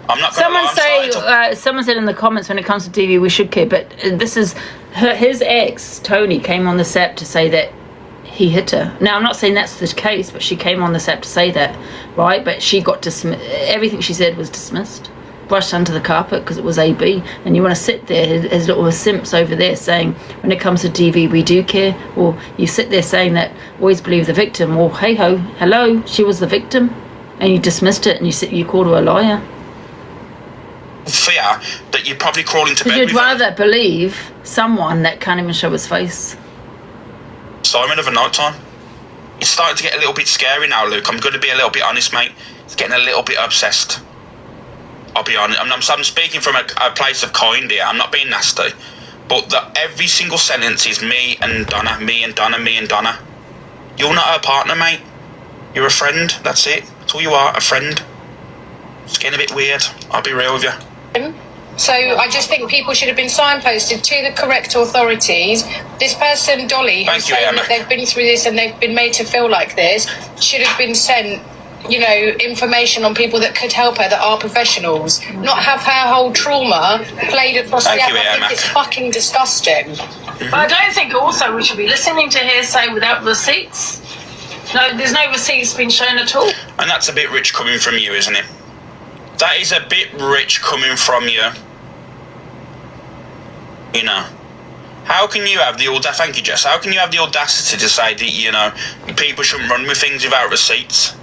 I'm not going to lie. Someone said in the comments, when it comes to DV, we should care, but this is his ex, Tony, came on the set to say that he hit her. Now, I'm not saying that's the case, but she came on this app to say that, right? But she got dismissed. Everything she said was dismissed, brushed under the carpet because it was AB. And you want to sit there as little simps over there saying, when it comes to DV, we do care. Or you sit there saying that, always believe the victim. Well, hey-ho, hello, she was the victim. And you dismissed it and you called her a liar. Fear that you're probably crawling to bed You'd with rather believe someone that can't even show his face. Simon of a night time. It's starting to get a little bit scary now, Luke. I'm going to be a little bit honest, mate. It's getting a little bit obsessed. I'll be honest. I'm speaking from a place of kind here. I'm not being nasty. But every single sentence is me and Donna, me and Donna, me and Donna. You're not her partner, mate. You're a friend. That's it. That's all you are, a friend. It's getting a bit weird. I'll be real with you. So I just think people should have been signposted to the correct authorities. This person, Dolly, who's saying that they've been through this and they've been made to feel like this, should have been sent, you know, information on people that could help her that are professionals. Not have her whole trauma played across the app. I think it's fucking disgusting. But I don't think also we should be listening to hearsay without receipts. No, there's no receipts being shown at all. And that's a bit rich coming from you, isn't it? That is a bit rich coming from you. You know, how can you have the audacity? Thank you, Jess. How can you have the audacity to say that, you know, people shouldn't run with things without receipts?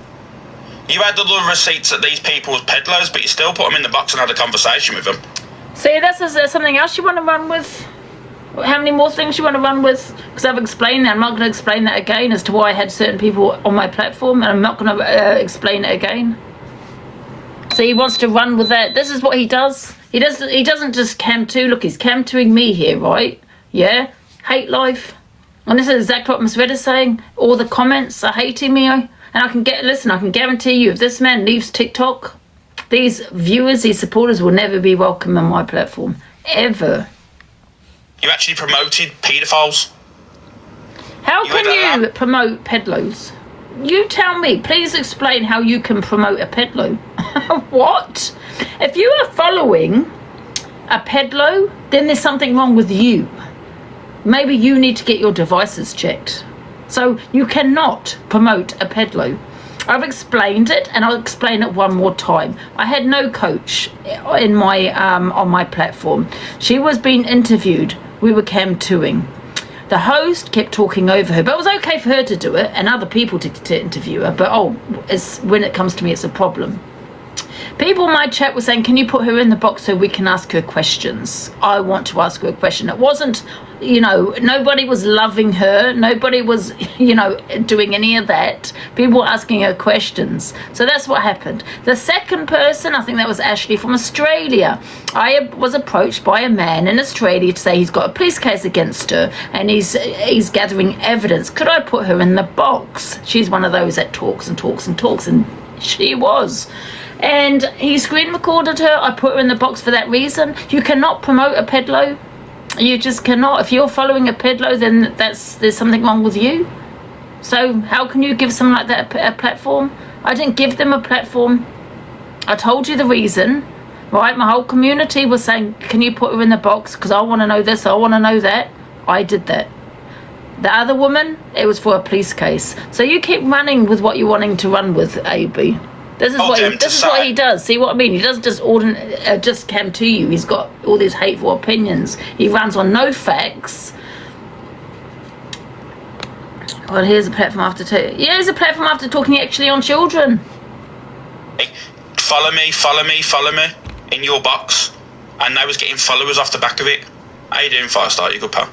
You had all the receipts at these people's peddlers, but you still put them in the box and had a conversation with them. See, that's something else you want to run with? How many more things you want to run with? Because I've explained that. I'm not going to explain that again as to why I had certain people on my platform, and I'm not going to explain it again. So he wants to run with that. This is what he does. He doesn't just cam to. Look, he's cam toing me here, right? Yeah? Hate life. And this is exactly what Miss Red is saying. All the comments are hating me. And I can guarantee you, if this man leaves TikTok, these viewers, these supporters will never be welcome on my platform. Ever. You actually promoted paedophiles. How can you promote pedlos? You tell me. Please explain how you can promote a pedlo. What? If you are following a pedlo, then there's something wrong with you. Maybe you need to get your devices checked. So you cannot promote a pedlo. I've explained it, and I'll explain it one more time. I had no coach in my on my platform. She was being interviewed. We were cam toing. The host kept talking over her, but it was okay for her to do it and other people to interview her. But when it comes to me, it's a problem. People in my chat were saying, can you put her in the box so we can ask her questions? I want to ask her a question. It wasn't, you know, nobody was loving her. Nobody was, you know, doing any of that. People were asking her questions. So that's what happened. The second person, I think that was Ashley from Australia. I was approached by a man in Australia to say he's got a police case against her and he's gathering evidence. Could I put her in the box? She's one of those that talks and talks and talks, and she was. And he screen recorded her. I put her in the box for that reason. You cannot promote a pedlo. You just cannot. If you're following a pedlo, then there's something wrong with you. So how can you give someone like that a platform? I didn't give them a platform. I told you the reason, right? My whole community was saying, can you put her in the box? Because I want to know this, I want to know that. I did that. The other woman, it was for a police case. So you keep running with what you're wanting to run with, AB. This is what he does. See what I mean? He doesn't just cam to you. He's got all these hateful opinions. He runs on no facts. Well, here's a platform after here's a platform after talking actually on children. Hey, follow me in your box. And I was getting followers off the back of it. How you doing, Firestar? You good, pal?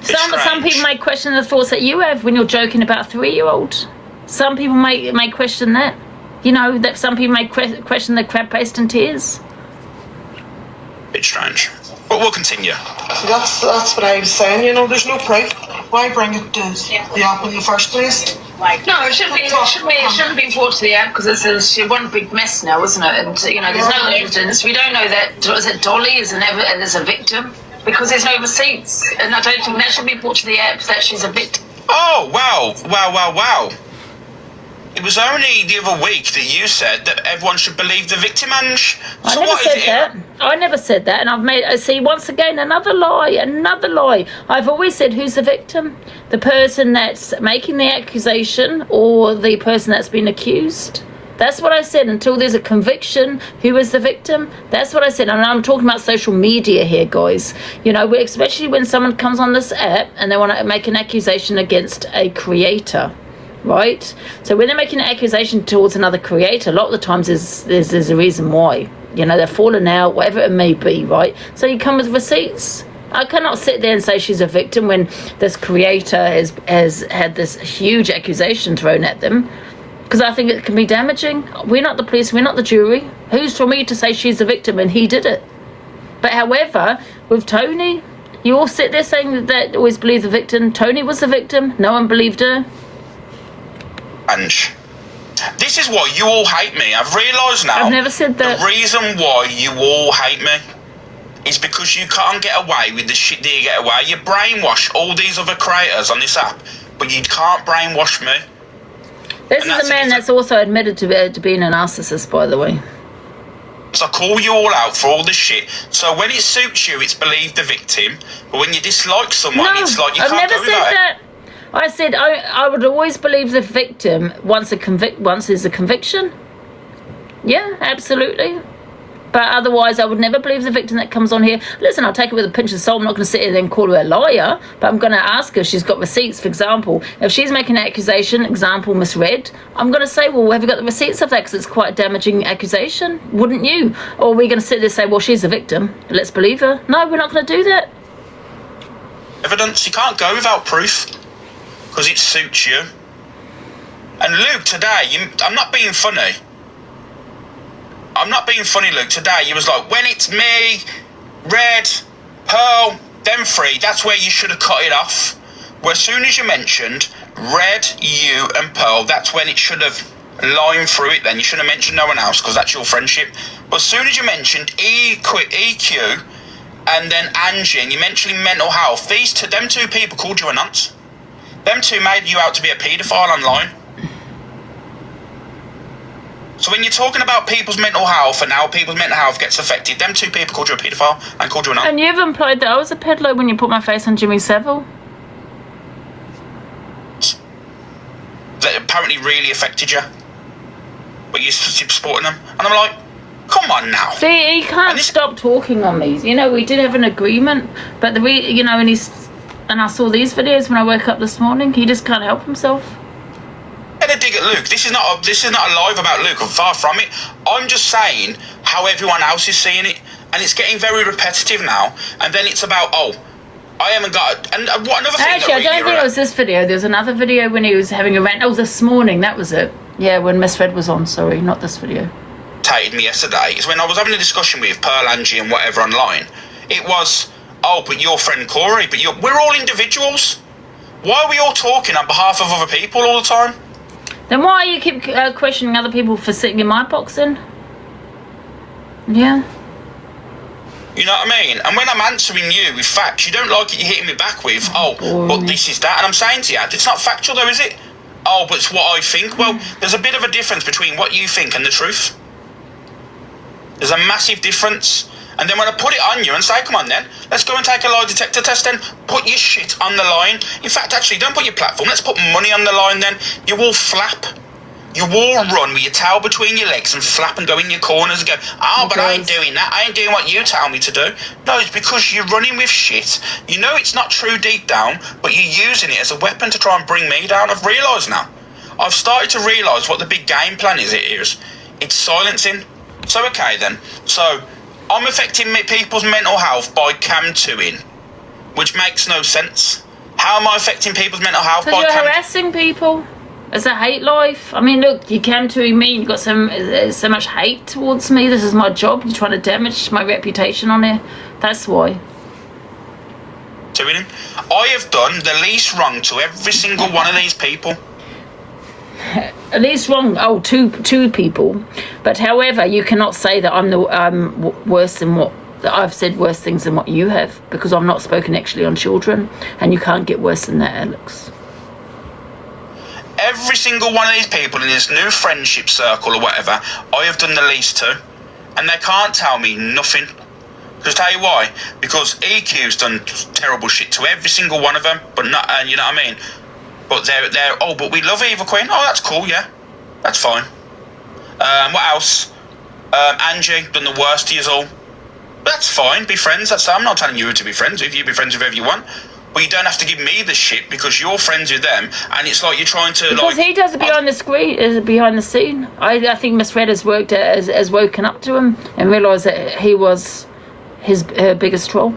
Some people may question the thoughts that you have when you're joking about a 3-year-old. Some people may question that. You know, that some people may question the crab paste and tears. Bit strange. But we'll continue. That's what I was saying, you know, there's no proof. Why bring it to the app in the first place? No, it shouldn't be brought to the app because it's one big mess now, isn't it? And, you know, there's no evidence. We don't know that Dolly is a victim because there's no receipts. And I don't think that should be brought to the app that she's a victim. Oh, wow. It was only the other week that you said that everyone should believe the victim, Ange. I never said that. I never said that, and I've made. See, once again, another lie. I've always said, who's the victim? The person that's making the accusation, or the person that's been accused? That's what I said. Until there's a conviction, who is the victim? That's what I said. And I'm talking about social media here, guys. You know, especially when someone comes on this app and they want to make an accusation against a creator. Right? So when they're making an accusation towards another creator, a lot of the times there's a reason why. You know, they're falling out, whatever it may be, right? So you come with receipts. I cannot sit there and say she's a victim when this creator has had this huge accusation thrown at them, because I think it can be damaging. We're not the police, we're not the jury. Who's for me to say she's a victim and he did it? But however, with Tony, you all sit there saying that always believe the victim. Tony was the victim, no one believed her. Ange, this is why you all hate me. I've realised now. I've never said that. The reason why you all hate me is because you can't get away with the shit that you get away. You brainwash all these other creators on this app, but you can't brainwash me. This is a man that's also admitted to being a narcissist, by the way. So I call you all out for all this shit. So when it suits you, it's believe the victim. But when you dislike someone, it's like you can't go without it. I've never said that. I said I would always believe the victim once there's a conviction. Yeah, absolutely. But otherwise, I would never believe the victim that comes on here. Listen, I'll take it with a pinch of salt. I'm not going to sit here and call her a liar, but I'm going to ask her if she's got receipts. For example, if she's making an accusation, example misread, I'm going to say, well, have you got the receipts of that? Because it's quite a damaging accusation, wouldn't you? Or are we going to sit there and say, well, she's a victim, let's believe her? No, we're not going to do that. Evidence, you can't go without proof. Because it suits you. And Luke, today, I'm not being funny. I'm not being funny, Luke. Today, you was like, when it's me, Red, Pearl, them three, that's where you should have cut it off. Where as soon as you mentioned Red, you, and Pearl, that's when it should have lined through it then. You shouldn't have mentioned no one else, because that's your friendship. But as soon as you mentioned EQ, and then Angie, and you mentioned mental health, them two people called you a nonce. Them two made you out to be a paedophile online. So when you're talking about people's mental health and how people's mental health gets affected, them two people called you a paedophile and called you a nonce. And you've implied that I was a peddler when you put my face on Jimmy Savile. That apparently really affected you. But you're supporting them. And I'm like, come on now. See, he can't stop talking on me. You know, we did have an agreement, but and I saw these videos when I woke up this morning. He just can't help himself. Get a dig at Luke. This is not a live about Luke. I'm far from it. I'm just saying how everyone else is seeing it, and it's getting very repetitive now. And then it's about, I haven't got. And what another thing? Actually, I don't think it was this video. There's another video when he was having a rant. Oh, this morning. That was it. Yeah, when Miss Red was on. Sorry, not this video. Me yesterday is when I was having a discussion with Pearl, Angie, and whatever online. It was. But your friend Corey, we're all individuals. Why are we all talking on behalf of other people all the time? Then why you keep questioning other people for sitting in my box then? Yeah. You know what I mean? And when I'm answering you with facts, you don't like it, you're hitting me back with, but this is that. And I'm saying to you, it's not factual though, is it? But it's what I think. Well, there's a bit of a difference between what you think and the truth. There's a massive difference. And then when I put it on you and say, come on then, let's go and take a lie detector test then. Put your shit on the line. In fact, actually, don't put your platform. Let's put money on the line then. You all flap. You all run with your tail between your legs and flap and go in your corners and go, but I ain't doing that. I ain't doing what you tell me to do. No, it's because you're running with shit. You know it's not true deep down, but you're using it as a weapon to try and bring me down. I've realised now. I've started to realise what the big game plan is. It's silencing. So, okay then. So, I'm affecting people's mental health by cam-2ing, which makes no sense. How am I affecting people's mental health by Because you're harassing people. It's a hate life. I mean, look, you cam-2ing me, you've got so much hate towards me. This is my job. You're trying to damage my reputation on here. That's why. I have done the least wrong to every single one of these people. At least wrong. Two people. But however, you cannot say that I'm worse than what that I've said worse things than what you have, because I've not spoken actually on children, and you can't get worse than that, Alex. every single one of these people in this new friendship circle or whatever, I have done the least to. And they can't tell me nothing. Because tell you why? Because EQ's done terrible shit to every single one of them, but not, you know what I mean? But they're, oh, but we love Eva Queen. Oh, that's cool, yeah. That's fine. What else? Angie, done the worst to you all. That's fine, be friends. I'm not telling you to be friends with you, be friends with whoever you want. But you don't have to give me the shit because you're friends with them, and it's like you're trying to because he does it behind the screen, behind the scene. I think Miss Red has woken up to him and realised that he was her biggest troll.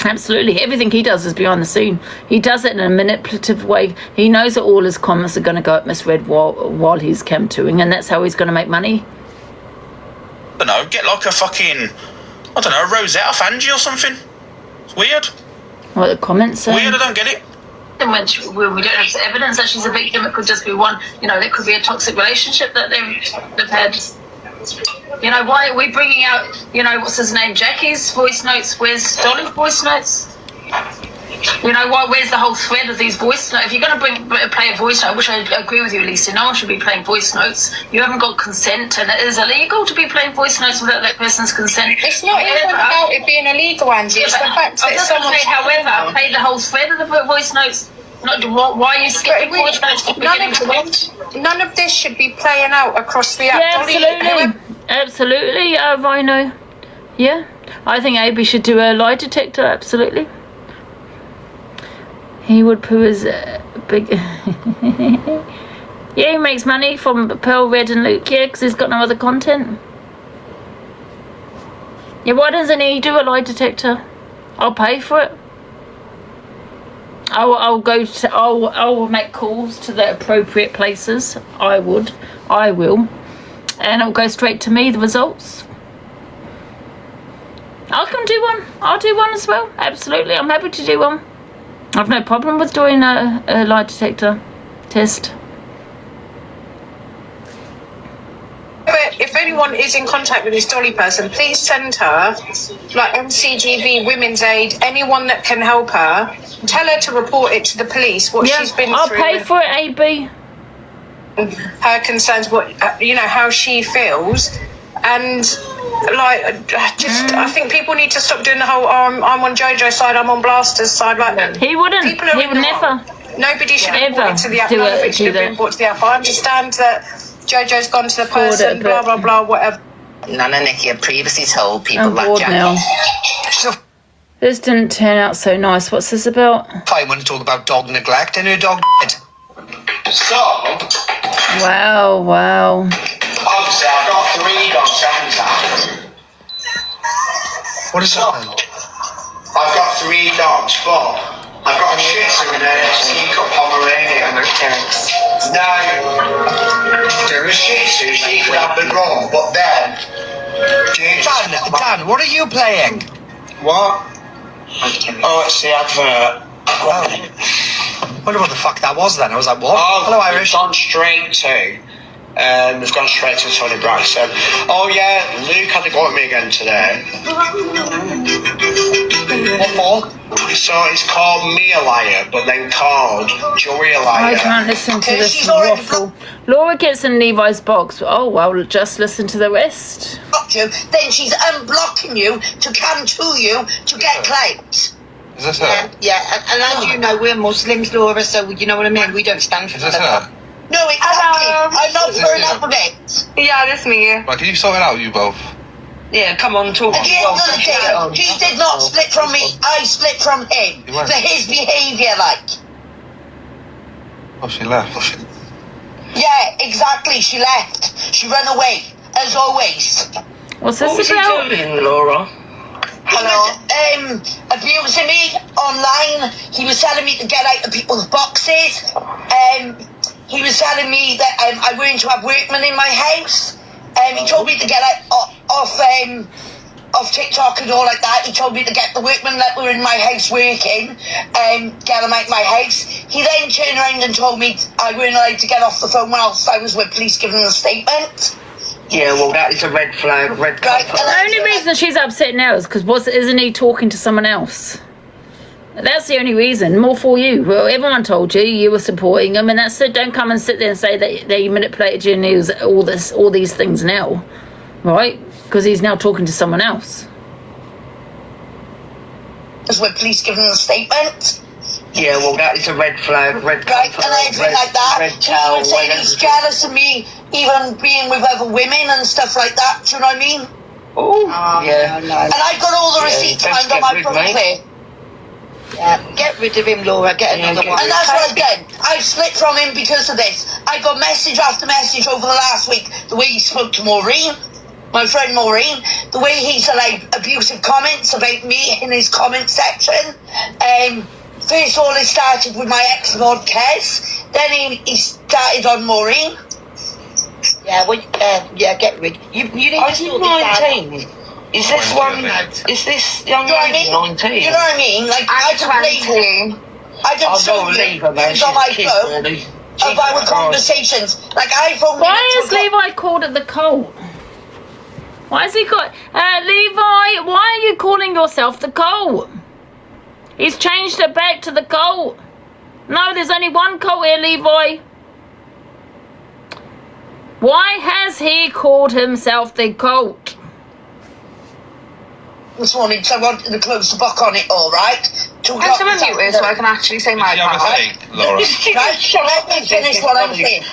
Absolutely, everything he does is behind the scene. He does it in a manipulative way. He knows that all his comments are going to go at Miss Red while he's cam-2ing, and that's how he's going to make money. I don't know, get like a fucking, I don't know, a rosette off Angie or something. It's weird. What the comments say? Weird, I don't get it. And when we don't have evidence that she's a victim, it could just be one, you know, it could be a toxic relationship that they've had. You know, why are we bringing out, you know, what's his name, Jackie's voice notes? Where's Dolly's voice notes? You know, where's the whole thread of these voice notes? If you're going to play a voice note, which I agree with you, Lisa, no one should be playing voice notes. You haven't got consent, and it is illegal to be playing voice notes without that person's consent. It's not even about it being illegal, Angie. It's the fact that someone's... However, play the whole thread of the voice notes. Not why are you skipping voice notes from beginning to end? None of this should be playing out across the app. Yeah, absolutely, Rhino. Yeah, I think AB should do a lie detector. Absolutely. He would poo his big... Yeah, he makes money from Pearl, Red and Luke, yeah, because he's got no other content. Yeah, why doesn't he do a lie detector? I'll pay for it. I'll make calls to the appropriate places. I will. And it'll go straight to me, the results. I can do one. I'll do one as well. Absolutely, I'm happy to do one. I've no problem with doing a lie detector test. But if anyone is in contact with this Dolly person, please send her, like MCGV, Women's Aid, anyone that can help her. Tell her to report it to the police, what she's been through. I'll pay for it, AB. Her concerns, how she feels. And, I think people need to stop doing the whole, I'm on JoJo's side, I'm on Blaster's side. Like, he wouldn't. He would never. Nobody should have brought it to the app. None of it should have been brought to the app. I understand that JoJo's gone to the person, blah, blah, blah, whatever. Nana and Nikki had previously told people that Jackie... This didn't turn out so nice. What's this about? I want to talk about dog neglect and her dog dead. So... Wow. Obviously, I've got 3 dogs, haven't I? What is happening? I've got 3 dogs, but I've got a Shih Tzu and a teacup Pomeranian. Now, they're a Shih Tzu, she could have the run, but then... Dan, what are you playing? What? Oh, it's the advert. I wonder what the fuck that was then. I was like, what? Oh, hello, Irish. It's gone straight to... we've gone straight to Tony Braxton. Oh yeah, Luke had to go with me again today. What for? So it's called Me a Liar, but then called Joey a Liar. I can't listen to this waffle. Laura gets in Levi's box. Oh well, just listen to the rest. Then she's unblocking you to come to you to get claims. Is this her? Yeah, and as you know, we're Muslims, Laura, so you know what I mean? We don't stand for that. No, exactly. I'm not for enough of it. Yeah, that's me. Right, can you sort it out, you both? Yeah, come on, talk. At the end of the day, he did not split from me. I split from him for his behaviour, like. Oh, she left. Yeah, exactly. She left. She ran away, as always. What's this about? Laura? He was abusing me online. He was telling me to get out of people's boxes. He was telling me that I weren't to have workmen in my house. He told me to get out off TikTok and all like that. He told me to get the workmen that were in my house working, get them out of my house. He then turned around and told me I weren't allowed to get off the phone whilst I was with police giving a statement. Yeah, well, that is a red flag, red card. The only reason she's upset now is because isn't he talking to someone else? That's the only reason. More for you. Well, everyone told you were supporting him, and that's it. Don't come and sit there and say that they manipulated you and he was all these things now, right? Because he's now talking to someone else. Because when police give him a statement. Yeah, well, that is a red flag, red right, and everything like that. He would say he's jealous of me, even being with other women and stuff like that. Do you know what I mean? Oh, yeah. No. And I've got all the receipts timed on my phone here. Yeah, get rid of him, Laura. Get another one. And that's what I've done. I've split from him because of this. I got message after message over the last week. The way he spoke to Maureen, my friend Maureen, the way he's allowed abusive comments about me in his comment section. First of all, it started with my ex-mod Kez. Then he started on Maureen. Yeah, well, yeah, get rid. You need to sort this out. Is this one? Is this young lady 19? You know what I mean? Like I can show you things on my phone of our conversations. Like I phoned. Why is Levi called it the cult? Why is he called Levi? Why are you calling yourself the cult? He's changed it back to the cult. No, there's only one cult here, Levi. Why has he called himself the cult? This morning, so I wanted to close the book on it, all right? Can someone mute it so I can actually say my part? Laura. Let me finish what I'm saying.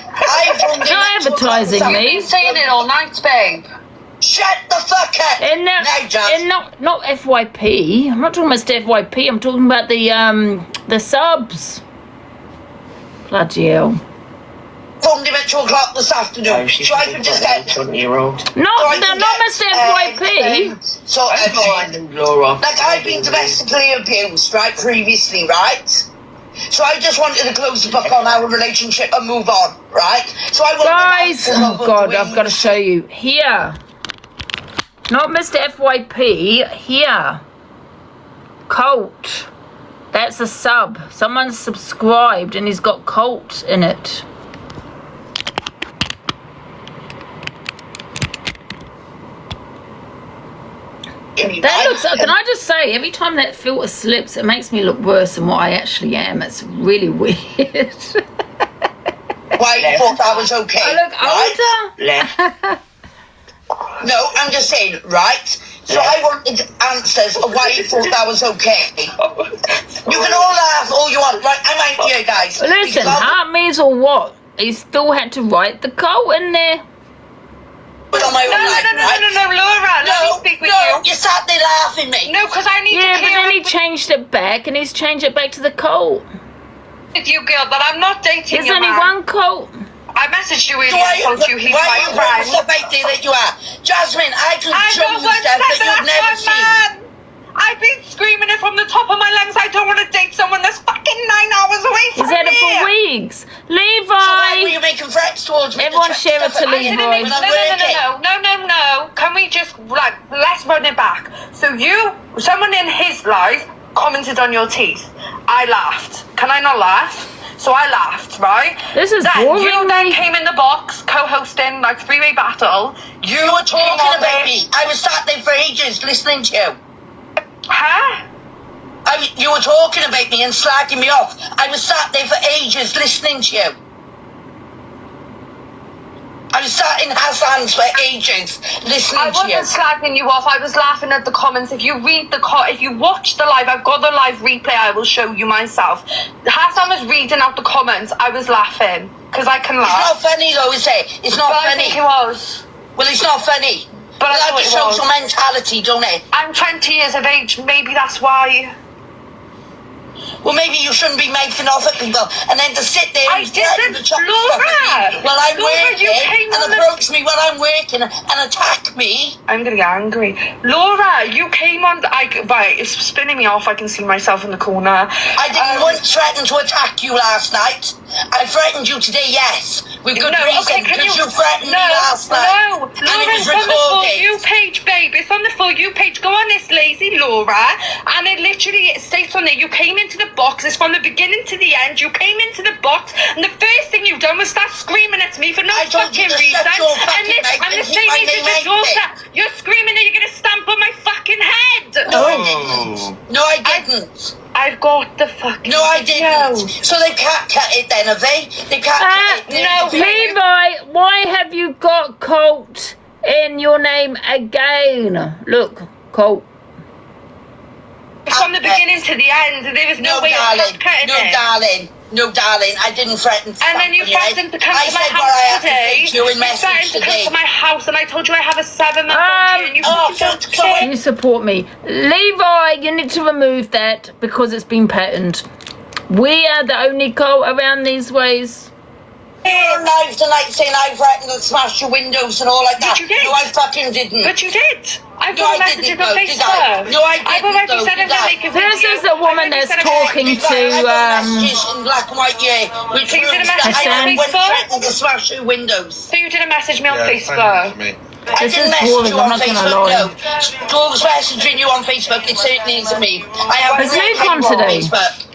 You're advertising me. You've been saying it all night, babe. Shut the fuck up! Not FYP. I'm not talking about FYP. I'm talking about the subs. Bloody hell. Phoned him at 2 o'clock this afternoon. So I could just get 20-year-old. Not Mr. FYP. So Laura. like I've been domestically abused, right, previously, right? So I just wanted to close the book on our relationship and move on, right? So I guys, oh God, I've got to show you here. Not Mr. FYP, here. Cult. That's a sub. Someone's subscribed and he's got cult in it. That looks, can I just say, every time that filter slips, it makes me look worse than what I actually am. It's really weird. Why you thought I was okay? I look older. No, I'm just saying, right? So I wanted answers of why you thought that was okay. You can all laugh all you want, right? I'm out here, guys. Listen, Hartmees or what? He still had to write the cult in there. No, Laura, let me speak with you. You sat there laughing me. No, because I need to but then he changed it back, and he's changed it back to the cult. with you, girl, but I'm not dating There's you, only one cult. I messaged you earlier and told you he's my Why are you bringing stuff out there that you are? Jasmine, I can show you stuff that you've never seen. I've been screaming it from the top of my lungs. I don't want to date someone that's fucking 9 hours away from me. He's had it for weeks. Levi! So why were you making threats towards me? Everyone share it to Levi. No. Can we just, let's run it back. So someone in his life commented on your teeth. I laughed. Can I not laugh? So I laughed, right? This is then boring. You then came in the box, co-hosting, three-way battle. You were talking about me. I was sat there for ages listening to you. Huh? You were talking about me and slagging me off. I was sat there for ages listening to you. I was sat in Hassan's for ages listening to you. I wasn't slagging you off. I was laughing at the comments. If you watch the live, I've got the live replay. I will show you myself. Hassan was reading out the comments. I was laughing because I can laugh. It's not funny though, is it? It's not funny. I think it was. Well, it's not funny. But that just shows your mentality, don't it? I'm 20 years of age. Maybe that's why. Well, maybe you shouldn't be making off at people and then to sit there and threaten to chop Laura! Well, I'm working and approach me while I'm working and attack me. I'm going to get angry. Laura, you came on... Right, it's spinning me off. I can see myself in the corner. I didn't once threaten to attack you last night. I threatened you today, yes. With good reason, because you threatened me last night. No, Laura, it's on the For You page, babe. It's on the For You page. Go on this, lazy Laura. And it literally states on there, you came into the box. It's from the beginning to the end. You came into the box, and the first thing you've done was start screaming at me for no fucking reason. And the same reason you're screaming that you're going to stamp on my fucking head. No, I didn't. No, I didn't. I've got the fucking. No, I didn't. So they can't cut it then, have they? They can't cut it. No, Levi, why have you got Colt in your name again? Look, Colt. From the beginning to the end, there was no way of cutting it. No, darling, I didn't threaten to And then you threatened to come to my house today. You threatened to come to my house, and I told you I have a 7-month-old and you don't care. You support me. Levi, you need to remove that because it's been patented. We are the only cult around these ways. Knives tonight saying I threatened to smash your windows and all like that. But you did. No, I fucking didn't. But you did. I've got messages on Facebook. No, I didn't. I've already said I'm going to make a video. This is the woman that's talking to, messages in black and white, yeah. Which So you did a message I on went Facebook? threatening to smash your windows. So you didn't message me on Facebook? I This didn't is message boring, you I'm on not gonna Facebook, lie. no. Doug's messaging you on Facebook, it certainly isn't me. I have It's Luke on today. Facebook.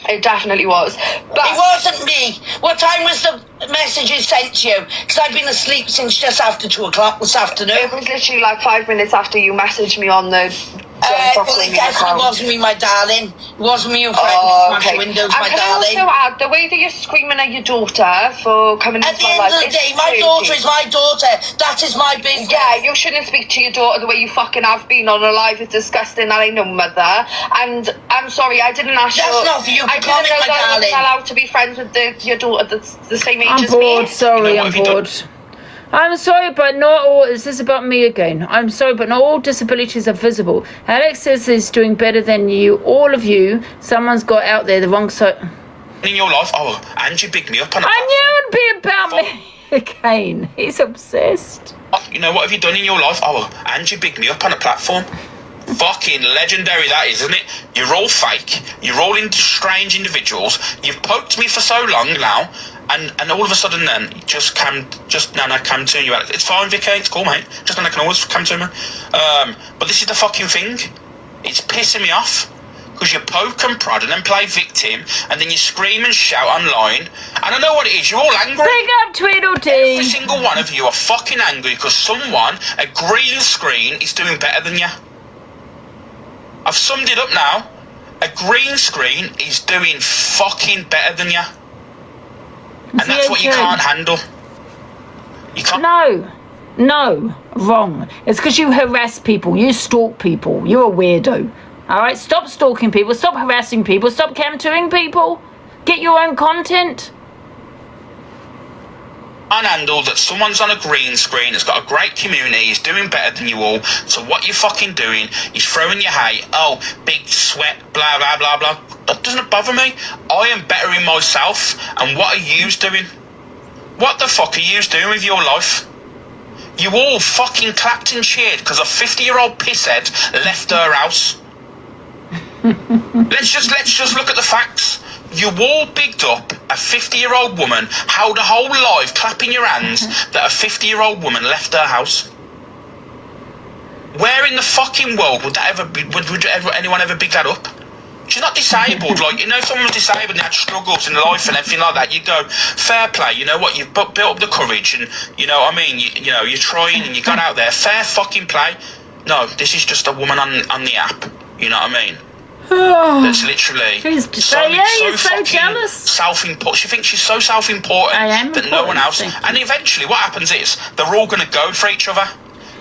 It definitely was. But it wasn't me. What time was the messages sent to you? Because I've been asleep since just after 2 o'clock this afternoon. It was literally like 5 minutes after you messaged me on the. Well, it definitely wasn't me, my darling. It wasn't me who threatened to smash your windows, my darling. Can I also add, the way that you're screaming at your daughter for coming into my life. At the end of the day, my daughter is my daughter. That is my business. Yeah, you shouldn't speak to your daughter the way you fucking have been on her live. It's disgusting. That ain't no mother. And I'm sorry, I didn't ask you. That's not for you to I didn't comment, know my that I wasn't darling. allowed to be friends with your daughter that's the same age I'm as bored, me. sorry, I'm bored. I'm sorry, but not all. Is this about me again? I'm sorry, but not all disabilities are visible. Alex says he's doing better than you. All of you, someone's got out there the wrong side. In your life, Angie bigged me up on a I knew it'd be about me again. He's obsessed. You know, what have you done in your life? Angie bigged me up on a platform. Fucking legendary that is, isn't it? You're all fake. You're all strange individuals. You've poked me for so long now, and all of a sudden then, Nana come to you. It's fine, Vicky, it's cool, mate. Just Nana can always come to me. But this is the fucking thing. It's pissing me off. Because you poke and prod and then play victim, and then you scream and shout online. And I know what it is, you're all angry. Big up Tweedledee. Every single one of you are fucking angry because someone, a green screen, is doing better than you. I've summed it up now. A green screen is doing fucking better than you. And that's what you can't handle. You can't. No, wrong. It's because you harass people. You stalk people. You're a weirdo. All right, stop stalking people. Stop harassing people. Stop cam-touring people. Get your own content. Unhandled that someone's on a green screen, has got a great community, is doing better than you all. So what you're fucking doing is throwing your hate. Oh, big sweat, blah, blah, blah, blah. That doesn't bother me. I am bettering myself. And what are yous doing? What the fuck are yous doing with your life? You all fucking clapped and cheered because a 50-year-old pisshead left her house. Let's just look at the facts. You all bigged up a 50-year-old woman, held a whole life clapping your hands that a 50-year-old woman left her house. Where in the fucking world would that would anyone ever big that up? She's not disabled. Like, you know, if someone was disabled and had struggles in life and everything like that, you go, fair play, you know what, you've built up the courage and, you know what I mean, you know, you're trying and you got out there, fair fucking play. No, this is just a woman on the app, you know what I mean? That's literally so jealous. Self-important. She thinks she's so self-important that no one else. And eventually, what happens is they're all going to go for each other.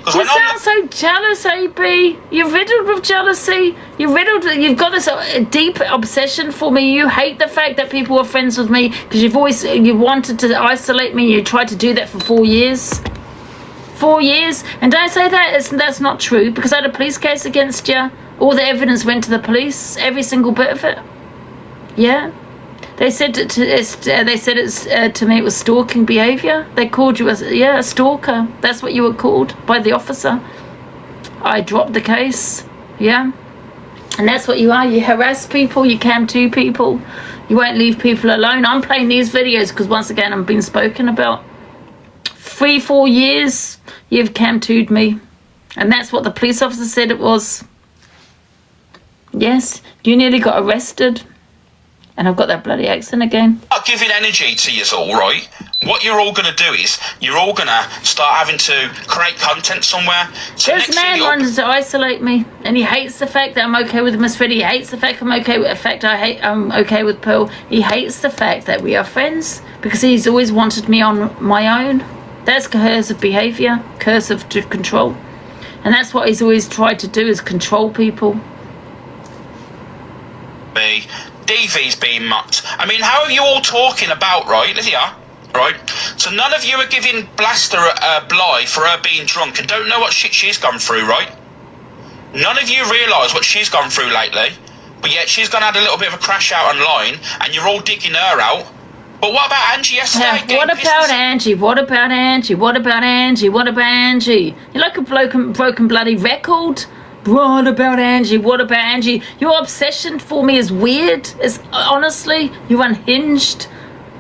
You sound so jealous, AB. You're riddled with jealousy. You've got this deep obsession for me. You hate the fact that people are friends with me because you wanted to isolate me. You tried to do that for 4 years. 4 years, and don't say that's not true because I had a police case against you. All the evidence went to the police, every single bit of it. Yeah, they said to me it was stalking behaviour. They called you a stalker. That's what you were called by the officer. I dropped the case. Yeah, and that's what you are. You harass people. You cam-to people. You won't leave people alone. I'm playing these videos because once again I'm being spoken about. 3-4 years you've cam-to'd me, and that's what the police officer said it was. Yes, you nearly got arrested. And I've got that bloody accent again. Not giving energy to you all, right? What you're all going to do is you're all going to start having to create content somewhere. So this man wants to isolate me, and he hates the fact that I'm okay with Miss Freddie. He hates the fact I'm okay with the fact I'm okay with Pearl. He hates the fact that we are friends because he's always wanted me on my own. That's coercive behaviour, coercive control, and that's what he's always tried to do, is control people. DV's being mocked. I mean, how are you all talking about, right? Here, right? So none of you are giving Blaster a Bly for her being drunk and don't know what shit she's gone through, right? None of you realise what she's gone through lately, but yet she's gone had a little bit of a crash out online and you're all digging her out. But what about Angie yesterday? Yeah, what about Angie? What about Angie? What about Angie? What about Angie? You're like a broken bloody record. What about Angie? What about Angie? Your obsession for me is weird. It's honestly, you're unhinged.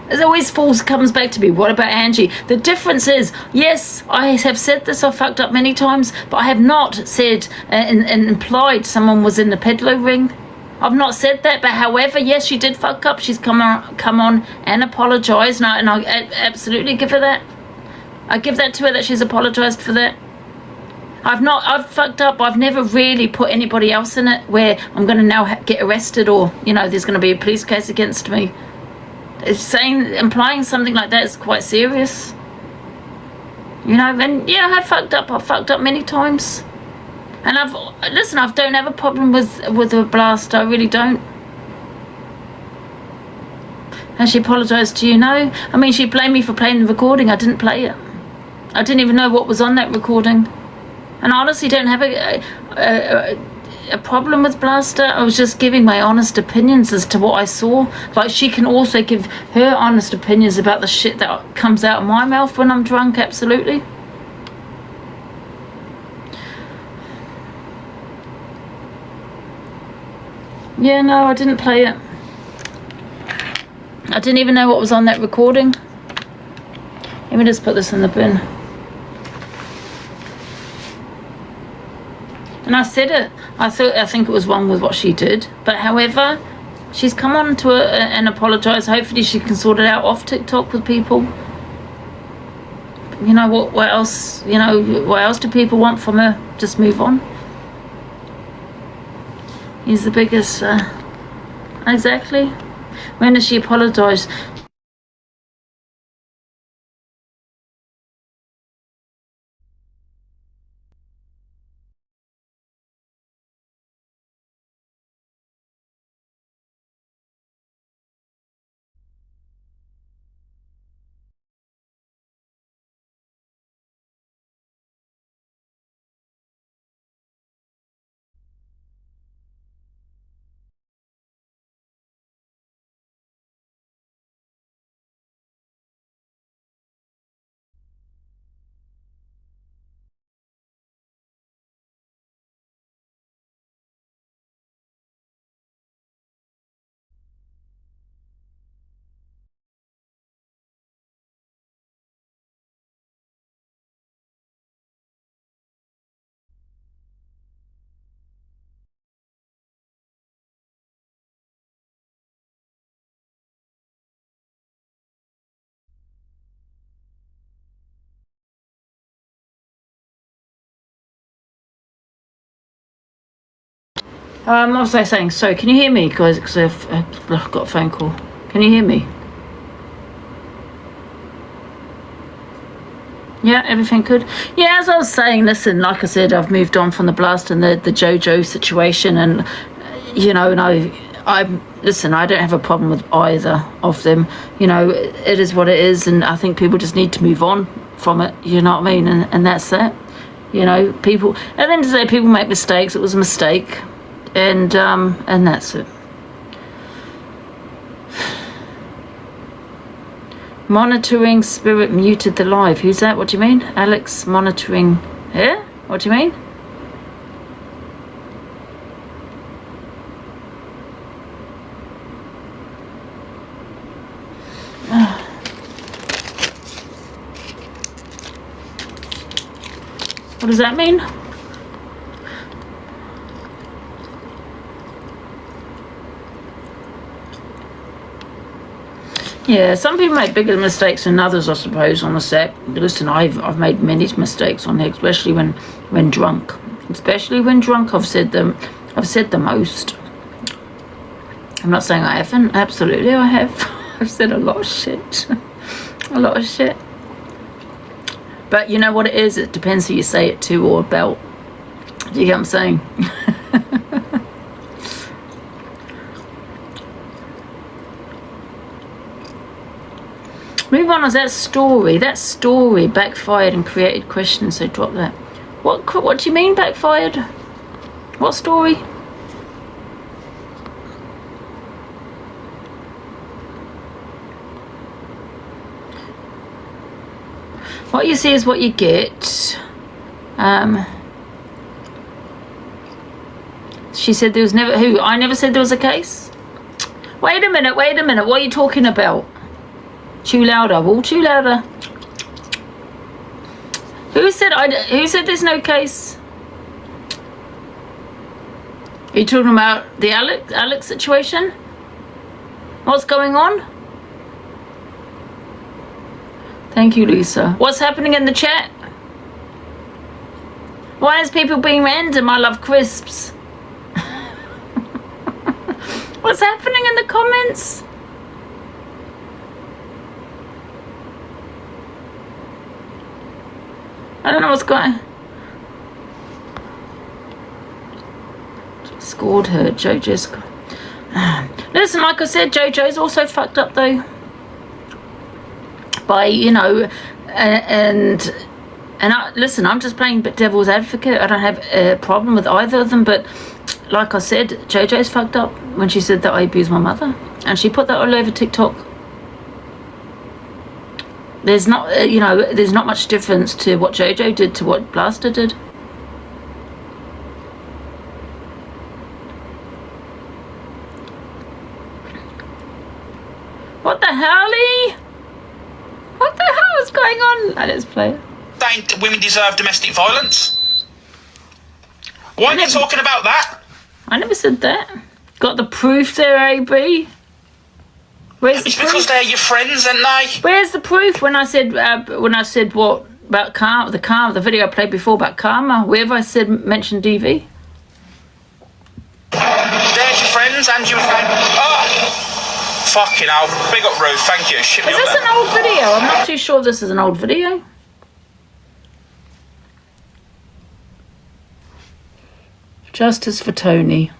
It always comes back to me. What about Angie? The difference is, yes, I have said this, I've fucked up many times, but I have not said and implied someone was in the peddler ring. I've not said that, but however, yes, she did fuck up. She's come on and apologised, and I absolutely give her that. I give that to her, that she's apologised for that. I've fucked up. I've never really put anybody else in it where I'm going to now get arrested or, there's going to be a police case against me. Implying something like that is quite serious. And yeah, I've fucked up. I've fucked up many times. And I don't have a problem with a blast. I really don't. Has she apologised to you? No. I mean, she blamed me for playing the recording. I didn't play it. I didn't even know what was on that recording. And I honestly don't have a problem with Blaster. I was just giving my honest opinions as to what I saw. Like, she can also give her honest opinions about the shit that comes out of my mouth when I'm drunk, absolutely. Yeah, no, I didn't play it. I didn't even know what was on that recording. Let me just put this in the bin. And I said it. I think it was wrong with what she did. But however, she's come on to it and apologised. Hopefully she can sort it out off TikTok with people. What else? What else do people want from her? Just move on. He's the biggest. Exactly. When does she apologise? What was I saying? Sorry, can you hear me, guys? Because I've got a phone call. Can you hear me? Yeah, everything good? Yeah, as I was saying, listen, like I said, I've moved on from the blast and the JoJo situation, and listen, I don't have a problem with either of them. It is what it is, and I think people just need to move on from it, you know what I mean? And that's that. People, at the end of the day, people make mistakes. It was a mistake. And that's it. Monitoring spirit muted the live. Who's that? What do you mean? Alex monitoring. Yeah? What do you mean? What does that mean? Yeah, some people make bigger mistakes than others, I suppose, on the set. Listen, I've made many mistakes on there, especially when drunk. Especially when drunk, I've said the most. I'm not saying I haven't. Absolutely, I have. I've said a lot of shit. A lot of shit. But you know what it is? It depends who you say it to or about. Do you get what I'm saying? Move on. Was that story backfired and created questions, so drop that. What do you mean backfired? What story? What you see is what you get. She said there was never... Who? I never said there was a case? Wait a minute. What are you talking about? Chew louder. We'll chew louder. Who said there's no case? Are you talking about the Alex situation? What's going on? Thank you, Lisa. What's happening in the chat? Why is people being random? I love crisps. What's happening in the comments? I don't know what's going on. Scored her. JoJo's... Listen, like I said, JoJo's also fucked up though. By, you know, listen, I'm just playing devil's advocate. I don't have a problem with either of them, but like I said, JoJo's fucked up when she said that I abused my mother, and she put that all over TikTok. There's not, there's not much difference to what JoJo did to what Blaster did. What the hell? What the hell is going on? Let's play it. Saying women deserve domestic violence. Why are you talking about that? I never said that. Got the proof there, AB? Where's the proof? Because they're your friends, aren't they? Where's the proof? When I said what about karma, the video I played before about karma, where have I mentioned DV? There's your friends, Angie was saying, oh, fucking hell. Big up Ruth, thank you. Ship me Is this an old video? I'm not too sure if this is an old video. Justice for Tony.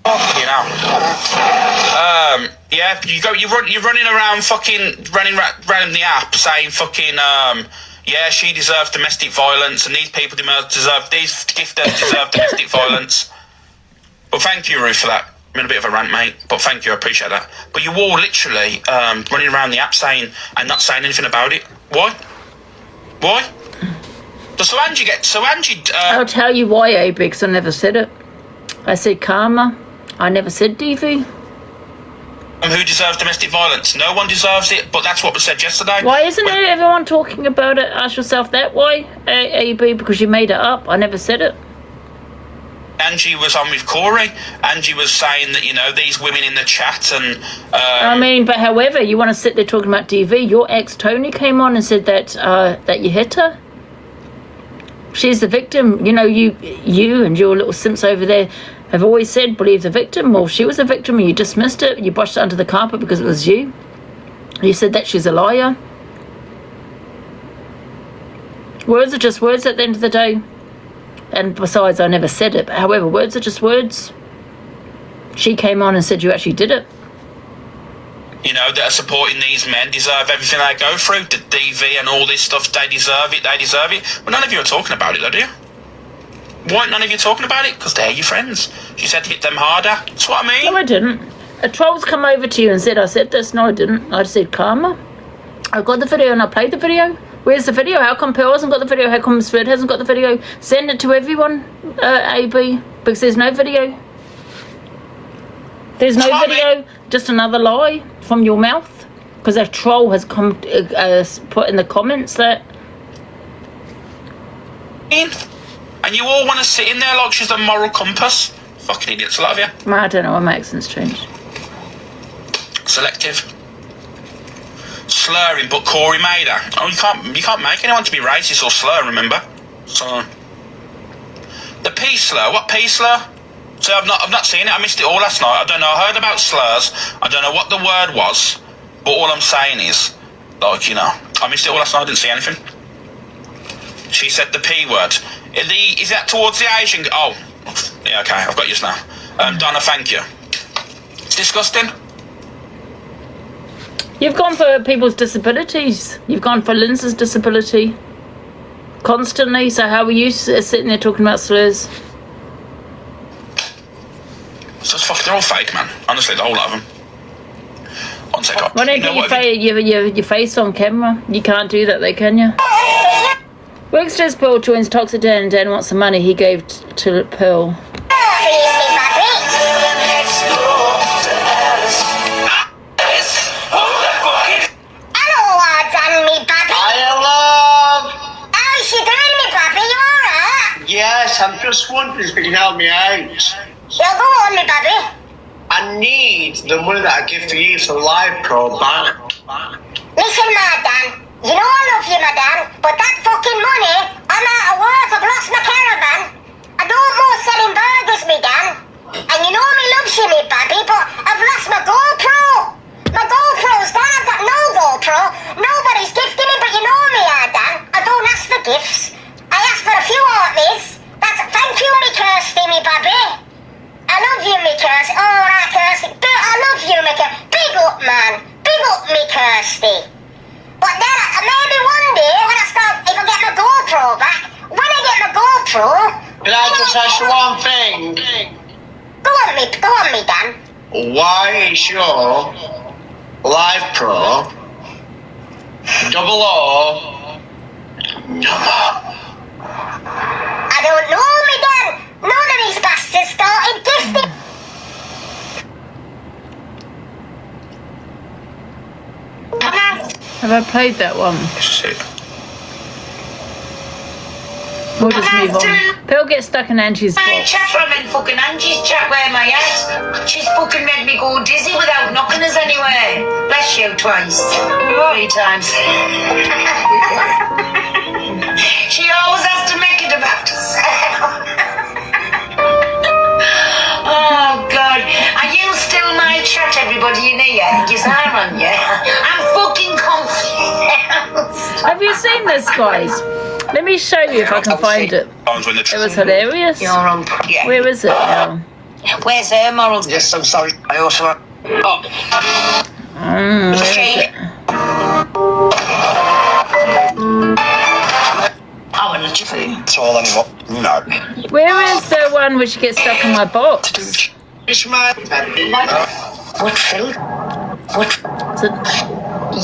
Fucking hell. Yeah, you're running around around the app saying fucking, yeah, she deserves domestic violence and these people these gifters deserve domestic violence. Well, thank you, Ruth, for that. I'm in a bit of a rant, mate, but thank you, I appreciate that. But you're all literally running around the app saying and not saying anything about it. Why? So Angie, I'll tell you why, AB, because I never said it. I said karma. I never said DV. Who deserves domestic violence? No one deserves it, but that's what was said yesterday. Why isn't everyone talking about it? Ask yourself that why, AB, because you made it up. I never said it. Angie was on with Corey. Angie was saying that, these women in the chat and... I mean, but however, you want to sit there talking about DV. Your ex, Tony, came on and said that you hit her. She's the victim. You and your little simps over there have always said believe the victim. Well, she was the victim and you dismissed it. You brushed it under the carpet because it was you. You said that she's a liar. Words are just words at the end of the day. And besides, I never said it. But however, words are just words. She came on and said you actually did it. That are supporting these men deserve everything they go through. The DV and all this stuff, they deserve it. Well, none of you are talking about it, though, do you? Why aren't none of you talking about it? Because they're your friends. She said hit them harder. That's what I mean. No, I didn't. A troll's come over to you and said I said this. No, I didn't. I said karma. I got the video and I played the video. Where's the video? How come Pearl hasn't got the video? How come Fred hasn't got the video? Send it to everyone, AB, because there's no video. There's no video. Just another lie from your mouth. Because a troll has come put in the comments that... And you all want to sit in there like she's a moral compass. Fucking idiots, a lot of you. I don't know, my accent's changed. Selective. slurring, but Corey made her. Oh, you can't make anyone to be racist or slur, remember? So the P slur, what P slur? So I've not seen it. I missed it all last night. I don't know. I heard about slurs. I don't know what the word was, but all I'm saying is, like, you know, I missed it all last night. I didn't see anything. She said the P word. Is that towards the Asian? Oh, yeah. Okay, I've got yours now. Donna, thank you. It's disgusting. You've gone for people's disabilities. You've gone for Lindsay's disability constantly. So how are you sitting there talking about slurs? It's just fucking, they're all fake, man. Honestly, the whole lot of them. One second. Why don't you get your face on camera? You can't do that though, can you? Worksters Pearl joins Toxic Dan and Dan wants the money he gave to Pearl. Yes, I'm just wondering if you can help me out. Yeah, go on, me baby. I need the money that I give to you for Live Pro back. Listen, madam. You know I love you, madam, but that fucking money, I'm out of work, I've lost my caravan. I don't more selling burgers, me dan. And you know me loves you, me baby, but I've lost my GoPro. My GoPro's gone, I've got no GoPro. Nobody's gifting me, but you know me, dan. I don't ask for gifts. I asked for a few armies. Thank you, me Kirsty, me baby. I love you, me Kirsty. Oh, right, Kirsty. I love you, me Kirsty. Big up, man. Big up, me Kirsty. But then, maybe one day, when I start, if I get my GoPro back, when I get my GoPro... Can I just ask you one thing? Go on, me, Dan. Why is your Live Pro 00 number? I don't know, me Dan. None of these bastards started gifting. Have I played that one? We'll just move on. Pearl gets stuck in Angie's box. My chat from in fucking Angie's chat where am I at? She's fucking made me go dizzy without knocking us anywhere. Bless you twice. 3 times. She always has to make it about herself. Oh God. Are you still my chat, everybody in here? Yes, I'm on you. I'm fucking confused. Have you seen this, guys? Let me show you if I can find it. It was hilarious. You're on. Yeah. Where is it now? Where's her morals? Yes, I'm sorry. I also... Oh. Where is it? I want to see. It's all anymore. No. Where is the one which gets stuck in my box? It's my... What, Phil? What? Is it?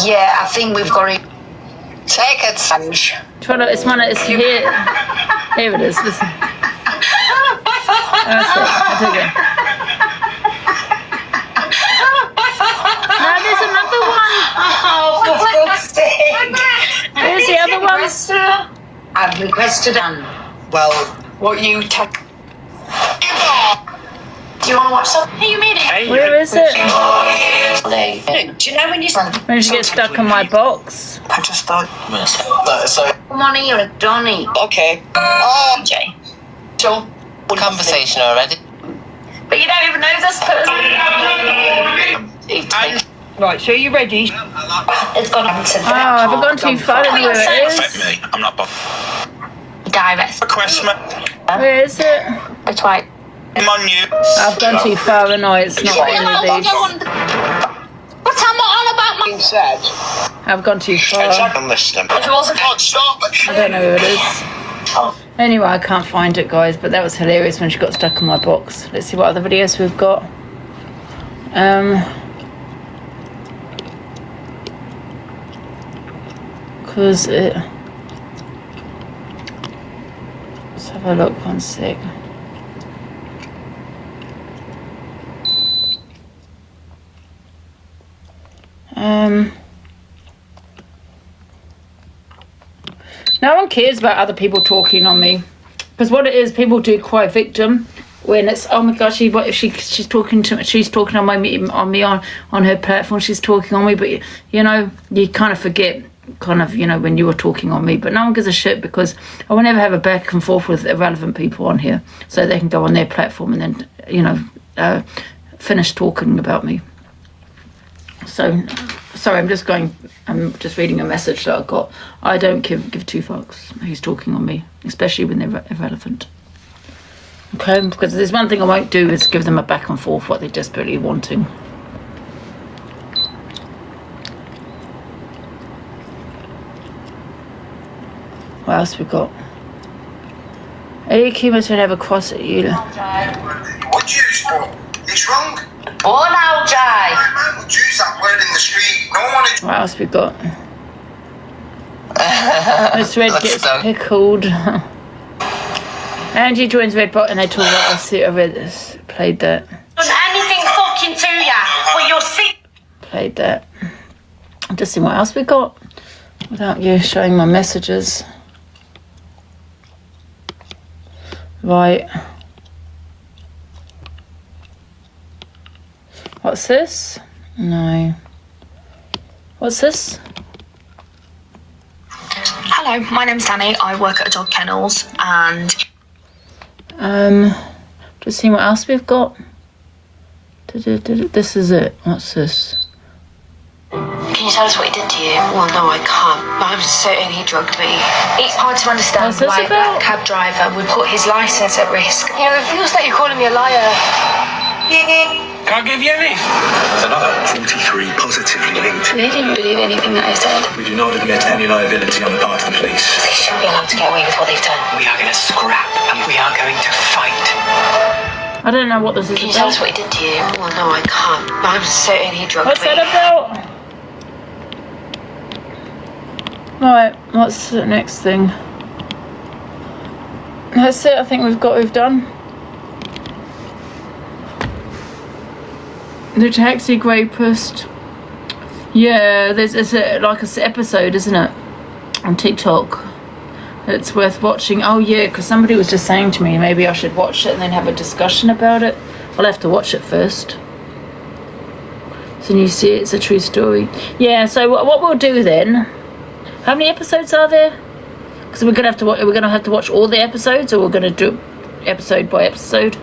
Yeah, I think we've got it. Take it, Sanj. It's here. Here it is. Listen. That's it. I'll take it. Now there's another one. Oh, for fuck's sake. Where's the other one? I've requested an. Well... What you take? Do you want to watch something? Hey, you made it. Where is it? Do you know when you... When she gets stuck in my box. I just thought... So... Come on here, Donny. Okay. Oh, Jay. So, conversation already. But you don't even know this person. Right, so are you ready? It's gone on to Oh, have I gone too far? I don't know where it is. Affect me. I'm not bothered. Direct. Request me. Where is it? That's right. I'm on you. I've gone too far, and it's not any of these. What's I'm on about my... Said. I've gone too far. On this then. If it wasn't... Stop. I don't know where it is. Anyway, I can't find it, guys, but that was hilarious when she got stuck in my box. Let's see what other videos we've got. Because it... Let's have a look, 1 sec. No one cares about other people talking on me, because what it is, people do cry victim when it's, oh my gosh, she's talking on me on her platform, she's talking on me, but you know, you kind of forget you know, when you were talking on me, but no one gives a shit, because I will never have a back and forth with irrelevant people on here, so they can go on their platform and then, you know, finish talking about me. So sorry, I'm just reading a message that I got. I don't give two fucks who's talking on me, especially when they're irrelevant. Okay, because there's one thing I won't do is give them a back and forth what they're desperately wanting. What else we got? Chemo to have a cross at you. What use for? It's wrong. Oh now, Jai. My man would use that word in the street. No one is. What else we got? Miss Red gets pickled. Angie joins Red Bot and they talk about us. I read this. Played that. Done anything fucking to ya, but you're sick. Played that. I'm just seeing what else we got without you showing my messages. Right. What's this? No. What's this? Hello, my name's Danny. I work at a dog kennels and... Just seeing what else we've got. This is it. What's this? Can you tell us what he did to you? Well, no, I can't. But I'm certain he drugged me. It's hard to understand why a black cab driver would put his licence at risk. You know, it feels like you're calling me a liar. Can't give you any. There's another 43 positively linked. They didn't believe anything that I said. We do not admit any liability on the part of the police. They shouldn't be allowed to get away with what they've done. We are going to scrap and we are going to fight. I don't know what this is Can you about. tell us what he did to you? Well, no, I can't. But I'm certain he drugged What's me. that about? Right, what's the next thing? That's it, I think we've done. The taxi rapist. Yeah, it's like an episode, isn't it? On TikTok. It's worth watching. Oh yeah, because somebody was just saying to me maybe I should watch it and then have a discussion about it. I'll have to watch it first. So you see it's a true story. Yeah, so what we'll do then, how many episodes are there? Because we're gonna have to watch all the episodes, or we're gonna do episode by episode.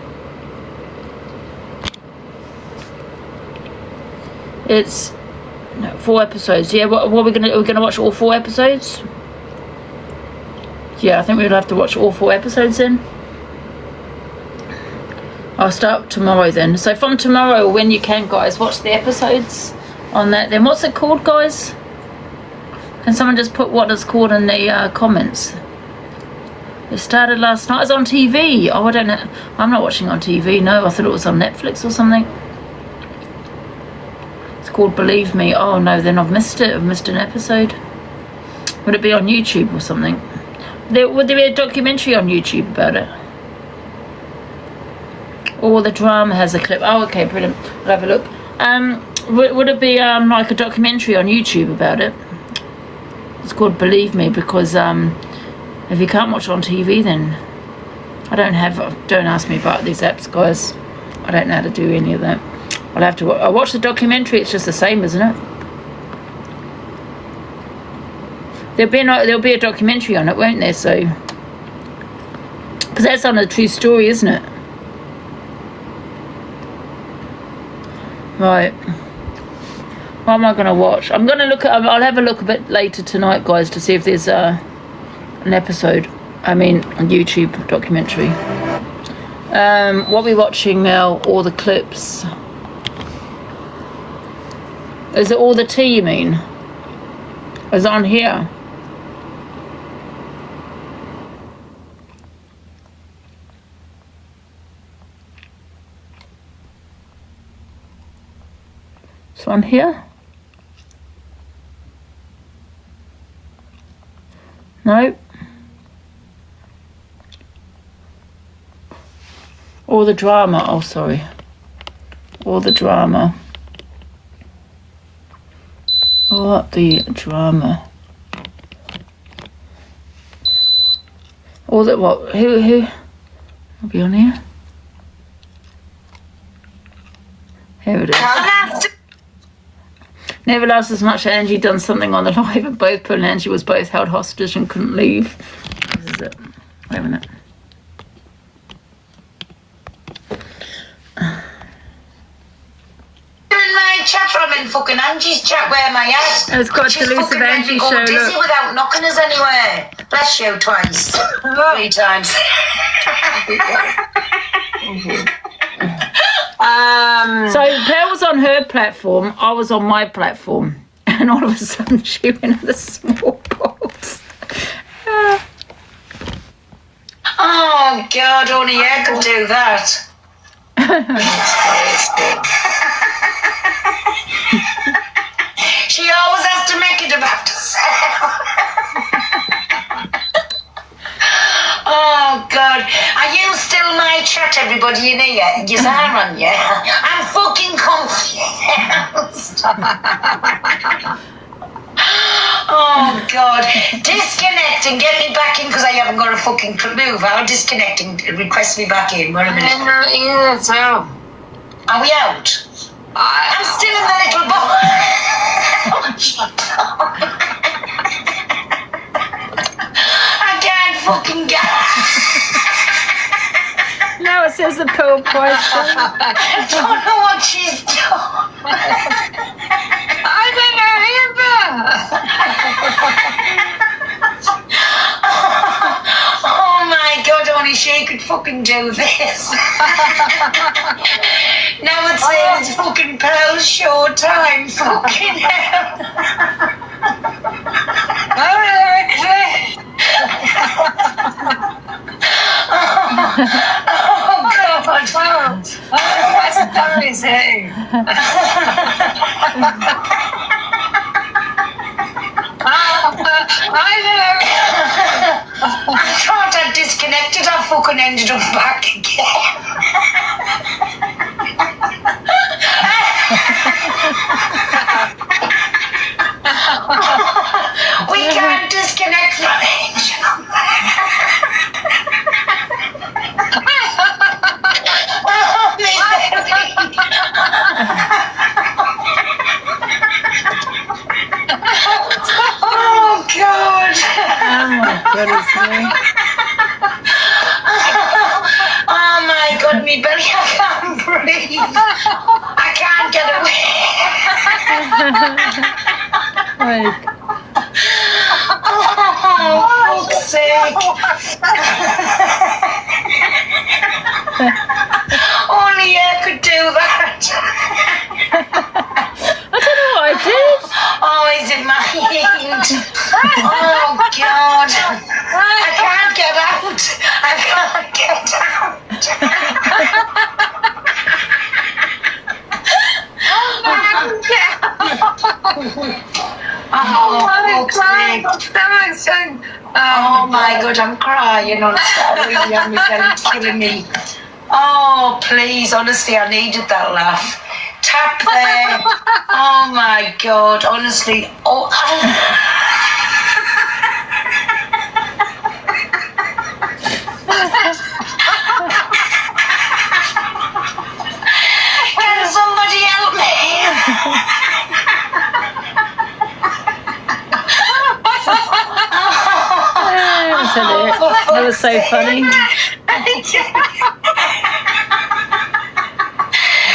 It's 4 episodes. Yeah, we're gonna watch all 4 episodes. Yeah, I think we'll have to watch all 4 episodes then. I'll start tomorrow then. So from tomorrow, when you can, guys, watch the episodes on that. Then what's it called, guys? Can someone just put what it's called in the comments? It started last night. It's on TV. Oh, I don't know. I'm not watching on TV. No, I thought it was on Netflix or something. It's called Believe Me. Oh no, then I've missed it. I've missed an episode. Would it be on YouTube or something? Would there be a documentary on YouTube about it? Or the drama has a clip. Oh, okay, brilliant. I'll have a look. Would it be like a documentary on YouTube about it? It's called Believe Me, because if you can't watch it on TV, then don't ask me about these apps, guys. I don't know how to do any of that. I'll watch the documentary. It's just the same, isn't it? There'll be a documentary on it, won't there? So, because that's on a true story, isn't it? Right. What am I going to watch? I'm going to look at... I'll have a look a bit later tonight, guys, to see if there's an episode. I mean, a YouTube documentary. What are we watching now? All the clips. Is it all the tea, you mean? Is it on here? It's on here? No. All the drama. Oh, sorry. All the drama. What the drama? All that what? Who? I'll be on here. Here it is. Never lasts as much. Angie done something on the live, and both Paul and Angie was both held hostage and couldn't leave. This is it. Wait a minute. In my chat room in fucking Angie's chat where am I at? It's got She's Delusive fucking made me Angie go show, dizzy look. without knocking us anywhere. Bless you twice. 3 times. So Pearl was on her platform, I was on my platform, and all of a sudden she went in the small box. Oh God, only I could do that. She always has to make it about herself. Oh God, are you still my chat, everybody in here? Yes, I'm on you. I'm fucking confused. Oh God, disconnect and get me back in because I haven't got a fucking move. I'll disconnect and request me back in. Wait a minute. I'm not here, so. Are we out? I'm still in the little box. I can't fucking get. Now it says the Pearl question. I don't know what she's doing. I don't know either. Oh my God, only she could fucking do this. Now it's saying it's fucking Pearl's show time. Fucking hell. Oh God. What's Barry saying? I thought I disconnected. I fucking ended up back again. We can't disconnect from Angel. Oh God. Oh my goodness me. Oh my God, me belly, I can't breathe. I can't get away. Like, oh, fuck's sake. Only I could do that. I don't know what I did. Oh, is it my hand? Oh God. I can't get out. I can't get out. Oh my God, I'm crying on Saturday. I'm killing me. Oh please, honestly, I needed that laugh. Tap there. Oh my God, honestly. Oh. Can somebody help me? That was so funny.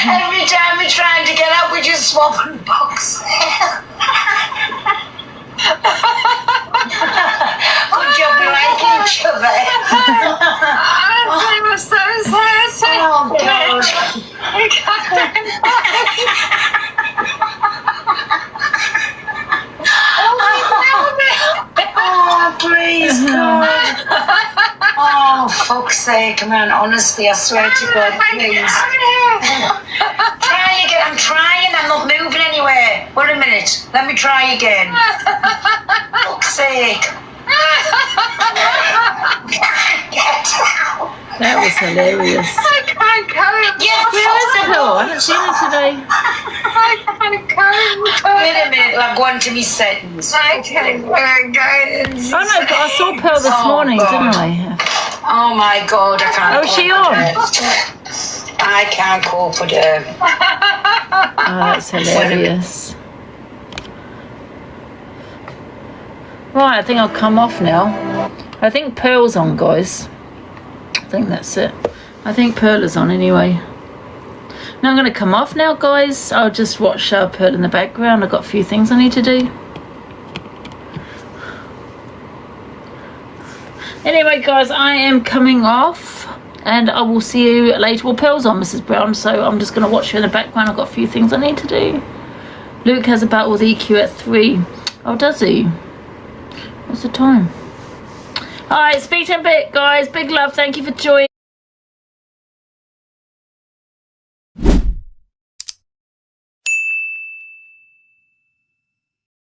Every time we're trying to get up, we just swap and box. Good job, we like each other. I was so sad. Oh God. Oh, please, God. Oh, fuck's sake, man. Honestly, I swear to God, please. Try again. I'm trying. I'm not moving anywhere. Wait a minute. Let me try again. Fuck's sake. Get out. That was hilarious. I can't go. Yeah, where is it though? I haven't seen it today. I can't go. Wait a minute, I'm going to me settings. I can't go. Oh no, but I saw Pearl this morning, didn't I? Oh my God, I can't. Oh, is she on? I can't cope with her. that's hilarious. Right, I think I'll come off now. I think Pearl's on, guys. I think that's it. I think Pearl is on anyway. Now I'm going to come off now, guys. I'll just watch Pearl in the background. I've got a few things I need to do. Anyway, guys, I am coming off. And I will see you later. Well, Pearl's on, Mrs. Brown, so I'm just going to watch her in the background. I've got a few things I need to do. Luke has a battle with EQ at 3. Oh, does he? What's the time? Alright, speak to you in a bit, guys. Big love. Thank you for joining.